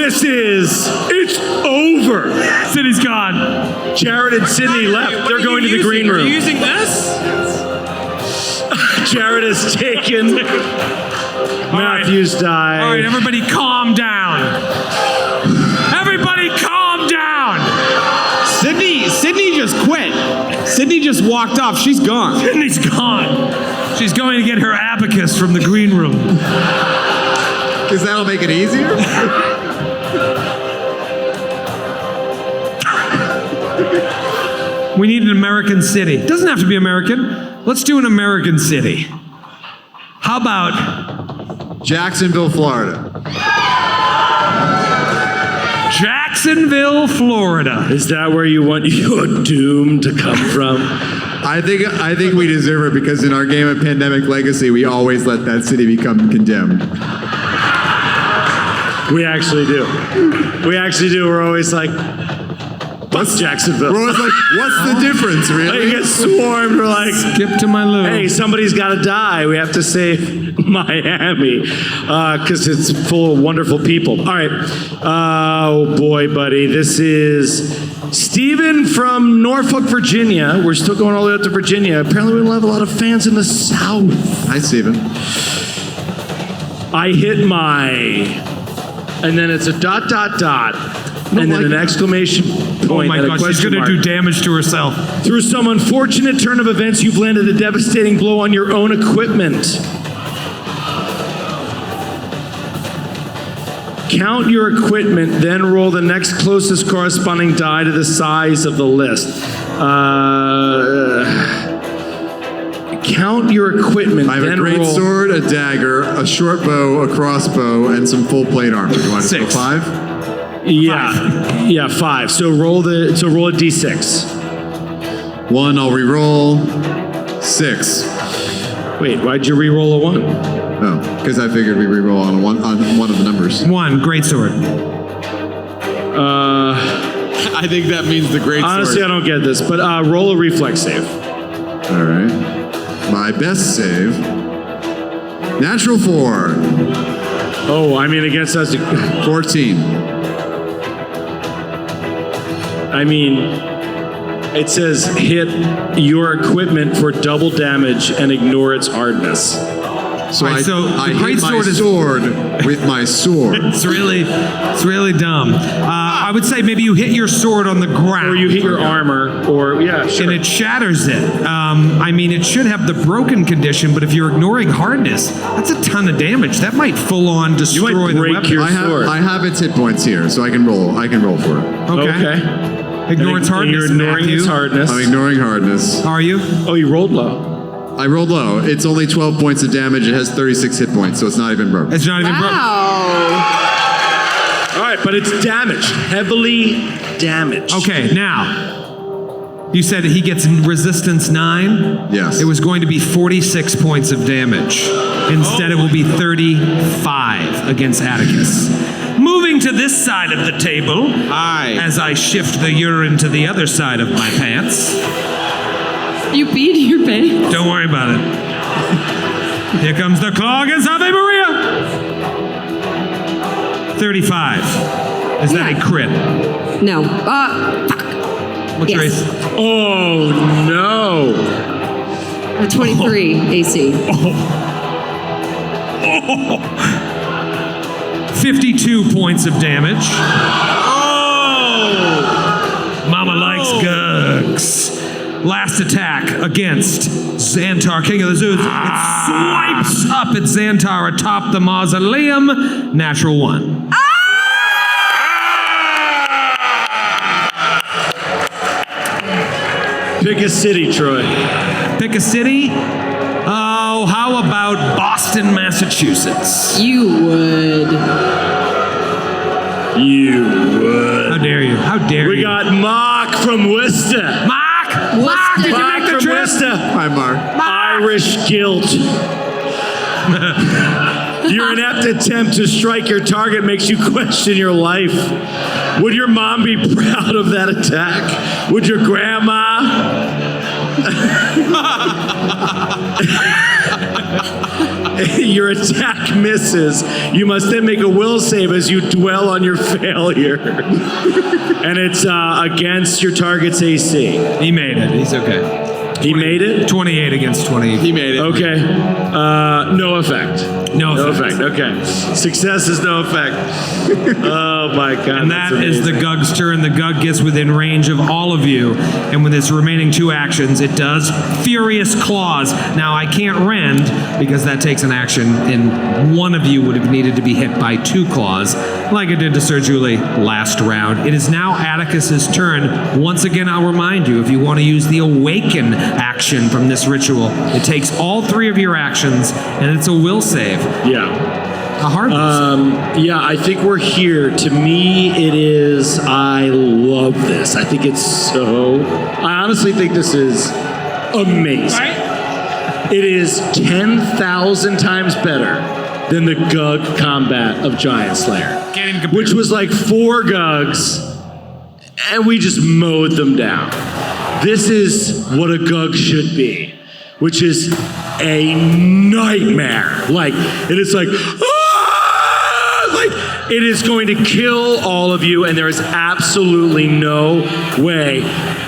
It's over. City's gone. Jared and Sydney left. They're going to the green Are room. you using this? Jared has taken Matthew's die. All right, everybody calm down. Everybody calm down. Sydney just quit. Sydney just walked off. She's gone. Sydney's gone. She's going to get her abacus from the green room. Because that'll make it easier? We need an American city. It doesn't have to be American. Let's do an American city. How about Jacksonville, Florida. Jacksonville, Florida? Is that where you want your doom to come from? I think we deserve it because in our game of Pandemic Legacy, we always let that city become condemned. We actually do. We're always like, Fuck Jacksonville. We're always like, what's the difference, Like, really? you get swarmed. We're like, Skip to my loo. hey, somebody's got to die. We have to save Miami because it's full of wonderful people. All right. Oh, boy, buddy. This is Steven from Norfolk, Virginia. We're still going all the way up to Virginia. Apparently, we don't have a lot of fans in the South. Hi, Steven. I hit my... And then it's a ... And then an exclamation point. Oh my and a gosh, she's question gonna mark. do damage to herself. Through some unfortunate turn of events, you've landed a devastating blow on your own equipment. Count your equipment, then roll the next closest corresponding die to the size of the list. Count your equipment, I have then a great roll. sword, a dagger, a short bow, a crossbow, and some full plate armor. You want to go 6. 5? Yeah, 5. So roll a d6. 1, I'll re-roll. 6. Wait, why'd you re-roll a 1? Oh, because I figured we re-roll on one of the numbers. 1, great sword. I think that means the great Honestly, I sword. don't get this, but roll a reflex save. All right. My best save. Natural 4. Oh, I mean against us. 14. I mean, it says hit your equipment for double damage and ignore its hardness. So Right, so the I great hit my sword is- sword with my sword. It's really dumb. I would say maybe you hit your sword on the ground. Or you hit your armor, or yeah, sure. And it shatters it. I mean, it should have the broken condition, but if you're ignoring hardness, that's a ton of damage. That might full on destroy might the break weapon. your- sword. I have its hit points here, so I can roll for it. Okay. Ignore its hardness. You're ignoring Matthew. its hardness. I'm ignoring hardness. Are you? Oh, you rolled low. I rolled low. It's only 12 points of damage. It has 36 hit points, so it's not even broken. It's not even broken. Wow. All right, but it's damaged. Heavily damaged. Okay, now, you said he gets resistance 9? Yes. It was going to be 46 points of damage. Instead, it will be 35 against Atticus. Moving to this side of the table, as I shift the urine to the other side of my pants. You beat your pants. Don't worry about it. Here comes the claw against Ave Maria. 35. Is that a crit? No. Fuck. What's your Yes. AC? Oh no. 23 AC. 52 points of damage. Mama likes gugs. Last attack against Xantar, King of the Zoos. It swipes up at Xantar atop the mausoleum. Natural 1. Pick a city, Troy. Pick a city. Oh, how about Boston, Massachusetts? You would. You would. How dare you? How dare you? We got Mark from Worcester. Mark! Mark, did you Mark make the from trip? Worcester. Hi, Mark. Irish guilt. Your inept attempt to strike your target makes you question your life. Would your mom be proud of that attack? Would your grandma? Your attack misses. You must then make a will save as you dwell on your failure. And it's against your target's AC. He made it. He's okay. He made it? 28 against 20. He made it. Okay. No effect. No effect. Okay. Success is no effect. Oh my God. And that is the Gug's turn. The Gug gets within range of all of you. And with its remaining 2 actions, it does Furious Claws. Now, I can't rend because that takes an action, and one of you would have needed to be hit by 2 claws, like it did to Sir Julie last round. It is now Atticus's turn. Once again, I'll remind you, if you want to use the Awaken action from this ritual, it takes all 3 of your actions, and it's a will save. Yeah. A hard one. Yeah, I think we're here. To me, it is, I love this. I think it's so, I honestly think this is amazing. It is 10,000 times better than the Gug combat of Giant Slayer, Can't even compare. which was like 4 Gugs and we just mowed them down. This is what a Gug should be, which is a nightmare. Like, it is like, like, it is going to kill all of you, and there is absolutely no way.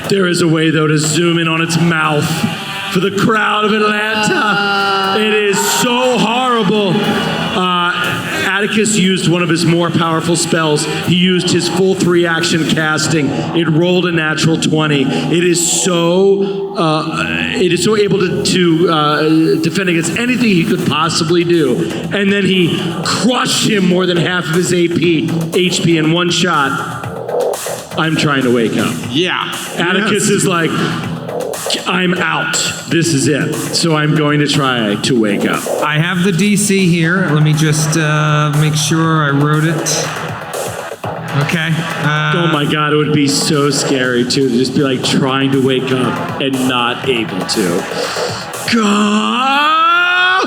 There is a way, though, to zoom in on its mouth for the crowd of Atlanta. It is so horrible. Atticus used one of his more powerful spells. He used his full 3-action casting. It rolled a natural 20. It is so able to defend against anything he could possibly do. And then he crushed him more than half of his HP in one shot. I'm trying to wake up. Yeah. Atticus is like, I'm out. This is it. So I'm going to try to wake up. I have the DC here. Let me just make sure I wrote it. Okay. Oh my God, it would be so scary too, to just be like trying to wake up and not able to. Go!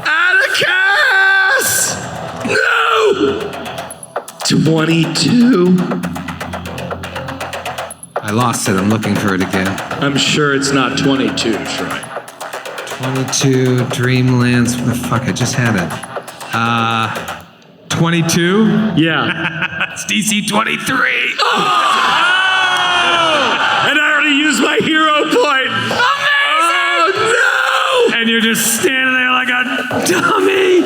Atticus! No! 22. I lost it. I'm looking for it again. I'm sure it's not 22, Troy. 22, Dreamlands. What the fuck? I just had it. 22? Yeah. It's DC 23. Oh! And I already used my hero point. Amazing! Oh, no! And you're just standing there like a dummy.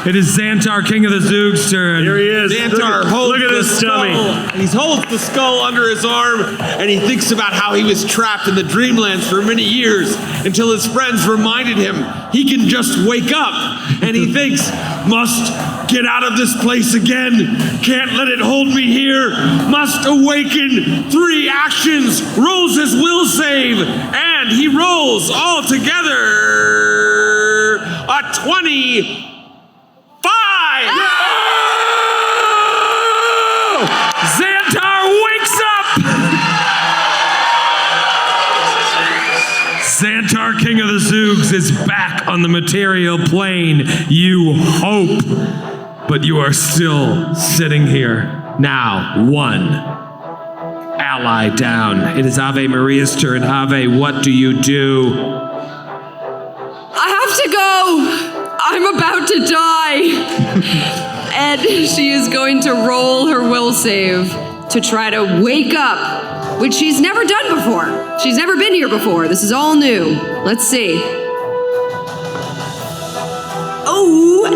It is Xantar, King of the Zoog's turn. Here he is. Xantar holds look at the this skull. dummy. He holds the skull under his arm, and he thinks about how he was trapped in the Dreamlands for many years until his friends reminded him he can just wake up. And he thinks, must get out of this place again. Can't let it hold me here. Must awaken. 3 actions. Rolls his will save. And he rolls all together a 20. No! Xantar wakes up! Xantar, King of the Zoogs, is back on the material plane. You hope, but you are still sitting here. Now, 1 ally down. It is Ave Maria's turn. Ave, what do you do? I have to go. I'm about to die. And she is going to roll her will save to try to wake up, which she's never done before. She's never been here before. This is all new. Let's see. Oh,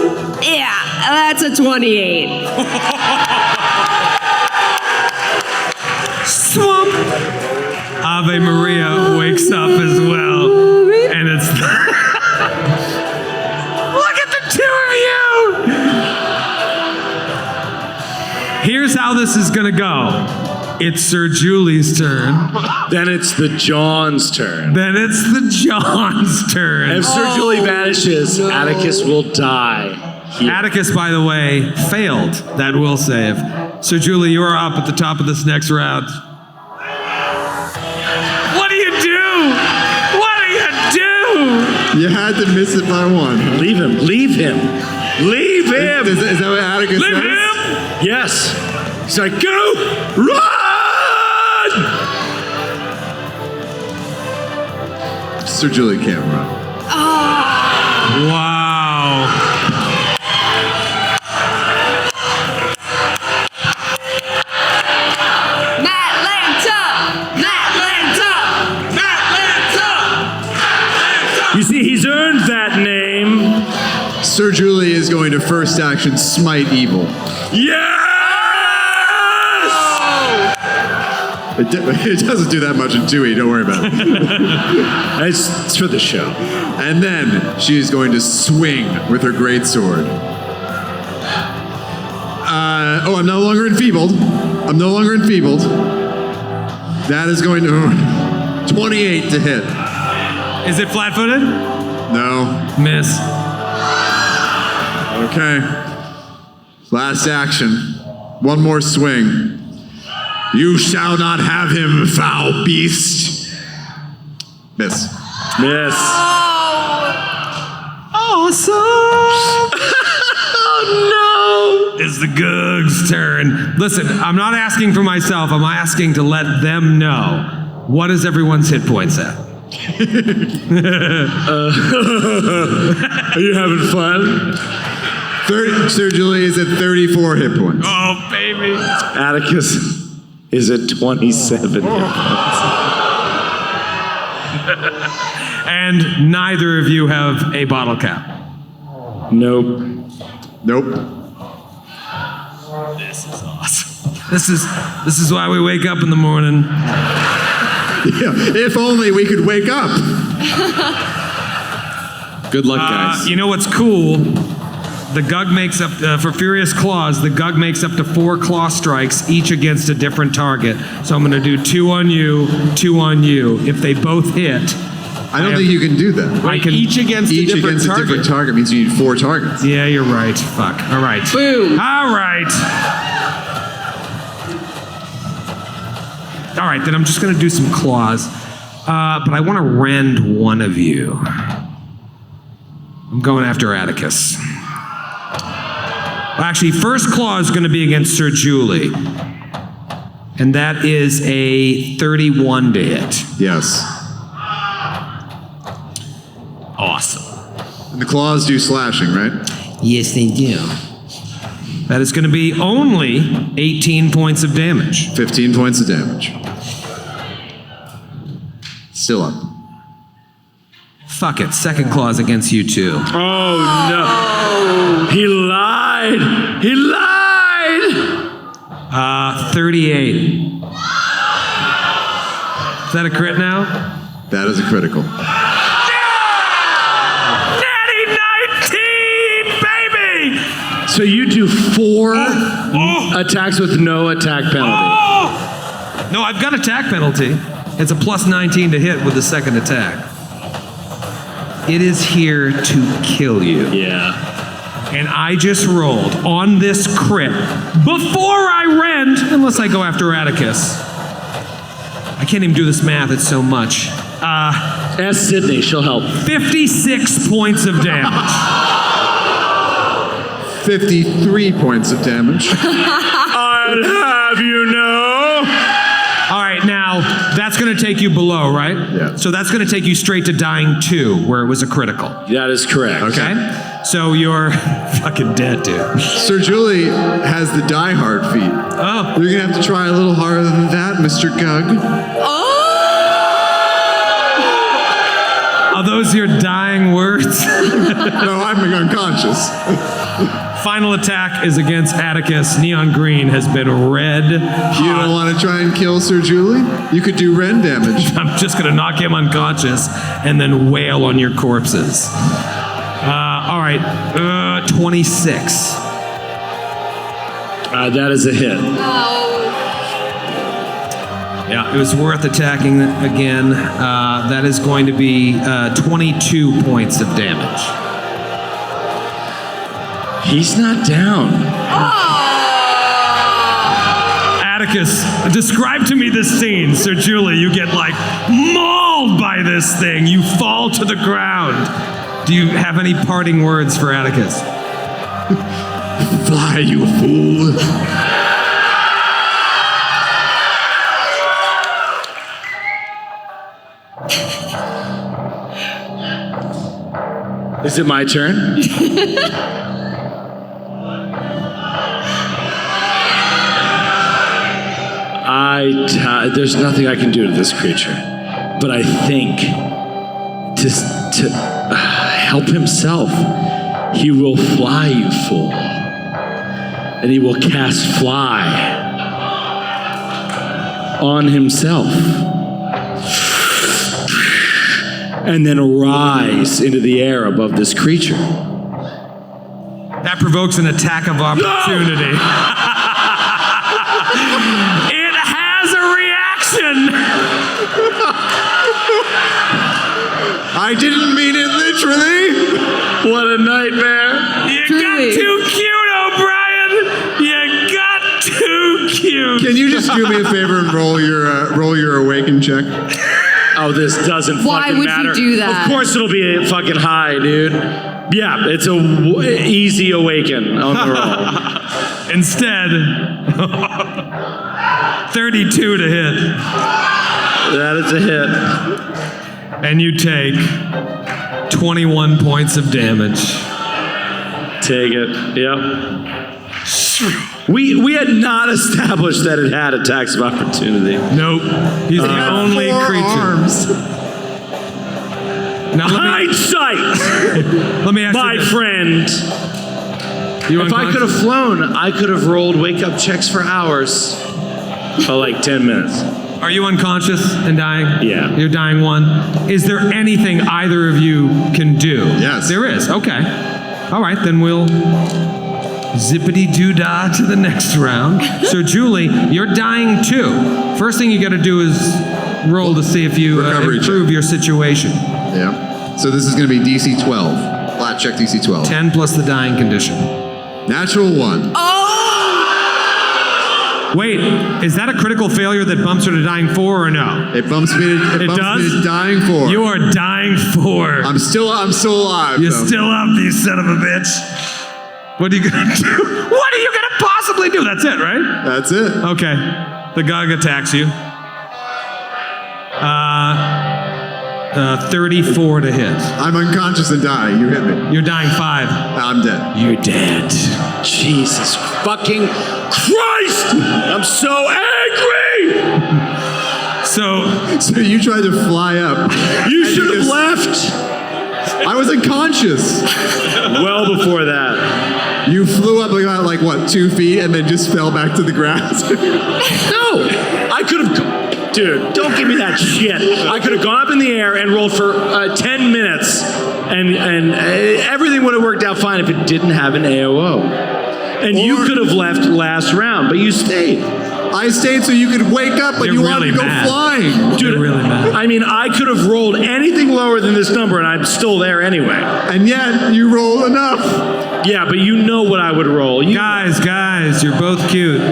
yeah, that's a 28. Swamp! Ave Maria wakes up as well. And it's... Look at the 2 of you! Here's how this is gonna go. It's Sir Julie's turn. Then it's the John's turn. Then it's the John's turn. If Sir Julie vanishes, Atticus will die. Here. Atticus, by the way, failed that will save. Sir Julie, you are up at the top of this next round. What do you do? What do you do? You had to miss it by 1. Leave him. Leave him. Leave him. Is that what Atticus Leave says? him! Yes. He's like, go! Run! Sir Julie can't run. Wow. You see, he's earned that name. Sir Julie is going to first action smite evil. Yes! It doesn't do that much in 2E, don't worry about it. It's for the show. And then she is going to swing with her greatsword. I'm no longer enfeebled. That is going to 28 to hit. Is it flat-footed? No. Miss. Okay. Last action. One more swing. You shall not have him, foul beast. Miss. Miss. Awesome! Oh no! It's the Gug's turn. Listen, I'm not asking for myself. I'm asking to let them know. What is everyone's hit points at? Are you having fun? Sir Julie is at 34 hit points. Oh, baby. Atticus is at 27 hit points. And neither of you have a bottle cap. Nope. This is awesome. This is why we wake up in the morning. Yeah, if only we could wake up. Good luck, guys. You know what's cool? The Gug makes up, for Furious Claws, the Gug makes up to 4 claw strikes, each against a different target. So I'm going to do 2 on you, 2 on you. If they both hit... I don't think you can do that. I can, Each against a different target means you need 4 targets. Yeah, you're right. Fuck. All right. Boom. All right. All right, then I'm just going to do some claws. But I want to rend one of you. I'm going after Atticus. Well, actually, first claw is going to be against Sir Julie. And that is a 31 to hit. Yes. Awesome. And the claws do slashing, right? Yes, they do. That is going to be only 18 points of damage. 15 points of damage. Still up. Fuck it. Second claw's against you too. Oh, no. He lied. He lied. 38. Is that a crit now? That is a critical. So you do 4 attacks with no attack penalty. No, I've got attack penalty. It's a plus 19 to hit with the second attack. It is here to kill you. Yeah. And I just rolled on this crit before I rend, unless I go after Atticus. I can't even do this math, it's so much. Ask Sydney, she'll help. 56 points of damage. 53 points of damage. I'll have you know. All right, now that's going to take you below, right? Yeah. So that's going to take you straight to dying 2, where it was a critical. That is correct. Okay? So you're fucking dead, dude. Sir Julie has the die hard feat. Oh. You're going to have to try a little harder than that, Mr. Gug. Are those your dying words? No, I'm unconscious. Final attack is against Atticus. Neon green has been red. You don't want to try and kill Sir Julie? You could do rend damage. I'm just going to knock him unconscious and then wail on your corpses. All right, 26. That is a hit. Yeah, it was worth attacking again. That is going to be 22 points of damage. He's not down. Atticus, describe to me this scene. Sir Julie, you get like mauled by this thing. You fall to the ground. Do you have any parting words for Atticus? Fly, you fool. Is it my turn? There's nothing I can do to this creature, but I think to help himself, he will fly, you fool, and he will cast fly on himself, and then rise into the air above this creature. That provokes an attack of opportunity. No! It has a reaction! I didn't mean it literally. What a nightmare. You got too cute, O'Brien! You got too cute! Can you just do me a favor and roll your awaken check? Oh, this doesn't Why fucking would matter. you do that? Of course it'll be a fucking high, dude. Yeah, it's a easy awaken on the roll. Instead, 32 to hit. That is a hit. And you take 21 points of damage. Take it. Yep. We had not established that it had attacks of opportunity. Nope. He's the only creature. Arms. Now Hindsight, let me ask my you this. friend. You If I could have flown, I could have rolled wake-up checks for hours. For like 10 minutes. Are you unconscious and dying? Yeah. You're dying one. Is there anything either of you can do? Yes. There is. Okay. All right, then we'll zippity-doo-dah to the next round. So, Julie, you're dying too. First thing you got to do is roll to see if you Recovery improve check. your situation. Yeah. So this is going to be DC 12. Flat check DC 12. 10 plus the dying condition. Natural 1. Wait, is that a critical failure that bumps her to dying 4 or no? It bumps me to, It bumps does? me to dying 4. You are dying 4. I'm still alive. You're though. still up, you son of a bitch. What are you gonna do? What are you gonna possibly do? That's it, right? That's it. Okay. The Gug attacks you. 34 to hit. I'm unconscious and dying. You hit me. You're dying 5. I'm dead. You're dead. Jesus fucking Christ! I'm so angry! So you tried to fly up. You should have left I was unconscious. well before that. You flew up about like what, 2 feet, and then just fell back to the ground. No! I could have... Dude, don't give me that shit. I could have gone up in the air and rolled for 10 minutes, and everything would have worked out fine if it didn't have an AOO. And you could have left last round, but you stayed. I stayed so you could wake up, but You're you really wanted to go mad. flying. Dude, You're really mad. I mean, I could have rolled anything lower than this number, and I'm still there anyway. And yet, you rolled enough. Yeah, but you know what I would roll. Guys, you're both cute.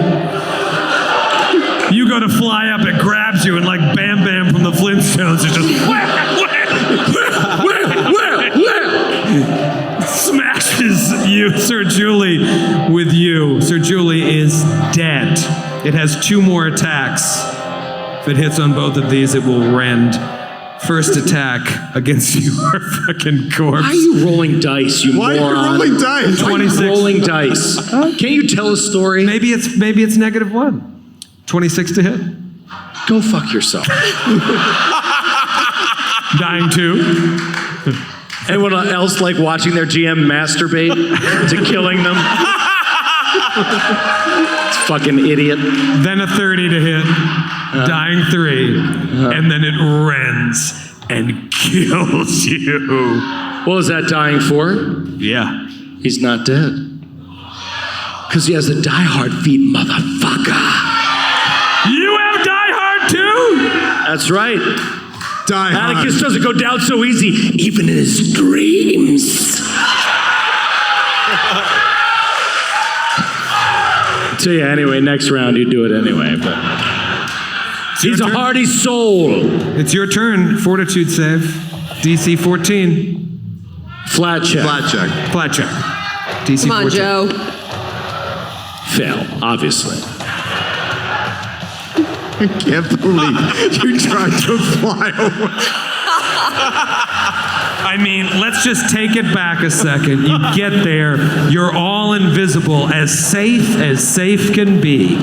You go to fly up, it grabs you, and like Bam Bam from the Flintstones, it just smashes you, Sir Julie, with you. Sir Julie is dead. It has 2 more attacks. If it hits on both of these, it will rend. First attack against your fucking corpse. Why are you rolling dice, you Why moron? are you rolling dice? Why are you 26. rolling dice? Can't you tell a story? Maybe it's -1. 26 to hit. Go fuck yourself. Dying 2. Anyone else like watching their GM masturbate to killing them? It's fucking idiot. Then a 30 to hit. Dying 3. And then it rends and kills you. What was that dying for? Yeah. He's not dead. Because he has a die-hard feat, motherfucker. You have Die Hard too? That's right. Die hard. Atticus doesn't go down so easy, even in his dreams. So yeah, anyway, next round you do it anyway, but he's a hardy soul. It's your turn. Fortitude save. DC 14. Flat check. Flat check. Flat check. DC Come on, 14. Joe. Fail, obviously. I can't believe you tried to fly away. I mean, let's just take it back a second. You get there, you're all invisible, as safe can be.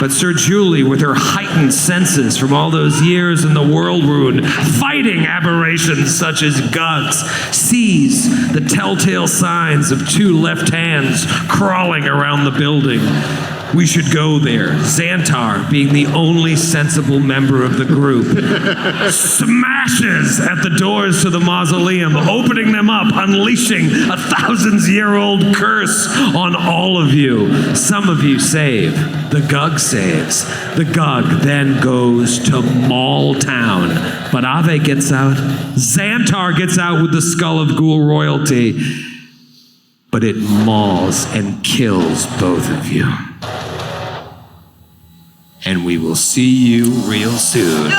But Sir Julie, with her heightened senses from all those years in the world rune, fighting aberrations such as Gugs, sees the telltale signs of 2 left hands crawling around the building. We should go there. Xantar, being the only sensible member of the group, smashes at the doors to the mausoleum, opening them up, unleashing a 1,000-year-old curse on all of you. Some of you save. The Gug saves. The Gug then goes to Maul Town. But Ave gets out. Xantar gets out with the skull of Ghoul royalty. But it mauls and kills both of you. And we will see you real soon.